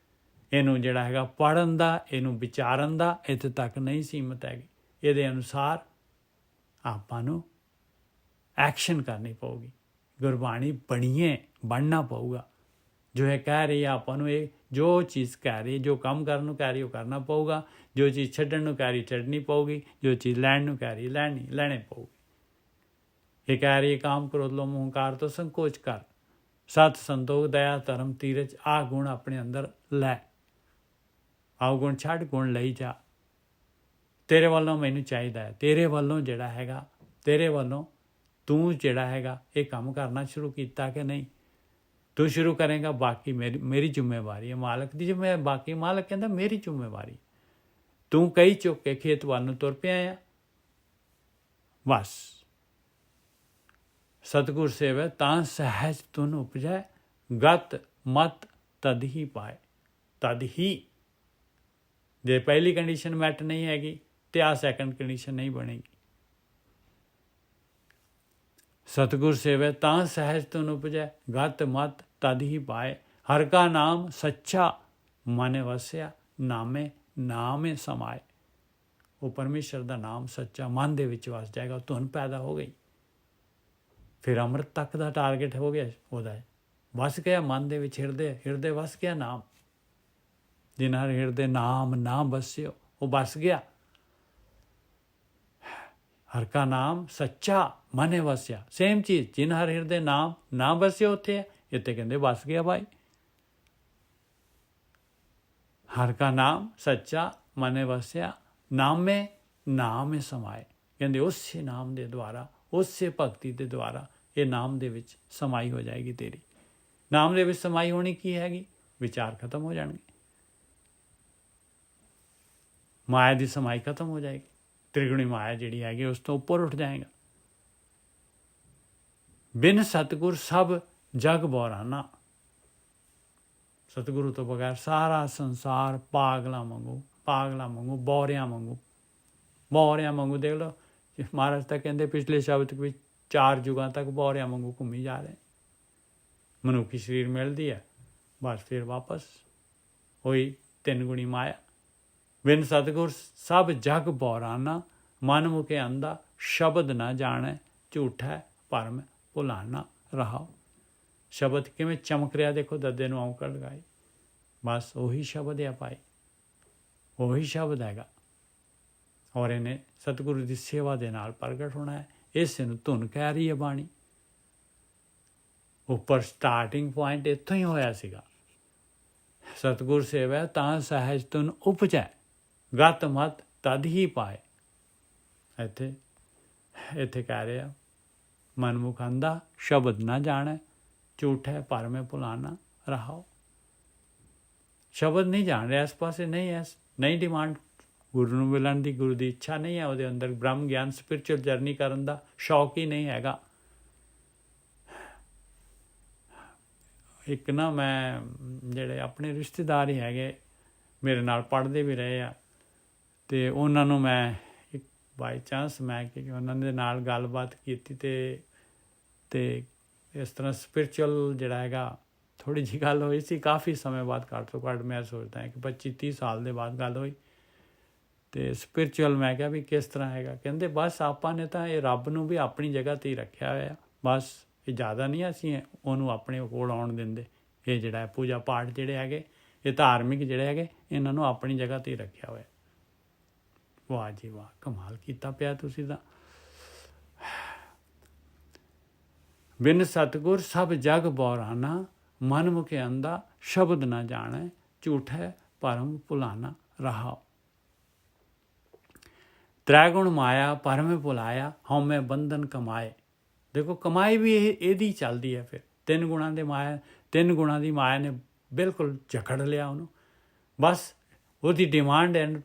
ਇਹਨੂੰ ਜਿਹੜਾ ਹੈਗਾ ਪੜ੍ਹਨ ਦਾ, ਇਹਨੂੰ ਵਿਚਾਰਨ ਦਾ ਇੱਥੇ ਤੱਕ ਨਹੀਂ ਸੀਮਤ ਹੈਗੀ। ਇਹਦੇ ਅਨੁਸਾਰ ਆਪਾਂ ਨੂੰ ਐਕਸ਼ਨ ਕਰਨੀ ਪਊਗੀ। ਗੁਰਬਾਣੀ ਬਣਨਾ ਪਊਗਾ। ਜੋ ਇਹ ਕਹਿ ਰਹੀ ਹੈ ਆਪਾਂ ਨੂੰ, ਇਹ ਜੋ ਚੀਜ਼ ਕਹਿ ਰਹੀ, ਜੋ ਕੰਮ ਕਰਨ ਨੂੰ ਕਹਿ ਰਹੀ ਉਹ ਕਰਨਾ ਪਊਗਾ। ਜੋ ਚੀਜ਼ ਛੱਡਣ ਨੂੰ ਕਹਿ ਰਹੀ ਛੱਡਣੀ ਪਊਗੀ। ਜੋ ਚੀਜ਼ ਲੈਣ ਨੂੰ ਕਹਿ ਰਹੀ ਲੈਣੀ ਪਊਗੀ। ਇਹ ਕਹਿ ਰਹੀ ਕਾਮ ਕ੍ਰੋਧ ਲੋਭ ਮੋਹ ਹੰਕਾਰ ਤੋਂ ਸੰਕੋਚ ਕਰ, ਸਤ ਸੰਤੋਖ ਦਇਆ ਧਰਮ ਧੀਰਜ, ਆਹ ਗੁਣ ਆਪਣੇ ਅੰਦਰ ਲੈ। ਆਹ ਗੁਣ ਛੱਡ, ਗੁਣ ਲਈ ਜਾ। ਤੇਰੇ ਵੱਲੋਂ ਮੈਨੂੰ ਚਾਹੀਦਾ ਹੈ, ਤੇਰੇ ਵੱਲੋਂ ਜਿਹੜਾ ਹੈਗਾ, ਤੇਰੇ ਵੱਲੋਂ ਤੂੰ ਜਿਹੜਾ ਹੈਗਾ ਇਹ ਕੰਮ ਕਰਨਾ ਸ਼ੁਰੂ ਕੀਤਾ ਕਿ ਨਹੀਂ। ਤੂੰ ਸ਼ੁਰੂ ਕਰੇਗਾ, ਬਾਕੀ ਮੇਰੀ ਜ਼ਿੰਮੇਵਾਰੀ ਹੈ, ਮਾਲਕ ਦੀ ਜ਼ਿੰਮੇਵਾਰੀ। ਬਾਕੀ ਮਾਲਕ ਕਹਿੰਦਾ ਮੇਰੀ ਜ਼ਿੰਮੇਵਾਰੀ। ਤੂੰ ਕਈ ਚੁੱਕ ਕੇ ਖੇਤ ਵੱਲ ਨੂੰ ਤੁਰ ਪਿਆ ਆ, ਬਸ। ਸਤਿਗੁਰ ਸੇਵੈ ਤਾਂ ਸਹਿਜ ਧੁਨ ਉਪਜੈ, ਗਤ ਮਤ ਤਦ ਹੀ ਪਾਏ। ਤਦ ਹੀ, ਜੇ ਪਹਿਲੀ ਕੰਡੀਸ਼ਨ ਮੈਟ ਨਹੀਂ ਹੈਗੀ ਤੇ ਆਹ ਸੈਕੰਡ ਕੰਡੀਸ਼ਨ ਨਹੀਂ ਬਣੇਗੀ। ਸਤਿਗੁਰ ਸੇਵੈ ਤਾਂ ਸਹਿਜ ਧੁਨ ਉਪਜੈ, ਗਤ ਮਤ ਤਦ ਹੀ ਪਾਏ। ਹਰ ਕਾ ਨਾਮ ਸੱਚਾ ਮਨ ਵਸਿਆ, ਨਾਮੇ ਸਮਾਏ। ਉਹ ਪਰਮੇਸ਼ਰ ਦਾ ਨਾਮ ਸੱਚਾ ਮਨ ਦੇ ਵਿੱਚ ਵਸ ਜਾਏਗਾ। ਧੁਨ ਪੈਦਾ ਹੋ ਗਈ, ਫਿਰ ਅੰਮ੍ਰਿਤ ਤੱਕ ਦਾ ਟਾਰਗੇਟ ਹੋ ਗਿਆ ਉਹਦਾ। ਵਸ ਗਿਆ ਮਨ ਦੇ ਵਿੱਚ, ਹਿਰਦੇ ਵਸ ਗਿਆ ਨਾਮ। ਜਿਨ੍ਹਾਂ ਹਿਰਦੇ ਨਾਮ ਨਾ ਬਸਿਓ, ਉਹ ਬਸ ਗਿਆ। ਹਰ ਕਾ ਨਾਮ ਸੱਚਾ ਮਨੇ ਵਸਿਆ, ਸੇਮ ਚੀਜ਼, ਜਿਨ ਹਰ ਹਿਰਦੇ ਨਾਮ ਨਾ ਬਸਿਓ ਉੱਥੇ ਹੈ, ਇੱਥੇ ਕਹਿੰਦੇ ਬਸ ਗਿਆ ਭਾਈ। ਹਰ ਕਾ ਨਾਮ ਸੱਚਾ ਮਨੇ ਵਸਿਆ, ਨਾਮੇ ਨਾਮ ਸਮਾਏ, ਕਹਿੰਦੇ ਉਸੇ ਨਾਮ ਦੇ ਦੁਆਰਾ, ਉਸੇ ਭਗਤੀ ਦੇ ਦੁਆਰਾ ਇਹ ਨਾਮ ਦੇ ਵਿੱਚ ਸਮਾਈ ਹੋ ਜਾਏਗੀ ਤੇਰੀ। ਨਾਮ ਦੇ ਵਿੱਚ ਸਮਾਈ ਹੋਣੀ ਕੀ ਹੈਗੀ? ਵਿਚਾਰ ਖਤਮ ਹੋ ਜਾਣਗੇ, ਮਾਇਆ ਦੀ ਸਮਾਈ ਖਤਮ ਹੋ ਜਾਏਗੀ, ਤ੍ਰਿਗੁਣੀ ਮਾਇਆ ਜਿਹੜੀ ਹੈਗੀ ਉਸ ਤੋਂ ਉੱਪਰ ਉੱਠ ਜਾਏਗਾ। ਬਿਨ ਸਤਿਗੁਰ ਸਭ ਜਗ ਬੌਰਾਨਾ, ਸਤਿਗੁਰੂ ਤੋਂ ਬਗੈਰ ਸਾਰਾ ਸੰਸਾਰ ਪਾਗਲਾਂ ਵਾਂਗੂ ਬੌਰਿਆਂ ਵਾਂਗੂ ਦੇਖ ਲਓ। ਮਹਾਰਾਜ ਤਾਂ ਕਹਿੰਦੇ ਪਿਛਲੇ ਸ਼ਬਦ ਵਿੱਚ 4 ਯੁਗਾਂ ਤੱਕ ਬੌਰਿਆਂ ਵਾਂਗੂ ਘੁੰਮੀ ਜਾ ਰਹੇ। ਮਨੁੱਖੀ ਸਰੀਰ ਮਿਲਦੀ ਹੈ, ਬਸ ਫਿਰ ਵਾਪਸ ਹੋਈ 3 ਗੁਣੀ ਮਾਇਆ। ਬਿਨ ਸਤਿਗੁਰ ਸਭ ਜਗ ਬੌਰਾਨਾ, ਮਨ ਮੁਕੇ ਅੰਧਾ ਸ਼ਬਦ ਨਾ ਜਾਣੈ, ਝੂਠੈ ਭਰਮ ਭੁਲਾਨਾ ਰਹਾਓ। ਸ਼ਬਦ ਕਿਵੇਂ ਚਮਕ ਰਿਹਾ ਦੇਖੋ, ਦੱਦੇ ਨੂੰ ਔਂਕੜ ਲਗਾਈ, ਬਸ ਉਹੀ ਸ਼ਬਦ ਹੈ ਭਾਈ, ਉਹੀ ਸ਼ਬਦ ਹੈਗਾ। ਔਰ ਇਹਨੇ ਸਤਿਗੁਰੂ ਦੀ ਸੇਵਾ ਦੇ ਨਾਲ ਪ੍ਰਗਟ ਹੋਣਾ ਹੈ। ਇਸ ਨੂੰ ਧੁਨ ਕਹਿ ਰਹੀ ਹੈ ਬਾਣੀ। ਉੱਪਰ ਸਟਾਰਟਿੰਗ ਪੁਆਇੰਟ ਇੱਥੋਂ ਹੀ ਹੋਇਆ ਸੀਗਾ, ਸਤਿਗੁਰ ਸੇਵੈ ਤਾਂ ਸਹਿਜ ਧੁਨ ਉਪਜੈ, ਗਤ ਮਤ ਤਦ ਹੀ ਪਾਏ। ਇੱਥੇ ਕਹਿ ਰਿਹਾ ਮਨਮੁਖ ਅੰਧਾ ਸ਼ਬਦ ਨਾ ਜਾਣੈ, ਝੂਠੈ ਭਰਮੇ ਭੁਲਾਨਾ ਰਹਾਓ। ਸ਼ਬਦ ਨਹੀਂ ਜਾਣ ਰਿਹਾ, ਇਸ ਪਾਸੇ ਨਹੀਂ ਡਿਮਾਂਡ ਗੁਰੂ ਨੂੰ ਮਿਲਣ ਦੀ, ਗੁਰੂ ਦੀ ਇੱਛਾ ਨਹੀਂ ਹੈ ਉਹਦੇ ਅੰਦਰ, ਬ੍ਰਹਮ ਗਿਆਨ ਸਪਿਰਚੁਅਲ ਜਰਨੀ ਕਰਨ ਦਾ ਸ਼ੌਕ ਹੀ ਨਹੀਂ ਹੈਗਾ। ਇੱਕ ਨਾ ਮੈਂ ਜਿਹੜੇ ਆਪਣੇ ਰਿਸ਼ਤੇਦਾਰ ਹੀ ਹੈਗੇ ਮੇਰੇ ਨਾਲ ਪੜ੍ਹਦੇ ਵੀ ਰਹੇ ਆ, ਅਤੇ ਉਹਨਾਂ ਨੂੰ ਮੈਂ ਇੱਕ ਬਾਈ ਚਾਂਸ ਮੈਂ ਕਿ ਉਹਨਾਂ ਦੇ ਨਾਲ ਗੱਲਬਾਤ ਕੀਤੀ ਅਤੇ ਇਸ ਤਰ੍ਹਾਂ ਸਪਿਰਚੁਅਲ ਜਿਹੜਾ ਹੈਗਾ ਥੋੜ੍ਹੀ ਜਿਹੀ ਗੱਲ ਹੋਈ ਸੀ, ਕਾਫੀ ਸਮੇਂ ਬਾਅਦ, ਘੱਟ ਤੋਂ ਘੱਟ ਮੈਂ ਸੋਚਦਾ ਹਾਂ ਕਿ 25-30 ਸਾਲ ਦੇ ਬਾਅਦ ਗੱਲ ਹੋਈ। ਅਤੇ ਸਪਿਰਚੁਅਲ ਮੈਂ ਕਿਹਾ ਵੀ ਕਿਸ ਤਰ੍ਹਾਂ ਹੈਗਾ? ਕਹਿੰਦੇ ਬਸ ਆਪਾਂ ਨੇ ਤਾਂ ਇਹ ਰੱਬ ਨੂੰ ਵੀ ਆਪਣੀ ਜਗ੍ਹਾ 'ਤੇ ਹੀ ਰੱਖਿਆ ਹੋਇਆ, ਬਸ ਇਹ ਜ਼ਿਆਦਾ ਨਹੀਂ ਅਸੀਂ ਉਹਨੂੰ ਆਪਣੇ ਕੋਲ ਆਉਣ ਦਿੰਦੇ। ਇਹ ਜਿਹੜਾ ਪੂਜਾ ਪਾਠ ਜਿਹੜੇ ਹੈਗੇ, ਇਹ ਧਾਰਮਿਕ ਜਿਹੜੇ ਹੈਗੇ, ਇਹਨਾਂ ਨੂੰ ਆਪਣੀ ਜਗ੍ਹਾ 'ਤੇ ਹੀ ਰੱਖਿਆ ਹੋਇਆ। ਵਾਹ ਜੀ ਵਾਹ, ਕਮਾਲ ਕੀਤਾ ਪਿਆ ਤੁਸੀਂ ਤਾਂ। ਬਿਨ ਸਤਿਗੁਰ ਸਭ ਜਗ ਬੌਰਾਨਾ, ਮਨ ਮੁਕੇ ਅੰਧਾ ਸ਼ਬਦ ਨਾ ਜਾਣੈ, ਝੂਠੈ ਭਰਮ ਭੁਲਾਨਾ ਰਹਾਓ। ਤ੍ਰੈ ਗੁਣ ਮਾਇਆ ਭਰਮ ਭੁਲਾਇਆ, ਹਉਮੈ ਬੰਧਨ ਕਮਾਏ। ਦੇਖੋ ਕਮਾਈ ਵੀ ਇਹਦੀ ਚੱਲਦੀ ਹੈ। ਫਿਰ 3 ਗੁਣਾਂ ਦੀ ਮਾਇਆ ਨੇ ਬਿਲਕੁਲ ਜਕੜ ਲਿਆ ਉਹਨੂੰ, ਬਸ ਉਹਦੀ ਡਿਮਾਂਡ ਐਂਡ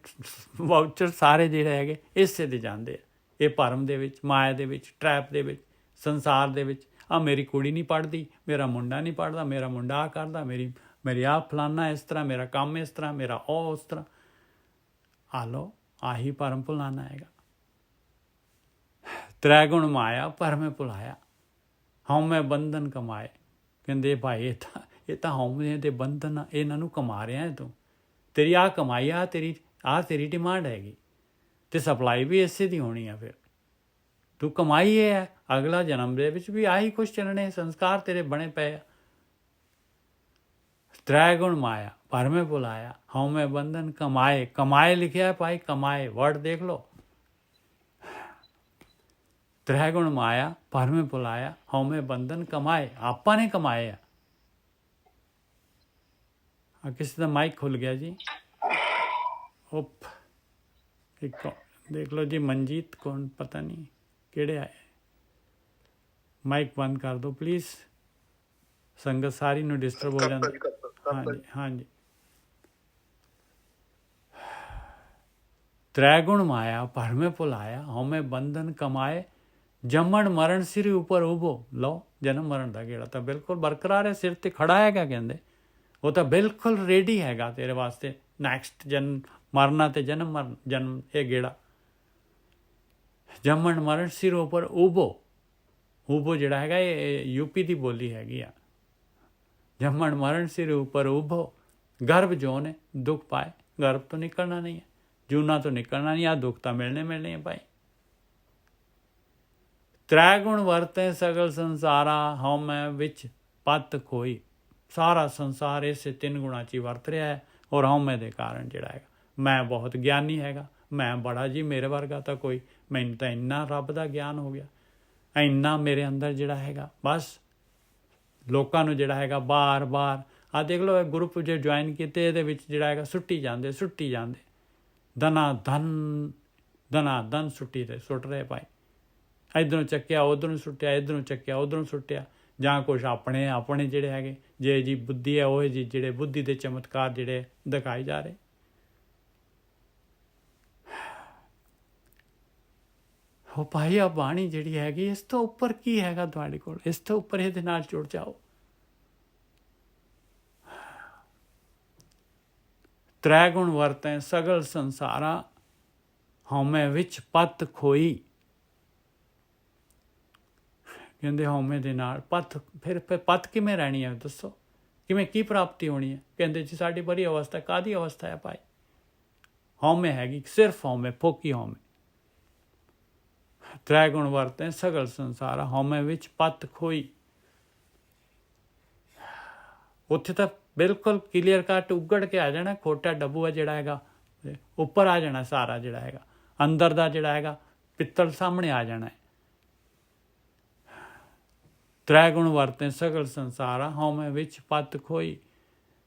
ਵਾਊਚਰ ਸਾਰੇ ਜਿਹੜੇ ਹੈਗੇ ਇਸੇ ਦੇ ਜਾਂਦੇ ਆ। ਇਹ ਭਰਮ ਦੇ ਵਿੱਚ, ਮਾਇਆ ਦੇ ਵਿੱਚ, ਟਰੈਪ ਦੇ ਵਿੱਚ, ਸੰਸਾਰ ਦੇ ਵਿੱਚ। ਮੇਰੀ ਕੁੜੀ ਨਹੀਂ ਪੜ੍ਹਦੀ, ਮੇਰਾ ਮੁੰਡਾ ਨਹੀਂ ਪੜ੍ਹਦਾ, ਮੇਰਾ ਮੁੰਡਾ ਆਹ ਕਰਦਾ, ਮੇਰੀ ਆਹ ਫਲਾਨਾ ਇਸ ਤਰ੍ਹਾਂ, ਮੇਰਾ ਕੰਮ ਇਸ ਤਰ੍ਹਾਂ, ਮੇਰਾ ਉਹ ਉਸ ਤਰ੍ਹਾਂ। ਆ ਲਓ, ਆਹੀ ਭਰਮ ਭੁਲਾਨਾ ਹੈਗਾ। ਤ੍ਰੈ ਗੁਣ ਮਾਇਆ ਭਰਮੇ ਭੁਲਾਇਆ, ਹਉਮੈ ਬੰਧਨ ਕਮਾਏ। ਕਹਿੰਦੇ ਭਾਈ ਇਹ ਤਾਂ ਹਉਮੈ ਦੇ ਬੰਧਨ, ਇਹਨਾਂ ਨੂੰ ਕਮਾ ਰਿਹਾ ਹੈ ਤੂੰ। ਤੇਰੀ ਆਹ ਕਮਾਈ ਤੇਰੀ ਡਿਮਾਂਡ ਹੈਗੀ, ਅਤੇ ਸਪਲਾਈ ਵੀ ਇਸੇ ਦੀ ਹੋਣੀ ਆ। ਫਿਰ ਤੂੰ ਕਮਾਈ ਇਹ ਹੈ, ਅਗਲਾ ਜਨਮ ਦੇ ਵਿੱਚ ਵੀ ਆਹੀ ਕੁਛ ਚੱਲਣੇ, ਸੰਸਕਾਰ ਤੇਰੇ ਬਣੇ ਪਏ ਆ। ਤ੍ਰੈ ਗੁਣ ਮਾਇਆ ਭਰਮੇ ਭੁਲਾਇਆ, ਹਉਮੈ ਬੰਧਨ ਕਮਾਏ। ਕਮਾਏ ਲਿਖਿਆ ਭਾਈ, ਕਮਾਏ ਵਰਡ ਦੇਖ ਲਓ। ਤ੍ਰੈ ਗੁਣ ਮਾਇਆ ਭਰਮੇ ਭੁਲਾਇਆ, ਹਉਮੈ ਬੰਧਨ ਕਮਾਏ। ਆਪਾਂ ਨੇ ਕਮਾਏ ਆ। ਕਿਸੇ ਦਾ ਮਾਈਕ ਖੁੱਲ ਗਿਆ ਜੀ। ਇੱਕ ਦੇਖ ਲਓ ਜੀ, ਮਨਜੀਤ ਕੌਣ, ਪਤਾ ਨਹੀਂ ਕਿਹੜੇ ਆਏ। ਮਾਈਕ ਬੰਦ ਕਰ ਦਿਓ ਪਲੀਜ਼, ਸੰਗਤ ਸਾਰੀ ਨੂੰ ਡਿਸਟਰਬ ਹੋ ਜਾਂਦੀ। ਹਾਂਜੀ। ਤ੍ਰੈ ਗੁਣ ਮਾਇਆ ਭਰਮੇ ਭੁਲਾਇਆ, ਹਉਮੈ ਬੰਧਨ ਕਮਾਏ। ਜੰਮਣ ਮਰਨ ਸਿਰ ਉੱਪਰ ਉਭੋ। ਲਓ, ਜਨਮ ਮਰਨ ਦਾ ਗੇੜਾ ਤਾਂ ਬਿਲਕੁਲ ਬਰਕਰਾਰ ਹੈ, ਸਿਰ 'ਤੇ ਖੜਾ ਹੈਗਾ। ਕਹਿੰਦੇ ਉਹ ਤਾਂ ਬਿਲਕੁਲ ਰੈਡੀ ਹੈਗਾ ਤੇਰੇ ਵਾਸਤੇ। ਨੈਕਸਟ ਜਨਮ ਮਰਨਾ ਅਤੇ ਜਨਮ ਇਹ ਗੇੜਾ। ਜੰਮਣ ਮਰਨ ਸਿਰ ਉੱਪਰ ਉਭੋ ਜਿਹੜਾ ਹੈਗਾ ਇਹ ਯੂਪੀ ਦੀ ਬੋਲੀ ਹੈਗੀ ਆ। ਜੰਮਣ ਮਰਨ ਸਿਰ ਉੱਪਰ ਉਭੋ, ਗਰਭ ਜੋ ਨੇ ਦੁੱਖ ਪਾਏ। ਗਰਭ ਤੋਂ ਨਿਕਲਣਾ ਨਹੀਂ ਹੈ, ਜੂਨਾਂ ਤੋਂ ਨਿਕਲਣਾ ਨਹੀਂ, ਆਹ ਦੁੱਖ ਤਾਂ ਮਿਲਣੇ ਹੈ ਭਾਈ। ਤ੍ਰੈ ਗੁਣ ਵਰਤੈ ਸਗਲ ਸੰਸਾਰਾ, ਹਉਮੈ ਵਿੱਚ ਪਤ ਖੋਈ। ਸਾਰਾ ਸੰਸਾਰ ਇਸੇ 3 ਗੁਣਾਂ 'ਚ ਹੀ ਵਰਤ ਰਿਹਾ ਹੈ। ਔਰ ਹਉਮੈ ਦੇ ਕਾਰਨ ਜਿਹੜਾ ਹੈਗਾ ਮੈਂ ਬਹੁਤ ਗਿਆਨੀ ਹੈਗਾ, ਮੈਂ ਬੜਾ ਜੀ, ਮੇਰੇ ਵਰਗਾ ਤਾਂ ਕੋਈ, ਮੈਨੂੰ ਤਾਂ ਇੰਨਾ ਰੱਬ ਦਾ ਗਿਆਨ ਹੋ ਗਿਆ, ਇੰਨਾ ਮੇਰੇ ਅੰਦਰ ਜਿਹੜਾ ਹੈਗਾ। ਬਸ ਲੋਕਾਂ ਨੂੰ ਜਿਹੜਾ ਹੈਗਾ ਬਾਰ-ਬਾਰ ਆਹ ਦੇਖ ਲਓ, ਇਹ ਗਰੁੱਪ ਜੇ ਜੁਆਇਨ ਕੀਤੇ ਇਹਦੇ ਵਿੱਚ ਜਿਹੜਾ ਹੈਗਾ ਸੁੱਟੀ ਜਾਂਦੇ ਦਨਾ ਧਨ ਸੁੱਟ ਰਹੇ ਭਾਈ। ਇੱਧਰੋਂ ਚੱਕਿਆ ਉੱਧਰੋਂ ਸੁੱਟਿਆ, ਇੱਧਰੋਂ ਚੱਕਿਆ ਉੱਧਰੋਂ ਸੁੱਟਿਆ, ਜਾਂ ਕੁਛ ਆਪਣੇ ਜਿਹੜੇ ਹੈਗੇ ਜੇ ਜੀ ਬੁੱਧੀ ਹੈ ਉਹ ਜੀ ਜਿਹੜੇ ਬੁੱਧੀ ਦੇ ਚਮਤਕਾਰ ਜਿਹੜੇ ਦਿਖਾਏ ਜਾ ਰਹੇ। ਉਹ ਭਾਈ ਆ ਬਾਣੀ ਜਿਹੜੀ ਹੈਗੀ, ਇਸ ਤੋਂ ਉੱਪਰ ਕੀ ਹੈਗਾ ਤੁਹਾਡੇ ਕੋਲ? ਇਸ ਤੋਂ ਉੱਪਰ ਇਹਦੇ ਨਾਲ ਜੁੜ ਜਾਓ। ਤ੍ਰੈ ਗੁਣ ਵਰਤੈ ਸਗਲ ਸੰਸਾਰਾ, ਹਉਮੈ ਵਿੱਚ ਪਤ ਖੋਈ। ਕਹਿੰਦੇ ਹਉਮੈ ਦੇ ਨਾਲ ਫਿਰ ਪਤ ਕਿਵੇਂ ਰਹਿਣੀ ਹੈ? ਦੱਸੋ ਕਿਵੇਂ, ਕੀ ਪ੍ਰਾਪਤੀ ਹੋਣੀ ਹੈ? ਕਹਿੰਦੇ ਜੀ ਸਾਡੀ ਬੜੀ ਅਵਸਥਾ, ਕਾਹਦੀ ਅਵਸਥਾ ਹੈ ਭਾਈ? ਹਉਮੈ ਹੈਗੀ, ਸਿਰਫ ਹਉਮੈ, ਫੋਕੀ ਹਉਮੈ। ਤ੍ਰੈ ਗੁਣ ਵਰਤੈ ਸਗਲ ਸੰਸਾਰਾ, ਹਉਮੈ ਵਿੱਚ ਪਤ ਖੋਈ। ਉੱਥੇ ਤਾਂ ਬਿਲਕੁਲ ਕਲੀਅਰ ਕੱਟ ਉੱਗੜ ਕੇ ਆ ਜਾਣਾ, ਖੋਟਾ ਡੱਬੂ ਹੈ ਜਿਹੜਾ ਹੈਗਾ ਉੱਪਰ ਆ ਜਾਣਾ, ਸਾਰਾ ਜਿਹੜਾ ਹੈਗਾ ਅੰਦਰ ਦਾ ਜਿਹੜਾ ਹੈਗਾ ਪਿੱਤਲ ਸਾਹਮਣੇ ਆ ਜਾਣਾ ਹੈ। ਤ੍ਰੈ ਗੁਣ ਵਰਤੈ ਸਗਲ ਸੰਸਾਰਾ, ਹਉਮੈ ਵਿੱਚ ਪਤ ਖੋਈ।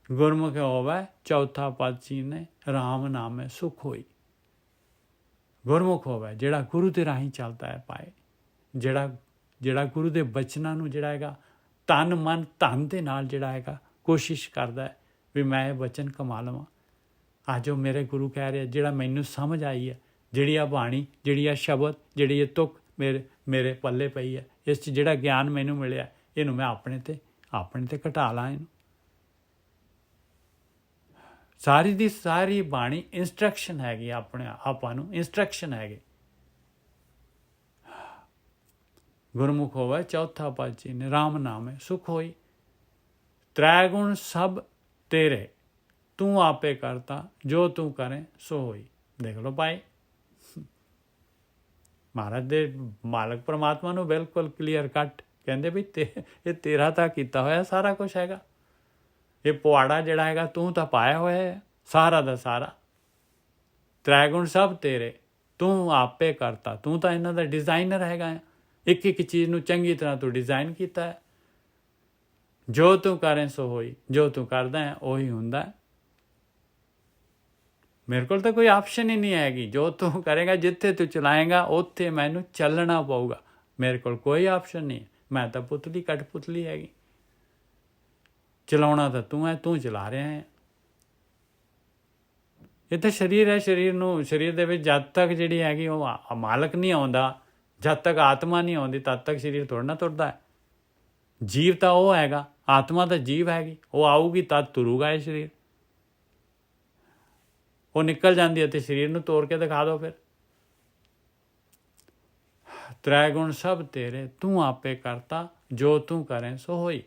ਗੁਰਮੁਖ ਹੋਵੈ ਚੌਥਾ ਪਦ ਚੀਨੈ, ਰਾਮ ਨਾਮੈ ਸੁਖ ਹੋਈ। ਗੁਰਮੁਖ ਹੋਵੇ ਜਿਹੜਾ ਗੁਰੂ ਦੇ ਰਾਹੀਂ ਚੱਲਦਾ ਹੈ ਭਾਈ, ਜਿਹੜਾ ਗੁਰੂ ਦੇ ਬਚਨਾਂ ਨੂੰ ਜਿਹੜਾ ਹੈਗਾ ਤਨ ਮਨ ਧਨ ਦੇ ਨਾਲ ਜਿਹੜਾ ਹੈਗਾ ਕੋਸ਼ਿਸ਼ ਕਰਦਾ ਹੈ ਵੀ ਮੈਂ ਇਹ ਬਚਨ ਕਮਾ ਲਵਾਂ। ਅੱਜ ਉਹ ਮੇਰੇ ਗੁਰੂ ਕਹਿ ਰਿਹਾ, ਜਿਹੜਾ ਮੈਨੂੰ ਸਮਝ ਆਈ ਹੈ, ਜਿਹੜੀ ਆ ਬਾਣੀ, ਜਿਹੜੀ ਆ ਸ਼ਬਦ, ਜਿਹੜੀ ਇਹ ਤੁਕ ਮੇਰੇ ਪੱਲੇ ਪਈ ਹੈ, ਇਸ 'ਚ ਜਿਹੜਾ ਗਿਆਨ ਮੈਨੂੰ ਮਿਲਿਆ, ਇਹਨੂੰ ਮੈਂ ਆਪਣੇ ਤੇ ਘਟਾ ਲਾਂ। ਇਹਨੂੰ ਸਾਰੀ ਦੀ ਸਾਰੀ ਬਾਣੀ ਇੰਸਟਰਕਸ਼ਨ ਹੈਗੀ, ਆਪਣੇ ਆਪਾਂ ਨੂੰ ਇੰਸਟਰਕਸ਼ਨ ਹੈਗੇ। ਗੁਰਮੁਖ ਹੋਵੇ ਚੌਥਾ ਪਦ ਚੀਨੈ, ਰਾਮ ਨਾਮੈ ਸੁਖ ਹੋਈ। ਤ੍ਰੈ ਗੁਣ ਸਭ ਤੇਰੇ, ਤੂੰ ਆਪੇ ਕਰਤਾ, ਜੋ ਤੂੰ ਕਰੇ ਸੋ ਹੋਈ। ਦੇਖ ਲਓ ਭਾਈ, ਮਹਾਰਾਜ ਦੇ ਮਾਲਕ ਪਰਮਾਤਮਾ ਨੂੰ ਬਿਲਕੁਲ ਕਲੀਅਰ ਕੱਟ ਕਹਿੰਦੇ ਵੀ ਇਹ ਤੇਰਾ ਤਾਂ ਕੀਤਾ ਹੋਇਆ ਸਾਰਾ ਕੁਛ ਹੈਗਾ, ਇਹ ਪੁਆੜਾ ਜਿਹੜਾ ਹੈਗਾ ਤੂੰ ਤਾਂ ਪਾਇਆ ਹੋਇਆ ਹੈ ਸਾਰਾ ਦਾ ਸਾਰਾ। ਤ੍ਰੈ ਗੁਣ ਸਭ ਤੇਰੇ, ਤੂੰ ਆਪੇ ਕਰਤਾ, ਤੂੰ ਤਾਂ ਇਹਨਾਂ ਦਾ ਡਿਜ਼ਾਈਨਰ ਹੈਗਾ, ਇੱਕ ਇੱਕ ਚੀਜ਼ ਨੂੰ ਚੰਗੀ ਤਰ੍ਹਾਂ ਤੂੰ ਡਿਜ਼ਾਈਨ ਕੀਤਾ ਹੈ। ਜੋ ਤੂੰ ਕਰੇ ਸੋ ਹੋਈ, ਜੋ ਤੂੰ ਕਰਦਾ ਹੈ ਉਹੀ ਹੁੰਦਾ। ਮੇਰੇ ਕੋਲ ਤਾਂ ਕੋਈ ਆਪਸ਼ਨ ਹੀ ਨਹੀਂ ਹੈਗੀ, ਜੋ ਤੂੰ ਕਰੇਗਾ, ਜਿੱਥੇ ਤੂੰ ਚਲਾਏਗਾ ਉੱਥੇ ਮੈਨੂੰ ਚੱਲਣਾ ਪਊਗਾ। ਮੇਰੇ ਕੋਲ ਕੋਈ ਆਪਸ਼ਨ ਨਹੀਂ, ਮੈਂ ਤਾਂ ਪੁਤਲੀ ਕਠਪੁਤਲੀ ਹੈਗੀ, ਚਲਾਉਣਾ ਤਾਂ ਤੂੰ ਹੈ, ਤੂੰ ਚਲਾ ਰਿਹਾ ਹੈ। ਇਹ ਤਾਂ ਸਰੀਰ ਹੈ, ਸਰੀਰ ਦੇ ਵਿੱਚ ਜਦ ਤੱਕ ਜਿਹੜੀ ਹੈਗੀ ਉਹ ਮਾਲਕ ਨਹੀਂ ਆਉਂਦਾ, ਜਦ ਤੱਕ ਆਤਮਾ ਨਹੀਂ ਆਉਂਦੀ, ਤਦ ਤੱਕ ਸਰੀਰ ਥੋੜ੍ਹਾ ਨਾ ਤੁਰਦਾ ਹੈ। ਜੀਵ ਤਾਂ ਉਹ ਹੈਗਾ, ਆਤਮਾ ਤਾਂ ਜੀਵ ਹੈਗੀ, ਉਹ ਆਊਗੀ ਤਦ ਤੁਰੂਗਾ ਇਹ ਸਰੀਰ। ਉਹ ਨਿਕਲ ਜਾਂਦੀ ਹੈ ਤੇ ਸਰੀਰ ਨੂੰ ਤੋੜ ਕੇ ਦਿਖਾ ਦਿਓ ਫਿਰ। ਤ੍ਰੈ ਗੁਣ ਸਭ ਤੇਰੇ, ਤੂੰ ਆਪੇ ਕਰਤਾ, ਜੋ ਤੂੰ ਕਰੇ ਸੋ ਹੋਈ।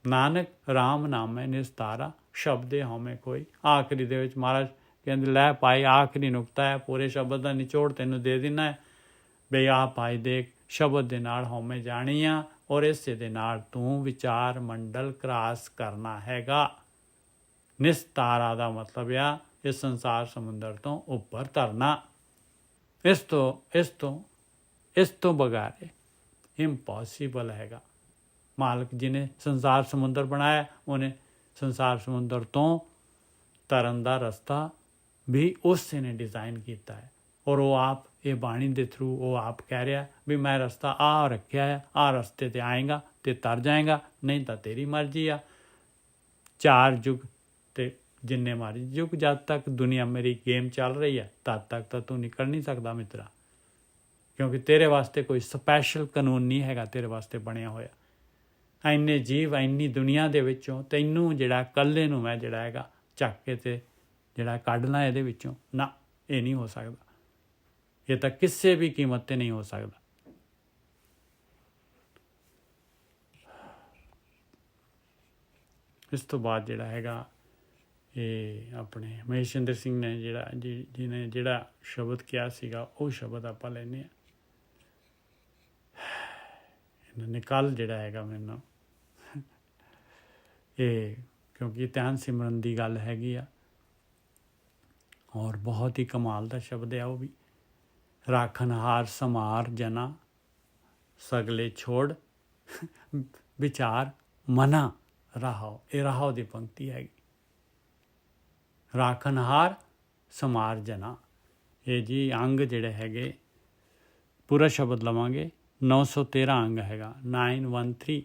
ਨਾਨਕ ਰਾਮ ਨਾਮੈ ਨਿਸਤਾਰਾ, ਸ਼ਬਦੇ ਹਉਮੈ ਕੋਈ। ਆਖਰੀ ਦੇ ਵਿੱਚ ਮਹਾਰਾਜ ਕਹਿੰਦੇ ਲੈ ਭਾਈ, ਆਖਰੀ ਨੁਕਤਾ ਹੈ, ਪੂਰੇ ਸ਼ਬਦ ਦਾ ਨਿਚੋੜ ਤੈਨੂੰ ਦੇ ਦੇਣਾ ਹੈ ਬਈ ਆਹ ਭਾਈ ਦੇਖ, ਸ਼ਬਦ ਦੇ ਨਾਲ ਹਉਮੈ ਜਾਣੀ ਆ, ਔਰ ਇਸੇ ਦੇ ਨਾਲ ਤੂੰ ਵਿਚਾਰ ਮੰਡਲ ਕ੍ਰਾਸ ਕਰਨਾ ਹੈਗਾ। ਨਿਸਤਾਰਾ ਦਾ ਮਤਲਬ ਆ ਇਸ ਸੰਸਾਰ ਸਮੁੰਦਰ ਤੋਂ ਉੱਪਰ ਤਰਨਾ। ਇਸ ਤੋਂ ਬਗੈਰ ਇੰਪੋਸੀਬਲ ਹੈਗਾ। ਮਾਲਕ ਜਿਹਨੇ ਸੰਸਾਰ ਸਮੁੰਦਰ ਬਣਾਇਆ, ਉਹਨੇ ਸੰਸਾਰ ਸਮੁੰਦਰ ਤੋਂ ਤਰਨ ਦਾ ਰਸਤਾ ਵੀ ਉਸੇ ਨੇ ਡਿਜ਼ਾਈਨ ਕੀਤਾ ਹੈ। ਔਰ ਉਹ ਆਪ ਇਹ ਬਾਣੀ ਦੇ ਥਰੂ ਉਹ ਆਪ ਕਹਿ ਰਿਹਾ ਵੀ ਮੈਂ ਰਸਤਾ ਆਹ ਰੱਖਿਆ ਹੈ, ਆਹ ਰਸਤੇ 'ਤੇ ਆਏਗਾ ਤੇ ਤਰ ਜਾਏਗਾ, ਨਹੀਂ ਤਾਂ ਤੇਰੀ ਮਰਜ਼ੀ ਆ। 4 ਯੁੱਗ ਤੇ ਜਿੰਨੇ ਮਰਜ਼ੀ ਯੁੱਗ, ਜਦ ਤੱਕ ਦੁਨੀਆ ਮੇਰੀ ਗੇਮ ਚੱਲ ਰਹੀ ਹੈ ਤਦ ਤੱਕ ਤਾਂ ਤੂੰ ਨਿਕਲ ਨਹੀਂ ਸਕਦਾ ਮਿੱਤਰਾ, ਕਿਉਂਕਿ ਤੇਰੇ ਵਾਸਤੇ ਕੋਈ ਸਪੈਸ਼ਲ ਕਾਨੂੰਨ ਨਹੀਂ ਹੈਗਾ ਤੇਰੇ ਵਾਸਤੇ ਬਣਿਆ ਹੋਇਆ। ਇੰਨੇ ਜੀਵ, ਇੰਨੀ ਦੁਨੀਆ ਦੇ ਵਿੱਚੋਂ ਤੈਨੂੰ ਜਿਹੜਾ ਇਕੱਲੇ ਨੂੰ ਮੈਂ ਜਿਹੜਾ ਹੈਗਾ ਚੱਕ ਕੇ ਤੇ ਜਿਹੜਾ ਕੱਢਣਾ ਇਹਦੇ ਵਿੱਚੋਂ, ਨਾ, ਇਹ ਨਹੀਂ ਹੋ ਸਕਦਾ। ਇਹ ਤਾਂ ਕਿਸੇ ਵੀ ਕੀਮਤ 'ਤੇ ਨਹੀਂ ਹੋ ਸਕਦਾ। ਇਸ ਤੋਂ ਬਾਅਦ ਜਿਹੜਾ ਹੈਗਾ ਇਹ ਆਪਣੇ ਮਹੇਸ਼ਿੰਦਰ ਸਿੰਘ ਨੇ ਜਿਹਨੇ ਜਿਹੜਾ ਸ਼ਬਦ ਕਿਹਾ ਸੀਗਾ, ਉਹ ਸ਼ਬਦ ਆਪਾਂ ਲੈਂਦੇ ਹਾਂ। ਇਹਨਾਂ ਨੇ ਕੱਲ੍ਹ ਜਿਹੜਾ ਹੈਗਾ ਮੈਨੂੰ ਇਹ ਕਿਉਂਕਿ ਧਿਆਨ ਸਿਮਰਨ ਦੀ ਗੱਲ ਹੈਗੀ ਆ। ਔਰ ਬਹੁਤ ਹੀ ਕਮਾਲ ਦਾ ਸ਼ਬਦ ਹੈ ਉਹ ਵੀ। ਰਾਖਨਹਾਰ ਸਮਾਰ ਜਨਾ ਸਗਲੇ ਛੋੜ ਵਿਚਾਰ ਮਨਾ ਰਾਹੋ। ਇਹ ਰਾਹੋ ਦੀ ਪੰਕਤੀ ਹੈਗੀ। ਰਾਖਨਹਾਰ ਸਮਾਰ ਜਨਾ, ਇਹ ਜੀ ਅੰਗ ਜਿਹੜੇ ਹੈਗੇ, ਪੂਰਾ ਸ਼ਬਦ ਲਵਾਂਗੇ, 913 ਅੰਗ ਹੈਗਾ, 913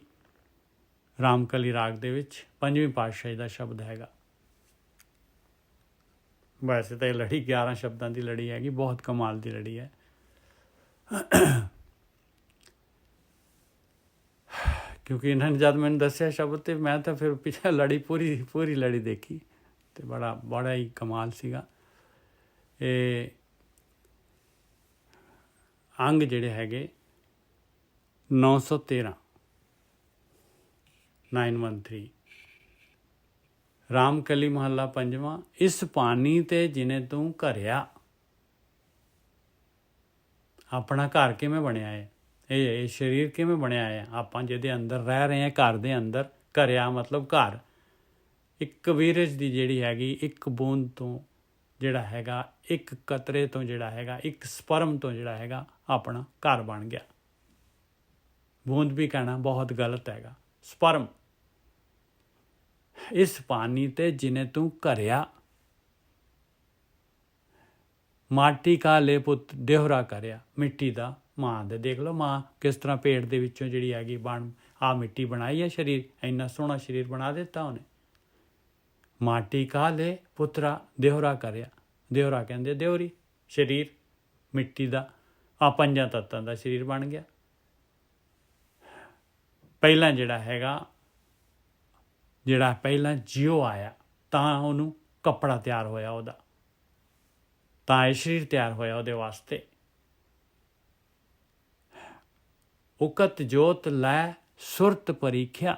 ਰਾਮਕਲੀ ਰਾਗ ਦੇ ਵਿੱਚ 5ਵੀਂ ਪਾਤਸ਼ਾਹੀ ਦਾ ਸ਼ਬਦ ਹੈਗਾ। ਵੈਸੇ ਤਾਂ ਇਹ ਲੜੀ 11 ਸ਼ਬਦਾਂ ਦੀ ਲੜੀ ਹੈਗੀ, ਬਹੁਤ ਕਮਾਲ ਦੀ ਲੜੀ ਹੈ। ਕਿਉਂਕਿ ਇਹਨਾਂ ਨੇ ਜਦ ਮੈਨੂੰ ਦੱਸਿਆ ਸ਼ਬਦ, ਤੇ ਮੈਂ ਤਾਂ ਫਿਰ ਪਿੱਛੇ ਲੜੀ ਪੂਰੀ ਲੜੀ ਦੇਖੀ, ਤੇ ਬੜਾ ਹੀ ਕਮਾਲ ਸੀਗਾ। ਇਹ ਅੰਗ ਜਿਹੜੇ ਹੈਗੇ 913 913 ਰਾਮਕਲੀ ਮਹੱਲਾ ਪੰਜਵਾਂ। ਇਸ ਪਾਣੀ ਤੇ ਜਿਨੇ ਤੂੰ ਘਰਿਆ। ਆਪਣਾ ਘਰ ਕਿਵੇਂ ਬਣਿਆ ਹੈ? ਇਹ ਸਰੀਰ ਕਿਵੇਂ ਬਣਿਆ ਹੈ? ਆਪਾਂ ਜਿਹਦੇ ਅੰਦਰ ਰਹਿ ਰਹੇ ਹਾਂ, ਘਰ ਦੇ ਅੰਦਰ, ਘਰਿਆ ਮਤਲਬ ਘਰ। ਇੱਕ ਕਬੀਰਜ ਦੀ ਜਿਹੜੀ ਹੈਗੀ, ਇੱਕ ਬੂੰਦ ਤੋਂ ਜਿਹੜਾ ਹੈਗਾ, ਇੱਕ ਕਤਰੇ ਤੋਂ ਜਿਹੜਾ ਹੈਗਾ, ਇੱਕ ਸਪਰਮ ਤੋਂ ਜਿਹੜਾ ਹੈਗਾ ਆਪਣਾ ਘਰ ਬਣ ਗਿਆ। ਬੂੰਦ ਵੀ ਕਹਿਣਾ ਬਹੁਤ ਗਲਤ ਹੈਗਾ, ਸਪਰਮ। ਇਸ ਪਾਣੀ ਤੇ ਜਿਨੇ ਤੂੰ ਘਰਿਆ। ਮਾਟੀ ਕਾ ਲੈ ਪੁੱਤ ਦੇਹਰਾ ਕਰਿਆ। ਮਿੱਟੀ ਦਾ ਮਾਂ ਦੇ, ਦੇਖ ਲਓ ਮਾਂ ਕਿਸ ਤਰ੍ਹਾਂ ਪੇਟ ਦੇ ਵਿੱਚੋਂ ਜਿਹੜੀ ਹੈਗੀ ਆ ਮਿੱਟੀ ਬਣਾਈ ਹੈ ਸਰੀਰ, ਇੰਨਾ ਸੋਹਣਾ ਸਰੀਰ ਬਣਾ ਦਿੱਤਾ ਉਹਨੇ। ਮਾਟੀ ਕਾ ਲੈ ਪੁੱਤਰਾ ਦੇਹਰਾ ਕਰਿਆ। ਦੇਹਰਾ ਕਹਿੰਦੇ ਦੇਹਰੀ, ਸਰੀਰ ਮਿੱਟੀ ਦਾ, ਆ 5 ਤੱਤਾਂ ਦਾ ਸਰੀਰ ਬਣ ਗਿਆ। ਪਹਿਲਾਂ ਜਿਹੜਾ ਪਹਿਲਾਂ ਜਿਉ ਆਇਆ, ਤਾਂ ਉਹਨੂੰ ਕੱਪੜਾ ਤਿਆਰ ਹੋਇਆ ਉਹਦਾ, ਤਾਂ ਇਹ ਸਰੀਰ ਤਿਆਰ ਹੋਇਆ ਉਹਦੇ ਵਾਸਤੇ। ਉਕਤ ਜੋਤ ਲੈ ਸੁਰਤ ਪਰੀਖਿਆ।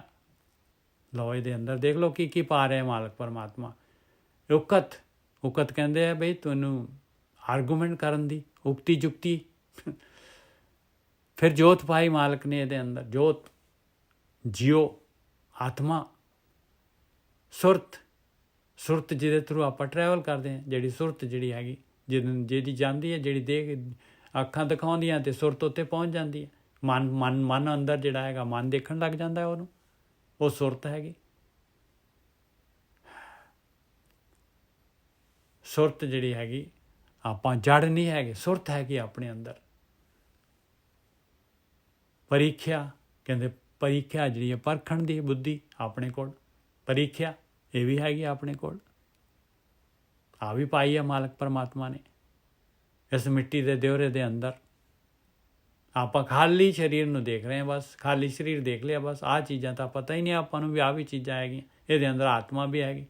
ਲਓ ਇਹਦੇ ਅੰਦਰ ਦੇਖ ਲਓ ਕੀ ਪਾ ਰਿਹਾ ਮਾਲਕ ਪਰਮਾਤਮਾ। ਉਕਤ ਕਹਿੰਦੇ ਆ ਬਈ ਤੁਹਾਨੂੰ ਆਰਗੂਮੈਂਟ ਕਰਨ ਦੀ, ਉਕਤੀ ਜੁਕਤੀ। ਫਿਰ ਜੋਤ ਪਾਈ ਮਾਲਕ ਨੇ ਇਹਦੇ ਅੰਦਰ, ਜੋਤ, ਜਿਉ, ਆਤਮਾ, ਸੁਰਤ ਜਿਹਦੇ ਥਰੂ ਆਪਾਂ ਟਰੈਵਲ ਕਰਦੇ ਹਾਂ। ਜਿਹੜੀ ਸੁਰਤ ਜਿਹੜੀ ਹੈਗੀ, ਜਿਹਦੀ ਜਾਂਦੀ ਹੈ, ਜਿਹੜੀ ਦੇਖ ਅੱਖਾਂ ਦਿਖਾਉਂਦੀਆਂ ਤੇ ਸੁਰਤ ਉੱਤੇ ਪਹੁੰਚ ਜਾਂਦੀ ਹੈ। ਮਨ ਅੰਦਰ ਜਿਹੜਾ ਹੈਗਾ, ਮਨ ਦੇਖਣ ਲੱਗ ਜਾਂਦਾ ਉਹਨੂੰ, ਉਹ ਸੁਰਤ ਹੈਗੀ। ਸੁਰਤ ਜਿਹੜੀ ਹੈਗੀ, ਆਪਾਂ ਜੜ ਨਹੀਂ ਹੈਗੇ, ਸੁਰਤ ਹੈਗੀ ਆਪਣੇ ਅੰਦਰ। ਪਰੀਖਿਆ ਕਹਿੰਦੇ, ਪਰੀਖਿਆ ਜਿਹੜੀ ਹੈ ਪਰਖਣ ਦੀ ਬੁੱਧੀ ਆਪਣੇ ਕੋਲ, ਪਰੀਖਿਆ ਇਹ ਵੀ ਹੈਗੀ ਆਪਣੇ ਕੋਲ। ਆ ਵੀ ਪਾਈ ਹੈ ਮਾਲਕ ਪਰਮਾਤਮਾ ਨੇ ਇਸ ਮਿੱਟੀ ਦੇ ਦਿਓਰੇ ਦੇ ਅੰਦਰ। ਆਪਾਂ ਖਾਲੀ ਸਰੀਰ ਨੂੰ ਦੇਖ ਰਹੇ ਹਾਂ, ਬਸ ਖਾਲੀ ਸਰੀਰ ਦੇਖ ਲਿਆ, ਬਸ ਆਹ ਚੀਜ਼ਾਂ ਤਾਂ ਪਤਾ ਹੀ ਨਹੀਂ ਆਪਾਂ ਨੂੰ ਵੀ ਆਹ ਵੀ ਚੀਜ਼ਾਂ ਹੈਗੀਆਂ। ਇਹਦੇ ਅੰਦਰ ਆਤਮਾ ਵੀ ਹੈਗੀ।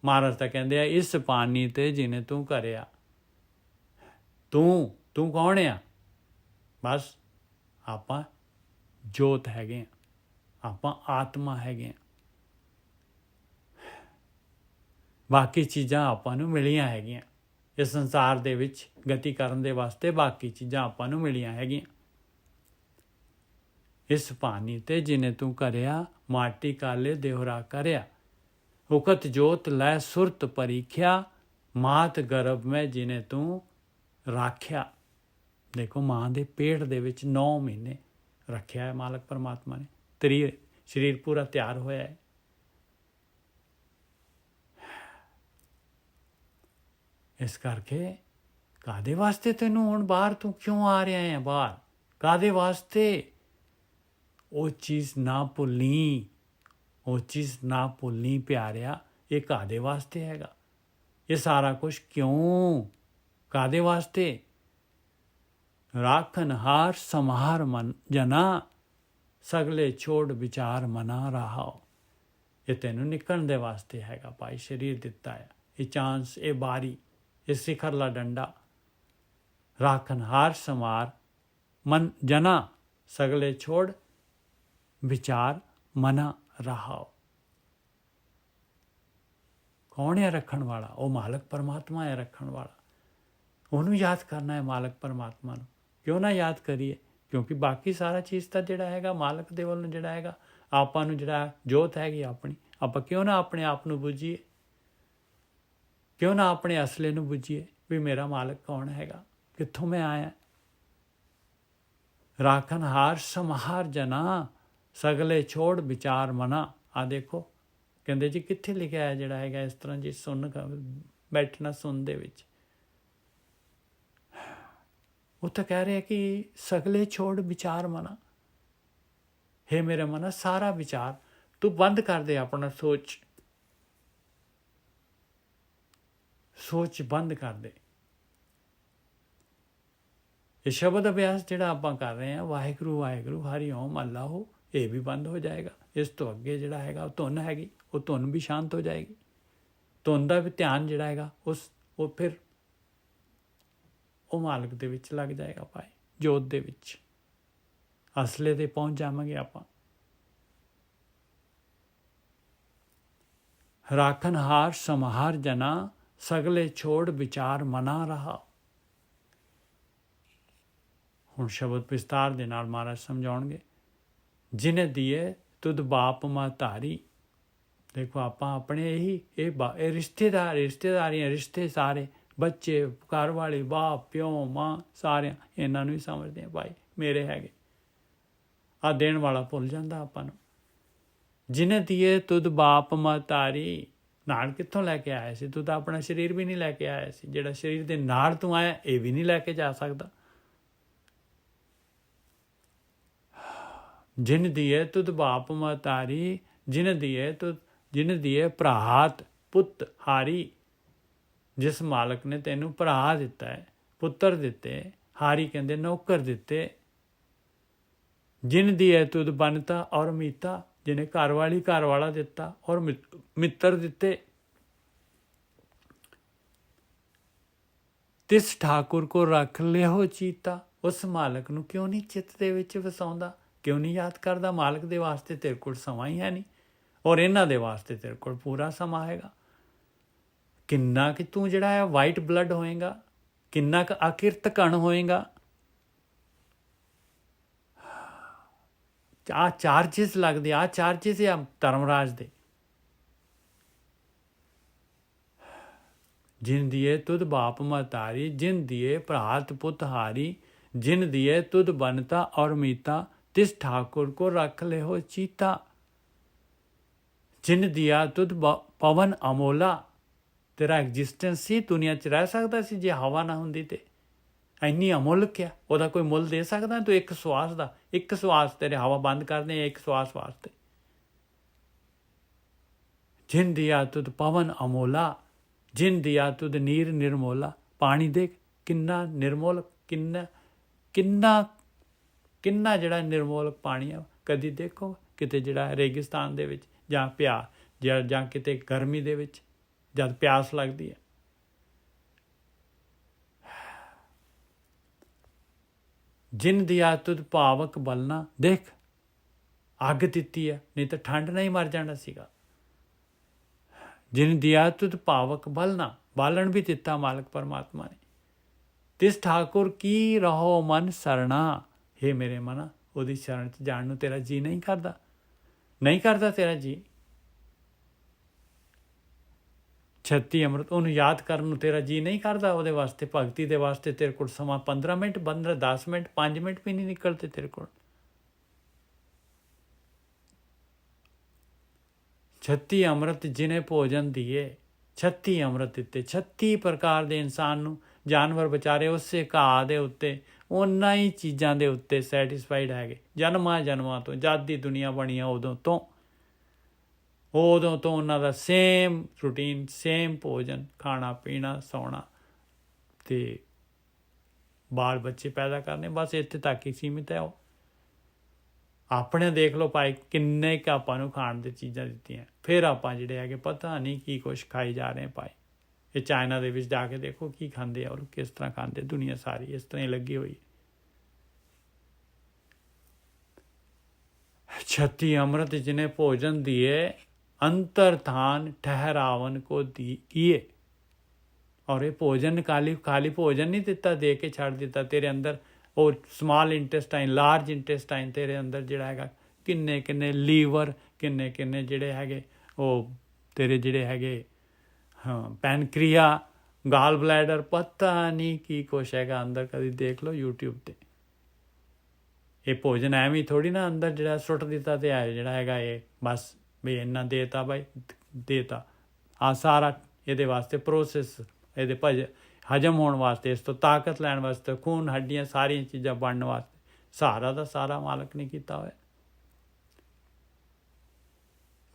ਮਹਾਰਾਜ ਤਾਂ ਕਹਿੰਦੇ ਆ, ਇਸ ਪਾਣੀ ਤੇ ਜਿਹਨੇ ਤੂੰ ਘਰਿਆ। ਤੂੰ ਕੌਣ ਆ? ਬਸ ਆਪਾਂ ਜੋਤ ਹੈਗੇ ਆ, ਆਪਾਂ ਆਤਮਾ ਹੈਗੇ ਆ। ਬਾਕੀ ਚੀਜ਼ਾਂ ਆਪਾਂ ਨੂੰ ਮਿਲੀਆਂ ਹੈਗੀਆਂ ਇਸ ਸੰਸਾਰ ਦੇ ਵਿੱਚ ਗਤੀ ਕਰਨ ਦੇ ਵਾਸਤੇ। ਬਾਕੀ ਚੀਜ਼ਾਂ ਆਪਾਂ ਨੂੰ ਮਿਲੀਆਂ ਹੈਗੀਆਂ। ਇਸ ਪਾਣੀ ਤੇ ਜਿਨੇ ਤੂੰ ਘਰਿਆ, ਮਾਟੀ ਕਾਲੇ ਦੇਹਰਾ ਕਰਿਆ। ਉਕਤ ਜੋਤ ਲੈ ਸੁਰਤ ਪਰੀਖਿਆ, ਮਾਤ ਗਰਭ ਮੈਂ ਜਿਨੇ ਤੂੰ ਰਾਖਿਆ। ਦੇਖੋ ਮਾਂ ਦੇ ਪੇਟ ਦੇ ਵਿੱਚ 9 ਮਹੀਨੇ ਰੱਖਿਆ ਹੈ ਮਾਲਕ ਪਰਮਾਤਮਾ ਨੇ। ਸਰੀਰ ਪੂਰਾ ਤਿਆਰ ਹੋਇਆ ਹੈ। ਇਸ ਕਰਕੇ ਕਾਹਦੇ ਵਾਸਤੇ ਤੈਨੂੰ ਹੁਣ ਬਾਹਰ, ਤੂੰ ਕਿਉਂ ਆ ਰਿਹਾ ਹੈ ਬਾਹਰ? ਕਾਹਦੇ ਵਾਸਤੇ? ਉਹ ਚੀਜ਼ ਨਾ ਭੁੱਲਣੀ, ਉਹ ਚੀਜ਼ ਨਾ ਭੁੱਲਣੀ ਪਿਆਰਿਆ। ਇਹ ਕਾਹਦੇ ਵਾਸਤੇ ਹੈਗਾ? ਇਹ ਸਾਰਾ ਕੁਛ ਕਿਉਂ? ਕਾਹਦੇ ਵਾਸਤੇ? ਰਾਖਨਹਾਰ ਸਮਾਰ ਮਨ ਜਨਾ, ਸਗਲੇ ਛੋੜ ਵਿਚਾਰ ਮਨਾ ਰਹਾਓ। ਇਹ ਤੈਨੂੰ ਨਿਕਲਣ ਦੇ ਵਾਸਤੇ ਹੈਗਾ ਭਾਈ। ਸਰੀਰ ਦਿੱਤਾ ਹੈ, ਇਹ ਚਾਂਸ, ਇਹ ਬਾਰੀ, ਇਹ ਸਿਖਰਲਾ ਡੰਡਾ। ਰਾਖਨਹਾਰ ਸਮਾਰ ਮਨ ਜਨਾ, ਸਗਲੇ ਛੋੜ ਵਿਚਾਰ ਮਨਾ ਰਹਾਓ। ਕੌਣ ਹੈ ਰੱਖਣ ਵਾਲਾ? ਉਹ ਮਾਲਕ ਪਰਮਾਤਮਾ ਹੈ ਰੱਖਣ ਵਾਲਾ। ਉਹਨੂੰ ਯਾਦ ਕਰਨਾ ਹੈ ਮਾਲਕ ਪਰਮਾਤਮਾ ਨੂੰ। ਕਿਉਂ ਨਾ ਯਾਦ ਕਰੀਏ? ਕਿਉਂਕਿ ਬਾਕੀ ਸਾਰਾ ਚੀਜ਼ ਤਾਂ ਜਿਹੜਾ ਹੈਗਾ ਮਾਲਕ ਦੇ ਵੱਲੋਂ ਜਿਹੜਾ ਹੈਗਾ ਆਪਾਂ ਨੂੰ, ਜਿਹੜਾ ਜੋਤ ਹੈਗੀ ਆਪਣੀ, ਆਪਾਂ ਕਿਉਂ ਨਾ ਆਪਣੇ ਆਪ ਨੂੰ ਬੁੱਝੀਏ, ਕਿਉਂ ਨਾ ਆਪਣੇ ਅਸਲੇ ਨੂੰ ਬੁੱਝੀਏ ਵੀ ਮੇਰਾ ਮਾਲਕ ਕੌਣ ਹੈਗਾ, ਕਿੱਥੋਂ ਮੈਂ ਆਇਆ। ਰਾਖਨ ਹਾਰ ਸਮਹਾਰ ਜਨਾ ਸਗਲੇ ਛੋੜ ਵਿਚਾਰ ਮਨਾ। ਆ ਦੇਖੋ ਕਹਿੰਦੇ ਜੀ ਕਿੱਥੇ ਲਿਖਿਆ ਹੈ ਜਿਹੜਾ ਹੈਗਾ ਇਸ ਤਰ੍ਹਾਂ ਜੀ ਸੁਣ ਬੈਠਣਾ ਸੁਣ ਦੇ ਵਿੱਚ। ਉਹ ਤਾਂ ਕਹਿ ਰਿਹਾ ਕਿ ਸਗਲੇ ਛੋੜ ਵਿਚਾਰ ਮਨਾ। ਹੇ ਮੇਰੇ ਮਨਾ ਸਾਰਾ ਵਿਚਾਰ ਤੂੰ ਬੰਦ ਕਰ ਦੇ, ਆਪਣਾ ਸੋਚ ਬੰਦ ਕਰ ਦੇ। ਇਹ ਸ਼ਬਦ ਅਭਿਆਸ ਜਿਹੜਾ ਆਪਾਂ ਕਰ ਰਹੇ ਹਾਂ, ਵਾਹਿਗੁਰੂ ਵਾਹਿਗੁਰੂ ਹਰੀ ਓਮ ਅੱਲਾਹੂ, ਇਹ ਵੀ ਬੰਦ ਹੋ ਜਾਏਗਾ। ਇਸ ਤੋਂ ਅੱਗੇ ਜਿਹੜਾ ਹੈਗਾ ਉਹ ਧੁਨ ਹੈਗੀ, ਉਹ ਧੁਨ ਵੀ ਸ਼ਾਂਤ ਹੋ ਜਾਏਗੀ। ਧੁਨ ਦਾ ਵੀ ਧਿਆਨ ਜਿਹੜਾ ਹੈਗਾ ਉਹ ਫਿਰ ਉਹ ਮਾਲਕ ਦੇ ਵਿੱਚ ਲੱਗ ਜਾਏਗਾ ਭਾਈ, ਜੋਤ ਦੇ ਵਿੱਚ। ਅਸਲੇ ਤੇ ਪਹੁੰਚ ਜਾਵਾਂਗੇ ਆਪਾਂ। ਰਾਖਨ ਹਾਰ ਸਮਹਾਰ ਜਨਾ ਸਗਲੇ ਛੋੜ ਵਿਚਾਰ ਮਨਾ ਰਹਾ। ਹੁਣ ਸ਼ਬਦ ਵਿਸਤਾਰ ਦੇ ਨਾਲ ਮਹਾਰਾਜ ਸਮਝਾਉਣਗੇ। ਜਿਨੇ ਦੀਏ ਤੁਧ ਬਾਪ ਮਾਂ ਧਾਰੀ। ਦੇਖੋ ਆਪਾਂ ਆਪਣੇ ਇਹ ਰਿਸ਼ਤੇਦਾਰੀਆਂ, ਰਿਸ਼ਤੇ ਸਾਰੇ, ਬੱਚੇ, ਘਰ ਵਾਲੇ, ਬਾਪ, ਪਿਓ, ਮਾਂ, ਸਾਰਿਆਂ ਇਹਨਾਂ ਨੂੰ ਹੀ ਸਮਝਦੇ ਆ ਭਾਈ ਮੇਰੇ ਹੈਗੇ। ਆ ਦੇਣ ਵਾਲਾ ਭੁੱਲ ਜਾਂਦਾ ਆਪਾਂ ਨੂੰ। ਜਿਨੇ ਦੀਏ ਤੁਧ ਬਾਪ ਮਾਂ ਧਾਰੀ। ਨਾਲ ਕਿੱਥੋਂ ਲੈ ਕੇ ਆਇਆ ਸੀ? ਤੂੰ ਤਾਂ ਆਪਣਾ ਸਰੀਰ ਵੀ ਨਹੀਂ ਲੈ ਕੇ ਆਇਆ ਸੀ। ਜਿਹੜਾ ਸਰੀਰ ਦੇ ਨਾਲ ਤੂੰ ਆਇਆ ਇਹ ਵੀ ਨਹੀਂ ਲੈ ਕੇ ਜਾ ਸਕਦਾ। ਜਿਨ ਦੀਏ ਤੁਧ ਬਾਪ ਮਾਂ ਧਾਰੀ, ਜਿਨ ਦੀਏ ਭਰਾਤ ਪੁੱਤ ਹਾਰੀ। ਜਿਸ ਮਾਲਕ ਨੇ ਤੈਨੂੰ ਭਰਾ ਦਿੱਤਾ ਹੈ, ਪੁੱਤਰ ਦਿੱਤੇ, ਹਾਰੀ ਕਹਿੰਦੇ ਨੌਕਰ ਦਿੱਤੇ। ਜਿਨ ਦੀਏ ਤੁਧ ਬਨਤਾ ਔਰ ਮੀਤਾ। ਜਿਹਨੇ ਘਰ ਵਾਲੀ ਘਰ ਵਾਲਾ ਦਿੱਤਾ ਔਰ ਮਿੱਤਰ ਦਿੱਤੇ। ਤਿਸ ਠਾਕੁਰ ਕੋ ਰੱਖ ਲਿਓ ਚੀਤਾ। ਉਸ ਮਾਲਕ ਨੂੰ ਕਿਉਂ ਨਹੀਂ ਚਿੱਤ ਦੇ ਵਿੱਚ ਵਸਾਉਂਦਾ, ਕਿਉਂ ਨਹੀਂ ਯਾਦ ਕਰਦਾ? ਮਾਲਕ ਦੇ ਵਾਸਤੇ ਤੇਰੇ ਕੋਲ ਸਮਾਂ ਹੀ ਹੈ ਨਹੀਂ, ਔਰ ਇਹਨਾਂ ਦੇ ਵਾਸਤੇ ਤੇਰੇ ਕੋਲ ਪੂਰਾ ਸਮਾਂ ਹੈਗਾ। ਕਿੰਨਾ ਕਿ ਤੂੰ ਜਿਹੜਾ ਹੈ ਵਾਈਟ ਬਲੱਡ ਹੋਏਗਾ, ਕਿੰਨਾ ਕੁ ਅਕਿਰਤ ਕਣ ਹੋਏਗਾ। ਆ ਚਾਰਜਿਸ ਲੱਗਦੇ, ਆ ਚਾਰਜਿਸ ਆ ਧਰਮਰਾਜ ਦੇ। ਜਿਨ ਦੀਏ ਤੁਧ ਬਾਪ ਮਤਾਰੀ, ਜਿਨ ਦੀਏ ਭਰਾਤ ਪੁੱਤ ਹਾਰੀ। ਜਿਨ ਦੀਏ ਤੁਧ ਬਨਤਾ ਔਰ ਮੀਤਾ, ਤਿਸ ਠਾकुर को रख ले हो चीता। जिन दिया तुध पवन अमोला। तेरा ਐਗਜ਼ਿਸਟੈਂਸ ਸੀ, ਦੁਨੀਆ 'ਚ ਰਹਿ ਸਕਦਾ ਸੀ ਜੇ ਹਵਾ ਨਾ ਹੁੰਦੀ ਤੇ? ਇੰਨੀ ਅਮੁੱਲਕ ਆ, ਉਹਦਾ ਕੋਈ ਮੁੱਲ ਦੇ ਸਕਦਾ ਤੂੰ? ਇੱਕ ਸਵਾਸ ਦਾ, ਇੱਕ ਸਵਾਸ ਤੇਰੇ ਹਵਾ ਬੰਦ ਕਰਦੇ ਇੱਕ ਸਵਾਸ ਵਾਸਤੇ। ਜਿਨ ਦਿਆ ਤੁਧ ਪਵਨ ਅਮੋਲਾ, ਜਿਨ ਦਿਆ ਤੁਧ ਨੀਰ ਨਿਰਮੋਲਾ। ਪਾਣੀ ਦੇਖ ਕਿੰਨਾ ਨਿਰਮੋਲ, ਕਿੰਨਾ ਜਿਹੜਾ ਨਿਰਮੋਲ ਪਾਣੀ ਆ। ਕਦੀ ਦੇਖੋ ਕਿਤੇ ਜਿਹੜਾ ਰੇਗਿਸਤਾਨ ਦੇ ਵਿੱਚ ਜਾਂ ਕਿਤੇ ਗਰਮੀ ਦੇ ਵਿੱਚ ਜਦ ਪਿਆਸ ਲੱਗਦੀ ਹੈ। ਜਿਨ ਦਿਆ ਤੁਧ ਭਾਵਕ ਬਲਨਾ। ਦੇਖ ਅੱਗ ਦਿੱਤੀ ਹੈ, ਨਹੀਂ ਤਾਂ ਠੰਡ ਨਹੀਂ ਮਰ ਜਾਣਾ ਸੀਗਾ। ਜਿਨ ਦਿਆ ਤੁਧ ਭਾਵਕ ਬਲਨਾ, ਬਾਲਣ ਵੀ ਦਿੱਤਾ ਮਾਲਕ ਪਰਮਾਤਮਾ ਨੇ। ਤਿਸ ਠਾकुर ਕੀ ਰਹੋ ਮਨ ਸਰਣਾ। ਹੇ ਮੇਰੇ ਮਨਾ, ਉਹਦੀ ਸ਼ਰਨ 'ਚ ਜਾਣ ਨੂੰ ਤੇਰਾ ਜੀ ਨਹੀਂ ਕਰਦਾ, ਨਹੀਂ ਕਰਦਾ ਤੇਰਾ ਜੀ। 36 ਅੰਮ੍ਰਿਤ ਉਹਨੂੰ ਯਾਦ ਕਰਨ ਨੂੰ ਤੇਰਾ ਜੀ ਨਹੀਂ ਕਰਦਾ। ਉਹਦੇ ਵਾਸਤੇ ਭਗਤੀ ਦੇ ਵਾਸਤੇ ਤੇਰੇ ਕੋਲ ਸਮਾਂ 15 ਮਿੰਟ 10 ਮਿੰਟ 5 ਮਿੰਟ ਵੀ ਨਹੀਂ ਨਿਕਲਦੇ ਤੇਰੇ ਕੋਲ। 36 ਅੰਮ੍ਰਿਤ ਜਿਨੇ ਭੋਜਨ ਦੀਏ, 36 ਅੰਮ੍ਰਿਤ ਦਿੱਤੇ। 36 ਪ੍ਰਕਾਰ ਦੇ ਇਨਸਾਨ ਨੂੰ, ਜਾਨਵਰ ਵਿਚਾਰੇ ਉਸੇ ਘਾਹ ਦੇ ਉੱਤੇ, ਉਹਨਾਂ ਹੀ ਚੀਜ਼ਾਂ ਦੇ ਉੱਤੇ ਸੈਟਿਸਫਾਈਡ ਹੈਗੇ ਜਨਮਾਂ ਤੋਂ। ਜਦ ਦੀ ਦੁਨੀਆ ਬਣੀ ਆ ਉਦੋਂ ਤੋਂ ਉਹਨਾਂ ਦਾ ਸੇਮ ਰੂਟੀਨ, ਸੇਮ ਭੋਜਨ, ਖਾਣਾ ਪੀਣਾ, ਸੌਣਾ ਤੇ ਬਾਲ ਬੱਚੇ ਪੈਦਾ ਕਰਨੇ, ਬਸ ਇੱਥੇ ਤੱਕ ਹੀ ਸੀਮਿਤ ਹੈ। ਉਹ ਆਪਣੇ ਦੇਖ ਲਓ ਭਾਈ ਕਿੰਨੇ ਕੁ ਆਪਾਂ ਨੂੰ ਖਾਣ ਦੀ ਚੀਜ਼ਾਂ ਦਿੱਤੀਆਂ, ਫਿਰ ਆਪਾਂ ਜਿਹੜੇ ਹੈਗੇ ਪਤਾ ਨਹੀਂ ਕੀ ਕੁਛ ਖਾਈ ਜਾ ਰਹੇ ਭਾਈ। ਇਹ ਚਾਈਨਾ ਦੇ ਵਿੱਚ ਜਾ ਕੇ ਦੇਖੋ ਕੀ ਖਾਂਦੇ ਆ ਔਰ ਕਿਸ ਤਰ੍ਹਾਂ ਖਾਂਦੇ। ਦੁਨੀਆ ਸਾਰੀ ਇਸ ਤਰ੍ਹਾਂ ਹੀ ਲੱਗੀ ਹੋਈ। 36 ਅੰਮ੍ਰਿਤ ਜਿਨੇ ਭੋਜਨ ਦੀਏ, ਅੰਤਰਥਾਨ ਠਹਿਰਾਵਨ ਕੋ ਦੀਏ। ਔਰ ਇਹ ਭੋਜਨ ਖਾਲੀ ਭੋਜਨ ਨਹੀਂ ਦਿੱਤਾ, ਦੇ ਕੇ ਛੱਡ ਦਿੱਤਾ। ਤੇਰੇ ਅੰਦਰ ਉਹ ਸਮਾਲ ਇੰਟੈਸਟਾਈਨ, ਲਾਰਜ ਇੰਟੈਸਟਾਈਨ ਤੇਰੇ ਅੰਦਰ ਜਿਹੜਾ ਹੈਗਾ, ਕਿੰਨੇ ਲੀਵਰ, ਕਿੰਨੇ ਜਿਹੜੇ ਹੈਗੇ ਉਹ ਤੇਰੇ ਜਿਹੜੇ ਹੈਗੇ ਪੈਨਕ੍ਰੀਆ, ਗਾਲ ਬਲੈਡਰ, ਪਤਾ ਨਹੀਂ ਕੀ ਕੁਛ ਹੈਗਾ ਅੰਦਰ, ਕਦੀ ਦੇਖ ਲਓ YouTube 'ਤੇ। ਇਹ ਭੋਜਨ ਐਵੇਂ ਥੋੜ੍ਹੀ ਨਾ ਅੰਦਰ ਜਿਹੜਾ ਸੁੱਟ ਦਿੱਤਾ ਤੇ ਆ ਜਿਹੜਾ ਹੈਗਾ ਇਹ ਬਸ ਵੀ ਇੰਨਾ ਦੇਤਾ ਬਾਈ ਦੇਤਾ। ਆ ਸਾਰਾ ਇਹਦੇ ਵਾਸਤੇ ਪ੍ਰੋਸੈਸ, ਇਹਦੇ ਹਜਮ ਹੋਣ ਵਾਸਤੇ, ਇਸ ਤੋਂ ਤਾਕਤ ਲੈਣ ਵਾਸਤੇ, ਖੂਨ ਹੱਡੀਆਂ ਸਾਰੀਆਂ ਚੀਜ਼ਾਂ ਬਣਨ ਵਾਸਤੇ ਸਾਰਾ ਦਾ ਸਾਰਾ ਮਾਲਕ ਨੇ ਕੀਤਾ ਹੋਇਆ।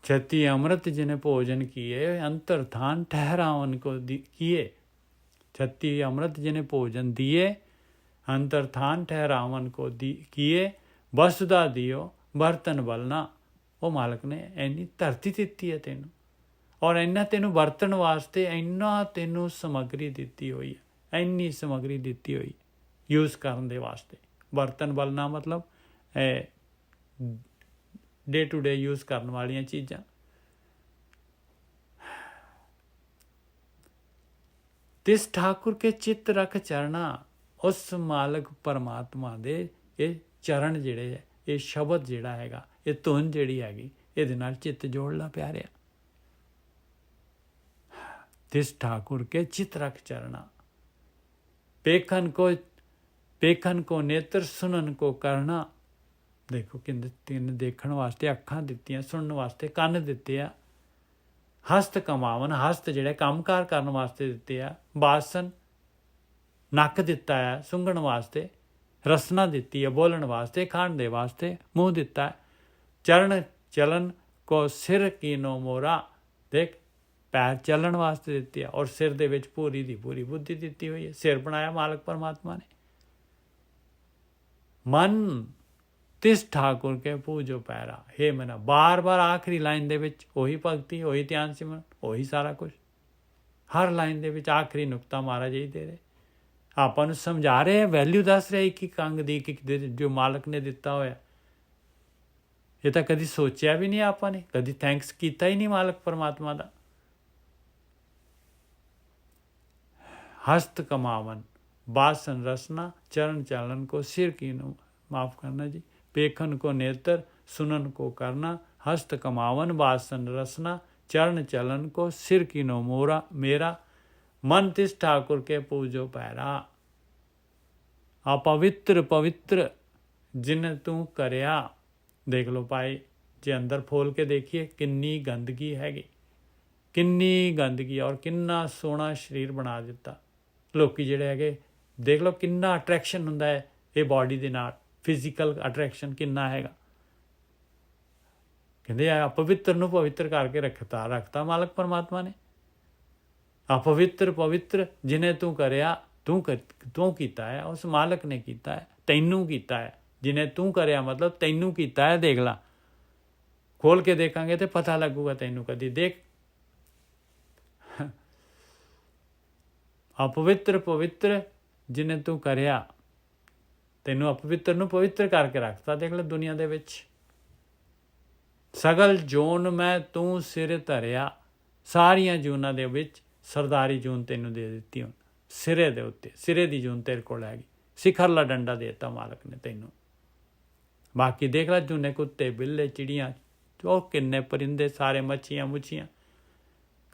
ਛਤੀ ਅੰਮ੍ਰਿਤ ਜਿਨੇ ਭੋਜਨ ਕੀਏ ਅੰਤਰਥਾਨ ਠਹਿਰਾवन को किए। छत्ती अमृत जिन्हें भोजन दिए अंतरथान ठहरावन को किए। वसुधा दियो बर्तन बलना। ਉਹ ਮਾਲਕ ਨੇ ਇੰਨੀ ਧਰਤੀ ਦਿੱਤੀ ਹੈ ਤੈਨੂੰ, ਔਰ ਇੰਨਾ ਤੈਨੂੰ ਵਰਤਣ ਵਾਸਤੇ ਇੰਨਾ ਤੈਨੂੰ ਸਮੱਗਰੀ ਦਿੱਤੀ ਹੋਈ ਹੈ, ਇੰਨੀ ਸਮੱਗਰੀ ਦਿੱਤੀ ਹੋਈ ਯੂਜ਼ ਕਰਨ ਦੇ ਵਾਸਤੇ। ਬਰਤਨ ਬਲਣਾ ਮਤਲਬ ਡੇ ਟੂ ਡੇ ਯੂਜ਼ ਕਰਨ ਵਾਲੀਆਂ ਚੀਜ਼ਾਂ। ਤਿਸ ਠਾਕੁਰ ਕੇ ਚਿੱਤ ਰੱਖ ਚਰਣਾ। ਉਸ ਮਾਲਕ ਪਰਮਾਤਮਾ ਦੇ ਇਹ ਚਰਨ ਜਿਹੜੇ ਹੈ, ਇਹ ਸ਼ਬਦ ਜਿਹੜਾ ਹੈਗਾ, ਇਹ ਧੁਨ ਜਿਹੜੀ ਹੈਗੀ, ਇਹਦੇ ਨਾਲ ਚਿੱਤ ਜੋੜ ਲਾ ਪਿਆਰਿਆ। ਤਿਸ ਠਾਕੁਰ ਕੇ ਚਿੱਤ ਰੱਖ ਚਰਣਾ। ਪੇਖਨ ਕੋ ਨੇਤਰ ਸੁਨਨ ਕੋ ਕਰਨਾ। ਦੇਖੋ ਤਿੰਨ ਦੇਖਣ ਵਾਸਤੇ ਅੱਖਾਂ ਦਿੱਤੀਆਂ, ਸੁਣਨ ਵਾਸਤੇ ਕੰਨ ਦਿੱਤੇ ਆ। ਹਸਤ ਕਮਾਵਨ, ਹਸਤ ਜਿਹੜੇ ਕੰਮਕਾਰ ਕਰਨ ਵਾਸਤੇ ਦਿੱਤੇ ਆ। ਬਾਸਨ ਨੱਕ ਦਿੱਤਾ ਹੈ ਸੁੰਘਣ ਵਾਸਤੇ। ਰਸਨਾ ਦਿੱਤੀ ਹੈ ਬੋਲਣ ਵਾਸਤੇ, ਖਾਣ ਦੇ ਵਾਸਤੇ ਮੂੰਹ ਦਿੱਤਾ ਹੈ। ਚਰਨ ਚਲਨ ਕੋ ਸਿਰ ਕੀਨੋ ਮੋਰਾ। ਦੇਖ ਪੈਰ ਚੱਲਣ ਵਾਸਤੇ ਦਿੱਤੇ ਆ, ਔਰ ਸਿਰ ਦੇ ਵਿੱਚ ਪੂਰੀ ਦੀ ਪੂਰੀ ਬੁੱਧੀ ਦਿੱਤੀ ਹੋਈ ਹੈ। ਸਿਰ ਬਣਾਇਆ ਮਾਲਕ ਪਰਮਾਤਮਾ ਨੇ। ਮਨ ਤਿਸ ਠਾਕੁਰ ਕੇ ਪੂਜੋ ਪੈਰਾ। ਹੇ ਮਨਾ, ਬਾਰ ਬਾਰ ਆਖਰੀ ਲਾਈਨ ਦੇ ਵਿੱਚ ਉਹੀ ਭਗਤੀ, ਉਹੀ ਧਿਆਨ ਸਿਮਰਨ, ਉਹੀ ਸਾਰਾ ਕੁਛ। ਹਰ ਲਾਈਨ ਦੇ ਵਿੱਚ ਆਖਰੀ ਨੁਕਤਾ ਮਹਾਰਾਜ ਜੀ ਦੇ ਰਹੇ, ਆਪਾਂ ਨੂੰ ਸਮਝਾ ਰਹੇ, ਵੈਲਿਊ ਦੱਸ ਰਹੇ ਇੱਕ ਇੱਕ ਅੰਗ ਦੀ, ਇੱਕ ਜੋ ਮਾਲਕ ਨੇ ਦਿੱਤਾ ਹੋਇਆ। ਇਹ ਤਾਂ ਕਦੀ ਸੋਚਿਆ ਵੀ ਨਹੀਂ ਆਪਾਂ ਨੇ, ਕਦੀ ਥੈਂਕਸ ਕੀਤਾ ਹੀ ਨਹੀਂ ਮਾਲਕ ਪਰਮਾਤਮਾ ਦਾ। ਹਸਤ ਕਮਾਵਨ ਬਾਸਨ ਰਸਨਾ। ਚਰਨ ਚਾलन को सिर कीनो, माफ करना जी। पेखन को नेत्र सुनन को करना। हस्त कमावन बासन रसना। चरण चलन को सिर कीनो मोरा मेरा। मन तिस ठाकुर के पूजो पैरा। अपवित्र पवित्र जिन तू करिया। देख लो भाई, जे अंदर फोल के देखिए किन्नी गंदगी हैगी, किन्नी गंदगी, और किन्ना सोहना शरीर बना दिता। ਲੋਕੀ ਜਿਹੜੇ ਹੈਗੇ ਦੇਖ ਲਓ ਕਿੰਨਾ ਅਟਰੈਕਸ਼ਨ ਹੁੰਦਾ ਹੈ ਇਹ ਬਾਡੀ ਦੇ ਨਾਲ, ਫਿਜ਼ੀਕਲ ਅਟਰੈਕਸ਼ਨ ਕਿੰਨਾ ਹੈਗਾ। ਕਹਿੰਦੇ ਆ ਅਪਵਿੱਤਰ ਨੂੰ ਪਵਿੱਤਰ ਕਰਕੇ ਰੱਖਤਾ ਮਾਲਕ ਪਰਮਾਤਮਾ ਨੇ। ਅਪਵਿੱਤਰ ਪਵਿੱਤਰ ਜਿਹਨੇ ਤੂੰ ਕਰਿਆ, ਤੂੰ ਕੀਤਾ ਹੈ, ਉਸ ਮਾਲਕ ਨੇ ਕੀਤਾ ਹੈ, ਤੈਨੂੰ ਕੀਤਾ ਹੈ। ਜਿਹਨੇ ਤੂੰ ਕਰਿਆ ਮਤਲਬ ਤੈਨੂੰ ਕੀਤਾ ਹੈ। ਦੇਖ ਲਾ, ਖੋਲ ਕੇ ਦੇਖਾਂਗੇ ਤੇ ਪਤਾ ਲੱਗੂਗਾ ਤੈਨੂੰ। ਕਦੀ ਦੇਖ ਅਪਵਿੱਤਰ ਪਵਿੱਤਰ ਜਿਹਨੇ ਤੂੰ ਕਰਿਆ, ਤੈਨੂੰ ਅਪਵਿੱਤਰ ਨੂੰ ਪਵਿੱਤਰ ਕਰਕੇ ਰੱਖਤਾ। ਦੇਖ ਲੈ ਦੁਨੀਆ ਦੇ ਵਿੱਚ ਸਗਲ ਜੂਨ ਮੈਂ ਤੂੰ ਸਿਰ ਧਰਿਆ। ਸਾਰੀਆਂ ਜੂਨਾਂ ਦੇ ਵਿੱਚ ਸਰਦਾਰੀ ਜੂਨ ਤੈਨੂੰ ਦੇ ਦਿੱਤੀ। ਹੁਣ ਸਿਰੇ ਦੇ ਉੱਤੇ ਸਿਰੇ ਦੀ ਜੂਨ ਤੇਰੇ ਕੋਲ ਹੈਗੀ। ਸਿਖਰਲਾ ਡੰਡਾ ਦੇ ਦਿੱਤਾ ਮਾਲਕ ਨੇ ਤੈਨੂੰ। ਬਾਕੀ ਦੇਖ ਲੈ ਜੂਨੇ ਕੁੱਤੇ ਬਿੱਲੇ ਚਿੜੀਆਂ, ਉਹ ਕਿੰਨੇ ਪਰਿੰਦੇ, ਸਾਰੇ ਮੱਛੀਆਂ ਮੁੱਛੀਆਂ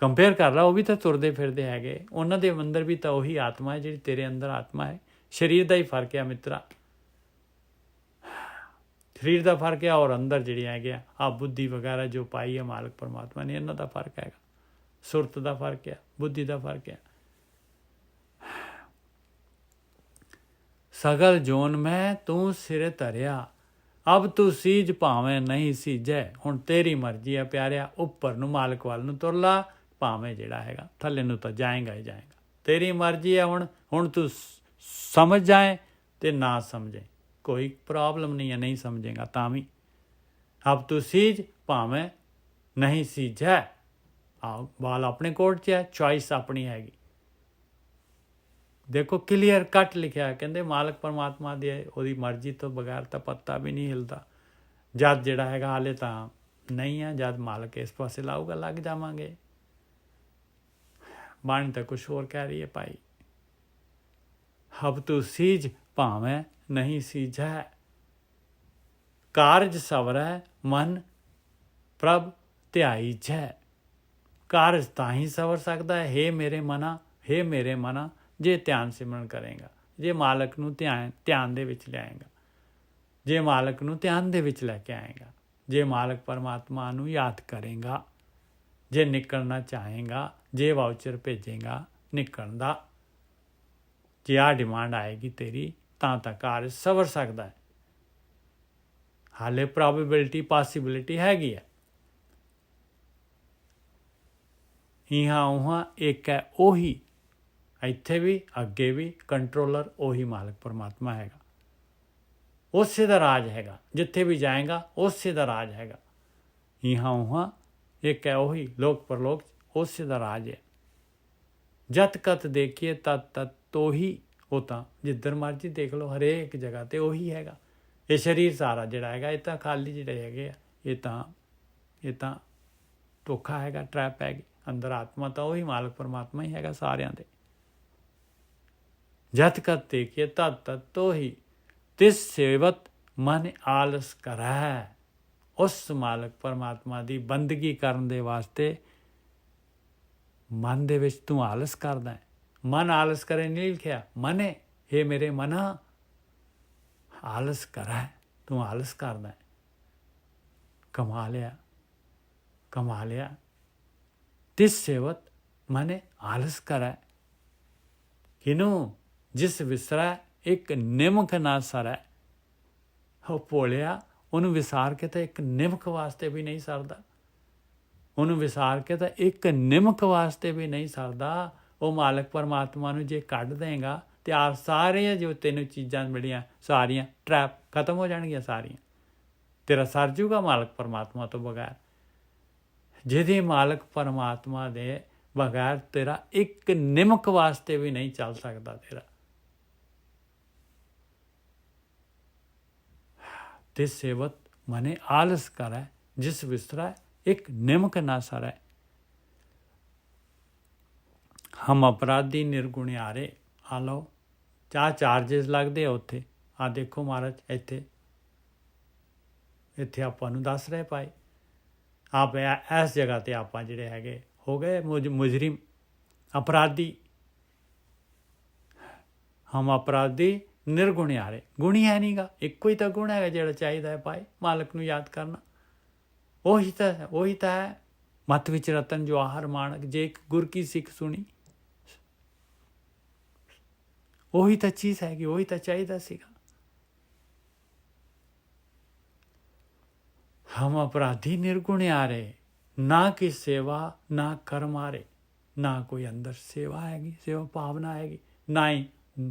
ਕੰਪੇਅਰ ਕਰ ਲਾ, ਉਹ ਵੀ ਤਾਂ ਤੁਰਦੇ ਫਿਰਦੇ ਹੈਗੇ। ਉਹਨਾਂ ਦੇ ਅੰਦਰ ਵੀ ਤਾਂ ਉਹੀ ਆਤਮਾ ਹੈ ਜਿਹੜੀ ਤੇਰੇ ਅੰਦਰ ਆਤਮਾ ਹੈ। ਸਰੀਰ ਦਾ ਹੀ ਫਰਕ ਹੈ ਮਿੱਤਰਾ, ਸਰੀਰ ਦਾ ਫਰਕ ਹੈ, ਔਰ ਅੰਦਰ ਜਿਹੜੀਆਂ ਹੈਗੀਆਂ ਆ ਬੁੱਧੀ ਵਗੈਰਾ ਜੋ ਪਾਈ ਹੈ ਮਾਲਕ ਪਰਮਾਤਮਾ ਨੇ, ਇਹਨਾਂ ਦਾ ਫਰਕ ਹੈਗਾ। ਸੁਰਤ ਦਾ ਫਰਕ ਹੈ, ਬੁੱਧੀ ਦਾ ਫਰਕ ਹੈ। ਸਗਲ ਜੋਨ ਮੈਂ ਤੂੰ ਸਿਰ ਧਰਿਆ। ਅਬ ਤੂੰ ਸੀਜ ਭਾਵੇਂ ਨਹੀਂ ਸੀਜੈ। ਹੁਣ ਤੇਰੀ ਮਰਜ਼ੀ ਹੈ ਪਿਆਰਿਆ, ਉੱਪਰ ਨੂੰ ਮਾਲਕ ਵੱਲ ਨੂੰ ਤੁਰ ਲਾ, ਭਾਵੇਂ ਜਿਹੜਾ ਹੈਗਾ ਥੱਲੇ ਨੂੰ ਤਾਂ ਜਾਏਗਾ ਹੀ ਜਾਏਗਾ। ਤੇਰੀ ਮਰਜ਼ੀ ਹੈ। ਹੁਣ ਤੂੰ ਸਮਝ ਜਾਏ ਤੇ ਨਾ ਸਮਝੇ, ਕੋਈ ਪ੍ਰੋਬਲਮ ਨਹੀਂ ਹੈ। ਨਹੀਂ ਸਮਝੇਗਾ ਤਾਂ ਵੀ ਅਬ ਤੂੰ ਸੀਜ ਭਾਵੇਂ ਨਹੀਂ ਸੀਜੈ। ਬਾਲ ਆਪਣੇ ਕੋਰਟ 'ਚ ਹੈ, ਚੋਇਸ ਆਪਣੀ ਹੈਗੀ। ਦੇਖੋ ਕਲੀਅਰ ਕੱਟ ਲਿਖਿਆ, ਕਹਿੰਦੇ ਮਾਲਕ ਪਰਮਾਤਮਾ ਦੀ ਉਹਦੀ ਮਰਜ਼ੀ ਤੋਂ ਬਗੈਰ ਤਾਂ ਪੱਤਾ ਵੀ ਨਹੀਂ ਹਿਲਦਾ। ਜਦ ਜਿਹੜਾ ਹੈਗਾ ਹਾਲੇ ਤਾਂ ਨਹੀਂ ਆ, ਜਦ ਮਾਲਕ ਇਸ ਪਾਸੇ ਲਾਊਗਾ ਲੱਗ ਜਾਵਾਂਗੇ। ਬਾਣੀ ਤਾਂ ਕੁਛ ਹੋਰ ਕਹਿ ਰਹੀ ਹੈ ਭਾਈ। ਹਬ ਤੂੰ ਸੀਜ ਭਾਵੇਂ ਨਹੀਂ ਸੀਜੈ। ਕਾਰਜ ਸਵਰੈ ਮਨ ਪ੍ਰਭ ਧਿਆਈ ਜੈ। ਕਾਰਜ ਤਾਂ ਹੀ ਸਵਰ ਸਕਦਾ ਹੈ ਹੇ ਮੇਰੇ ਮਨਾ ਜੇ ਧਿਆਨ ਸਿਮਰਨ ਕਰੇਗਾ, ਜੇ ਮਾਲਕ ਨੂੰ ਧਿਆਨ ਦੇ ਵਿੱਚ ਲਿਆਏਗਾ, ਜੇ ਮਾਲਕ ਨੂੰ ਧਿਆਨ ਦੇ ਵਿੱਚ ਲੈ ਕੇ ਆਏਗਾ, ਜੇ ਮਾਲਕ ਪਰਮਾਤਮਾ ਨੂੰ ਯਾਦ ਕਰੇਗਾ, ਜੇ ਨਿਕਲਣਾ ਚਾਹੇਗਾ, ਜੇ ਵਾਊਚਰ ਭੇਜੇਗਾ ਨਿਕਲਣ ਦਾ, ਜੇ ਆਹ ਡਿਮਾਂਡ ਆਏਗੀ ਤੇਰੀ ਤਾਂ ਕਾਰਜ ਸਵਰ ਸਕਦਾ ਹੈ। ਹਾਲੇ ਪ੍ਰੋਬੇਬਿਲਿਟੀ ਪੋਸੀਬਿਲਿਟੀ ਹੈਗੀ ਹੈ। ਇਹਾਂ ਉਹਾਂ ਇੱਕ ਹੈ ਉਹੀ, ਇੱਥੇ ਵੀ ਅੱਗੇ ਵੀ ਕੰਟਰੋਲਰ ਉਹੀ ਮਾਲਕ ਪਰਮਾਤਮਾ ਹੈਗਾ। ਉਸੇ ਦਾ ਰਾਜ ਹੈਗਾ, ਜਿੱਥੇ ਵੀ ਜਾਏਗਾ ਉਸੇ ਦਾ ਰਾਜ ਹੈਗਾ। ਇਹਾਂ ਉਹਾਂ ਇੱਕ ਹੈ ਉਹੀ, ਲੋਕ ਪਰਲੋਕ ਉਸੇ ਦਾ ਰਾਜ ਹੈ। ਜਤ ਕਤ ਦੇਖੀਏ ਤਤ ਤਤ ਉਹੀ, ਉਹ ਤਾਂ ਜਿੱਧਰ ਮਰਜ਼ੀ ਦੇਖ ਲਓ ਹਰੇਕ ਜਗ੍ਹਾ 'ਤੇ ਉਹੀ ਹੈਗਾ। ਇਹ ਸਰੀਰ ਸਾਰਾ ਜਿਹੜਾ ਹੈਗਾ ਇਹ ਤਾਂ ਖਾਲੀ ਜਿਹੜੇ ਹੈਗੇ ਆ, ਇਹ ਤਾਂ ਧੋਖਾ ਹੈਗਾ, ਟਰੈਪ ਹੈਗੀ। ਅੰਦਰ ਆਤਮਾ ਤਾਂ ਉਹੀ ਮਾਲਕ ਪਰਮਾਤਮਾ ਹੀ ਹੈਗਾ ਸਾਰਿਆਂ ਦੇ। ਜਤ ਕਤ ਦੇਖੀਏ ਤਤ ਤਤ ਉਹੀ, ਤਿਸ ਸੇਵਤ ਮਨ ਆਲਸ ਕਰੈ। ਉਸ ਮਾਲਕ ਪਰਮਾਤਮਾ ਦੀ ਬੰਦਗੀ ਕਰਨ ਦੇ ਵਾਸਤੇ ਮਨ ਦੇ ਵਿੱਚ ਤੂੰ ਆਲਸ ਕਰਦਾ ਹੈ। ਮਨ ਆਲਸ ਕਰੇ ਨਹੀਂ ਲਿਖਿਆ, ਮਨੇ ਹੇ ਮੇਰੇ ਮਨਾ ਆਲਸ ਕਰੈ, ਤੂੰ ਆਲਸ ਕਰਦਾ ਹੈ। ਕਮਾ ਲਿਆ। ਤਿਸ ਸੇਵਤ ਮਨੇ ਆਲਸ ਕਰੈ, ਕਿਨੂੰ ਜਿਸ ਵਿਸਰੈ ਇੱਕ ਨਿਮਕ ਨਾ ਸਰੈ। ਉਹ ਭੋਲਿਆ, ਉਹਨੂੰ ਵਿਸਾਰ ਕੇ ਤਾਂ ਇੱਕ ਨਿਮਕ ਵਾਸਤੇ ਵੀ ਨਹੀਂ ਸਰਦਾ, ਉਹਨੂੰ ਵਿਸਾਰ ਕੇ ਤਾਂ ਇੱਕ ਨਿਮਕ ਵਾਸਤੇ ਵੀ ਨਹੀਂ ਸਰਦਾ। ਉਹ ਮਾਲਕ ਪਰਮਾਤਮਾ ਨੂੰ ਜੇ ਕੱਢ ਦੇਗਾ ਤੇ ਆਪ ਸਾਰੇ ਜੋ ਤੈਨੂੰ ਚੀਜ਼ਾਂ ਮਿਲੀਆਂ ਸਾਰੀਆਂ ਟਰੈਪ ਖਤਮ ਹੋ ਜਾਣਗੀਆਂ ਸਾਰੀਆਂ। ਤੇਰਾ ਸਰ ਜੂਗਾ ਮਾਲਕ ਪਰਮਾਤਮਾ ਤੋਂ ਬਗੈਰ। ਜਿਹਦੇ ਮਾਲਕ ਪਰਮਾਤਮਾ ਦੇ ਬਗੈਰ ਤੇਰਾ ਇੱਕ ਨਿਮਕ ਵਾਸਤੇ ਵੀ ਨਹੀਂ ਚੱਲ ਸਕਦਾ ਤੇਰਾ। ਤਿਸ ਸੇਵਤ ਮਨੇ ਆਲਸ ਕਰੈ, ਜਿਸ ਵਿਸਰੈ ਇੱਕ ਨਿਮਕ ਨਾ ਸਰੈ। ਹਮ ਅਪਰਾਧੀ ਨਿਰਗੁਣਿਆਰੇ। ਆ ਲਓ ਚਾਰਜਿਸ ਲੱਗਦੇ ਆ ਉੱਥੇ। ਆ ਦੇਖੋ ਮਹਾਰਾਜ ਇੱਥੇ ਆਪਾਂ ਨੂੰ ਦੱਸ ਰਹੇ ਭਾਈ ਆਪ ਇਸ ਜਗ੍ਹਾ 'ਤੇ ਆਪਾਂ ਜਿਹੜੇ ਹੈਗੇ ਹੋ ਗਏ ਮੁਜਰਿਮ, ਅਪਰਾਧੀ। ਹਮ ਅਪਰਾਧੀ ਨਿਰਗੁਣਿਆਰੇ। ਗੁਣੀ ਹੈ ਨਹੀਂ ਗਾ, ਇੱਕੋ ਹੀ ਤਾਂ ਗੁਣ ਹੈਗਾ ਜਿਹੜਾ ਚਾਹੀਦਾ ਹੈ ਭਾਈ ਮਾਲਕ ਨੂੰ ਯਾਦ ਕਰਨਾ। ਉਹੀ ਤਾਂ ਹੈ ਮੱਤ ਵਿੱਚ ਰਤਨ ਜਵਾਹਰ ਮਾਣਕ, ਜੇ ਇੱਕ ਗੁਰ ਕੀ ਸਿੱਖ ਸੁਣੀ ਉਹੀ ਤਾਂ ਚੀਜ਼ ਹੈਗੀ, ਉਹੀ ਤਾਂ ਚਾਹੀਦਾ ਸੀਗਾ। ਹਮ ਅਪਰਾਧੀ ਨਿਰਗੁਣਿਆਰੇ, ਨਾ ਕੀ ਸੇਵਾ ਨਾ ਕਰਮ ਆਰੇ। ਨਾ ਕੋਈ ਅੰਦਰ ਸੇਵਾ ਹੈਗੀ, ਸੇਵਾ ਭਾਵਨਾ ਹੈਗੀ, ਨਾ ਹੀ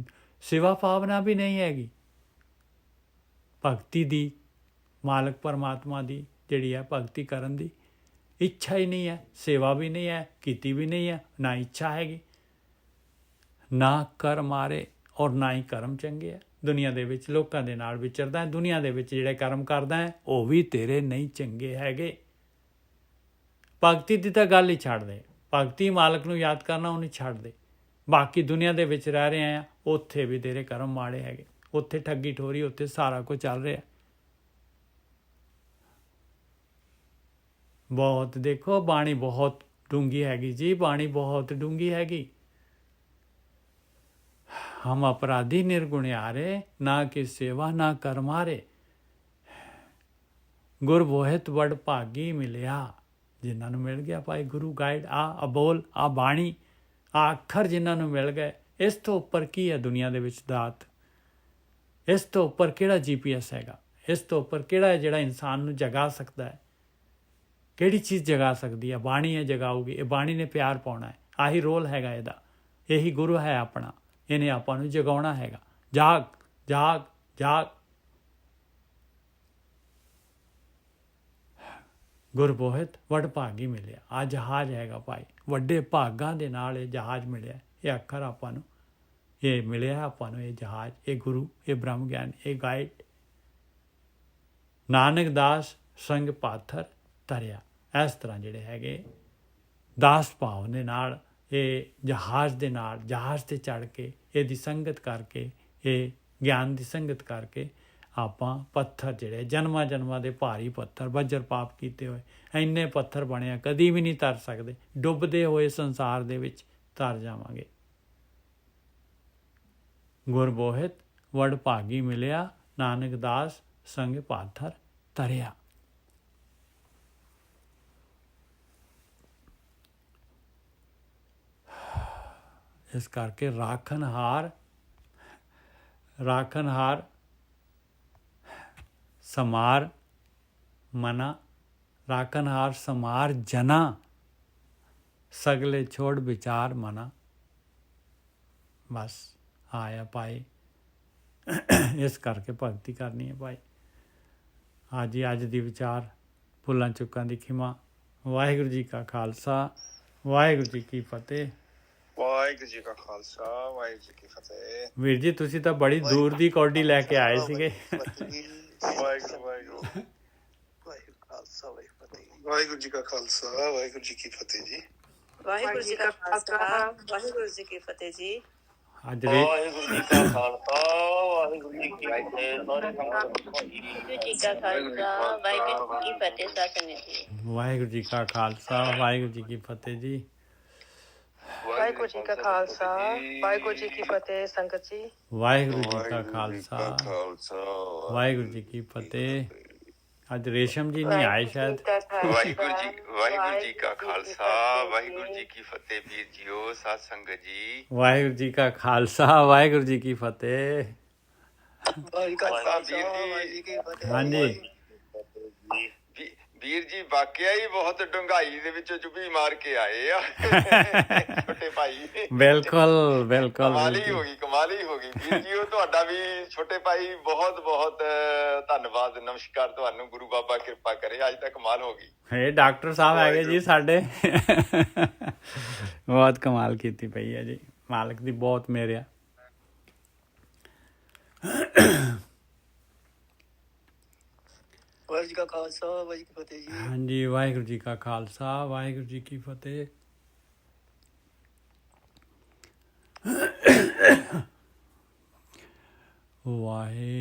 ਸੇਵਾ ਭਾਵਨਾ ਵੀ ਨਹੀਂ ਹੈਗੀ। ਭਗਤੀ ਦੀ ਮਾਲਕ ਪਰਮਾਤਮਾ ਦੀ ਜਿਹੜੀ ਹੈ ਭਗਤੀ ਕਰਨ ਦੀ ਇੱਛਾ ਹੀ ਨਹੀਂ ਹੈ, ਸੇਵਾ ਵੀ ਨਹੀਂ ਹੈ, ਕੀਤੀ ਵੀ ਨਹੀਂ ਹੈ, ਨਾ ਇੱਛਾ ਹੈਗੀ। ਨਾ ਕਰਮ ਮਾਰੇ ਔਰ ਨਾ ਹੀ ਕਰਮ ਚੰਗੇ ਹੈ। ਦੁਨੀਆ ਦੇ ਵਿੱਚ ਲੋਕਾਂ ਦੇ ਨਾਲ ਵਿਚਰਦਾ ਹੈ, ਦੁਨੀਆ ਦੇ ਵਿੱਚ ਜਿਹੜੇ ਕਰਮ ਕਰਦਾ ਹੈ ਉਹ ਵੀ ਤੇਰੇ ਨਹੀਂ ਚੰਗੇ ਹੈਗੇ। ਭਗਤੀ ਦੀ ਤਾਂ ਗੱਲ ਹੀ ਛੱਡ ਦੇ, ਭਗਤੀ ਮਾਲਕ ਨੂੰ ਯਾਦ ਕਰਨਾ ਉਹਨੂੰ ਛੱਡ ਦੇ। ਬਾਕੀ ਦੁਨੀਆ ਦੇ ਵਿੱਚ ਰਹਿ ਰਹੇ ਆ ਉੱਥੇ ਵੀ ਤੇਰੇ ਕਰਮ ਮਾੜੇ ਹੈਗੇ, ਉੱਥੇ ਠੱਗੀ ਠੋਰੀ, ਉੱਥੇ ਸਾਰਾ ਕੁਝ ਚੱਲ ਰਿਹਾ। ਬਹੁਤ ਦੇਖੋ ਬਾਣੀ ਬਹੁਤ ਡੂੰਗੀ ਹੈਗੀ ਜੀ, ਬਾਣੀ ਬਹੁਤ ਡੂੰਗੀ ਹੈਗੀ। ਹਮ ਅਪਰਾਧੀ ਨਿਰਗੁਣਿਆਰੇ, ਨਾ ਕਿ ਸੇਵਾ ਨਾ ਕਰਮਾਰੇ। ਗੁਰ ਬੋਹਿਤ ਵਡ ਭਾਗੀ ਮਿਲਿਆ। ਜਿਨ੍ਹਾਂ ਨੂੰ ਮਿਲ ਗਿਆ ਭਾਈ ਗੁਰੂ ਗਾਈਡ, ਆ ਬੋਲ, ਆ ਬਾਣੀ, ਆ ਅੱਖਰ ਜਿਨ੍ਹਾਂ ਨੂੰ ਮਿਲ ਗਏ, ਇਸ ਤੋਂ ਉੱਪਰ ਕੀ ਹੈ ਦੁਨੀਆ ਦੇ ਵਿੱਚ ਦਾਤ? ਇਸ ਤੋਂ ਉੱਪਰ ਕਿਹੜਾ GPS ਹੈਗਾ? ਇਸ ਤੋਂ ਉੱਪਰ ਕਿਹੜਾ ਹੈ ਜਿਹੜਾ ਇਨਸਾਨ ਨੂੰ ਜਗਾ ਸਕਦਾ ਹੈ? ਕਿਹੜੀ ਚੀਜ਼ ਜਗਾ ਸਕਦੀ ਹੈ? ਬਾਣੀ ਹੈ ਜਗਾਊਗੀ। ਇਹ ਬਾਣੀ ਨੇ ਪਿਆਰ ਪਾਉਣਾ ਹੈ, ਆਹੀ ਰੋਲ ਹੈਗਾ ਇਹਦਾ। ਇਹੀ ਗੁਰੂ ਹੈ ਆਪਣਾ, ਇਹਨੇ ਆਪਾਂ ਨੂੰ ਜਗਾਉਣਾ ਹੈਗਾ। ਜਾਗ ਜਾਗ ਜਾਗ। ਗੁਰਬੋਹਿਤ ਵਡ ਭਾਗੀ ਮਿਲਿਆ। ਆ ਜਹਾਜ਼ ਹੈਗਾ ਭਾਈ, ਵੱਡੇ ਭਾਗਾਂ ਦੇ ਨਾਲ ਇਹ ਜਹਾਜ਼ ਮਿਲਿਆ। ਇਹ ਅੱਖਰ ਆਪਾਂ ਨੂੰ ਇਹ ਮਿਲਿਆ ਆਪਾਂ ਨੂੰ, ਇਹ ਜਹਾਜ਼, ਇਹ ਗੁਰੂ, ਇਹ ਬ੍ਰਹਮ ਗਿਆਨ, ਇਹ ਗਾਈਡ। ਨਾਨਕ ਦਾਸ ਸੰਗ ਪਾਥਰ ਤਰਿਆ। ਇਸ ਤਰ੍ਹਾਂ ਜਿਹੜੇ ਹੈਗੇ ਦਾਸ ਭਾਵ ਦੇ ਨਾਲ ਇਹ ਜਹਾਜ਼ ਦੇ ਨਾਲ, ਜਹਾਜ਼ 'ਤੇ ਚੜ੍ਹ ਕੇ ਇਹਦੀ ਸੰਗਤ ਕਰਕੇ, ਇਹ ਗਿਆਨ ਦੀ ਸੰਗਤ ਕਰਕੇ ਆਪਾਂ ਪੱਥਰ ਜਿਹੜੇ ਜਨਮਾਂ ਜਨਮਾਂ ਦੇ ਭਾਰੀ ਪੱਥਰ ਵਜਰ ਪਾਪ ਕੀਤੇ ਹੋਏ ਇੰਨੇ ਪੱਥਰ ਬਣਿਆ ਕਦੀ ਵੀ ਨਹੀਂ ਤਰ ਸਕਦੇ, ਡੁੱਬਦੇ ਹੋਏ ਸੰਸਾਰ ਦੇ ਵਿੱਚ ਤਰ ਜਾਵਾਂਗੇ। ਗੁਰਬੋਹਿਤ ਵਡ ਭਾਗੀ ਮਿਲਿਆ, ਨਾਨਕ ਦਾਸ ਸੰਗ ਪਾਥਰ ਤਰਿਆ। ਇਸ ਕਰਕੇ ਰਾਖਣਹਾਰ ਸਮਾਰ ਮਨਾ, ਰਾਖਣਹਾਰ ਸਮਾਰ ਜਨਾ, ਸਗਲੇ ਛੋੜ ਵਿਚਾਰ ਮਨਾ। ਬਸ ਆਇਆ ਭਾਈ, ਇਸ ਕਰਕੇ ਭਗਤੀ ਕਰਨੀ ਹੈ ਭਾਈ। ਅੱਜ ਦੀ ਵਿਚਾਰ ਭੁੱਲਾਂ ਚੁੱਕਾਂ ਦੀ ਖਿਮਾ। ਵਾਹਿਗੁਰੂ ਜੀ ਕਾ ਖਾਲਸਾ, ਵਾਹਿਗੁਰੂ ਜੀ ਕੀ ਫਤਿਹ। ਵਾਹਿਗੁਰੂ ਜੀ ਕਾ ਖਾਲਸਾ, ਵਾਹਿਗੁਰੂ ਜੀ ਕੀ ਫਤਿਹ। ਵੀਰ ਜੀ ਤੁਸੀਂ ਤਾਂ ਬੜੀ ਦੂਰ ਦੀ ਕੌਡੀ ਲੈ ਕੇ ਆਏ ਸੀਗੇ। ਵਾਹਿਗੁਰੂ ਵਾਹਿਗੁਰੂ ਖਾਲਸਾ ਵਾਹਿਗੁਰੂ ਫਤਿਹ। ਵਾਹਿਗੁਰੂ ਜੀ ਕਾ ਖਾਲਸਾ, ਵਾਹਿਗੁਰੂ ਜੀ ਕੀ ਫਤਿਹ ਜੀ। ਵਾਹਿਗੁਰੂ ਜੀ ਕਾ ਖਾਲਸਾ ਵਾਹਿਗੁਰੂ ਜੀ ਕੀ ਫਤਿਹ ਜੀ। ਅੱਜ ਵਾਹਿਗੁਰੂ ਜੀ ਕਾ ਖਾਲਸਾ ਵਾਹਿਗੁਰੂ ਜੀ ਕੀ ਫਤਿਹ। ਵਾਹਿਗੁਰੂ ਜੀ ਕਾ ਖਾਲਸਾ ਵਾਹਿਗੁਰੂ ਜੀ ਕੀ ਫਤਿਹ। ਸਾਸੰਗਤ ਜੀ, ਵਾਹਿਗੁਰੂ ਜੀ ਕਾ ਖਾਲਸਾ, ਵਾਹਿਗੁਰੂ ਜੀ ਕੀ ਫਤਿਹ ਜੀ। ਵਾਹਿਗੁਰੂ ਜੀ ਕਾ ਖਾਲਸਾ ਵਾਹਿਗੁਰੂ ਜੀ ਕੀ ਫਤਿਹ। ਸੰਗਤ ਜੀ, ਵਾਹਿਗੁਰੂ ਜੀ ਕਾ ਖਾਲਸਾ, ਵਾਹਿਗੁਰੂ ਜੀ ਕੀ ਫਤਿਹ। ਅੱਜ ਰੇਸ਼ਮ ਜੀ ਨਹੀਂ ਆਏ ਸ਼ਾਇਦ। ਵਾਹਿਗੁਰੂ ਜੀ ਕਾ ਖਾਲਸਾ, ਵਾਹਿਗੁਰੂ ਜੀ ਕੀ ਫਤਿਹ। ਵੀਰ ਜੀਓ, ਸਾਧ ਸੰਗਤ ਜੀ, ਵਾਹਿਗੁਰੂ ਜੀ ਕਾ ਖਾਲਸਾ, ਵਾਹਿਗੁਰੂ ਜੀ ਕੀ ਫਤਿਹ। ਵਾਹਿਗੁਰੂ ਜੀ ਕਾ ਖਾਲਸਾ ਵਾਹਿਗੁਰੂ ਜੀ ਕੀ ਫਤਿਹ। ਹਾਂਜੀ ਵੀਰ ਜੀ ਵਾਕਿਆ ਹੀ ਬਹੁਤ ਡੂੰਘਾਈ ਦੇ ਵਿੱਚੋਂ ਚੁੱਭੀ ਮਾਰ ਕੇ ਆਏ ਆ ਛੋਟੇ ਭਾਈ। ਬਿਲਕੁਲ ਬਿਲਕੁਲ ਕਮਾਲ ਹੀ ਹੋ ਗਈ ਵੀਰ ਜੀ। ਉਹ ਤੁਹਾਡਾ ਵੀ ਛੋਟੇ ਭਾਈ ਬਹੁਤ ਬਹੁਤ ਧੰਨਵਾਦ, ਨਮਸਕਾਰ ਤੁਹਾਨੂੰ। ਗੁਰੂ ਬਾਬਾ ਕਿਰਪਾ ਕਰੇ, ਅੱਜ ਤੱਕ ਕਮਾਲ ਹੋ ਗਈ। ਇਹ ਡਾਕਟਰ ਸਾਹਿਬ ਹੈਗੇ ਜੀ ਸਾਡੇ, ਬਹੁਤ ਕਮਾਲ ਕੀਤੀ ਪਈ ਹੈ ਜੀ, ਮਾਲਕ ਦੀ ਬਹੁਤ ਮਿਹਰ ਆ। ਵਾਹਿਗੁਰੂ ਜੀ ਕਾ ਖਾਲਸਾ ਵਾਹਿਗੁਰੂ ਜੀ ਕੀ ਫਤਿਹ ਜੀ। ਹਾਂਜੀ ਵਾਹਿਗੁਰੂ ਜੀ ਕਾ ਖਾਲਸਾ, ਵਾਹਿਗੁਰੂ ਜੀ ਕੀ ਫਤਿਹ। ਵਾਹਿਗੁਰੂ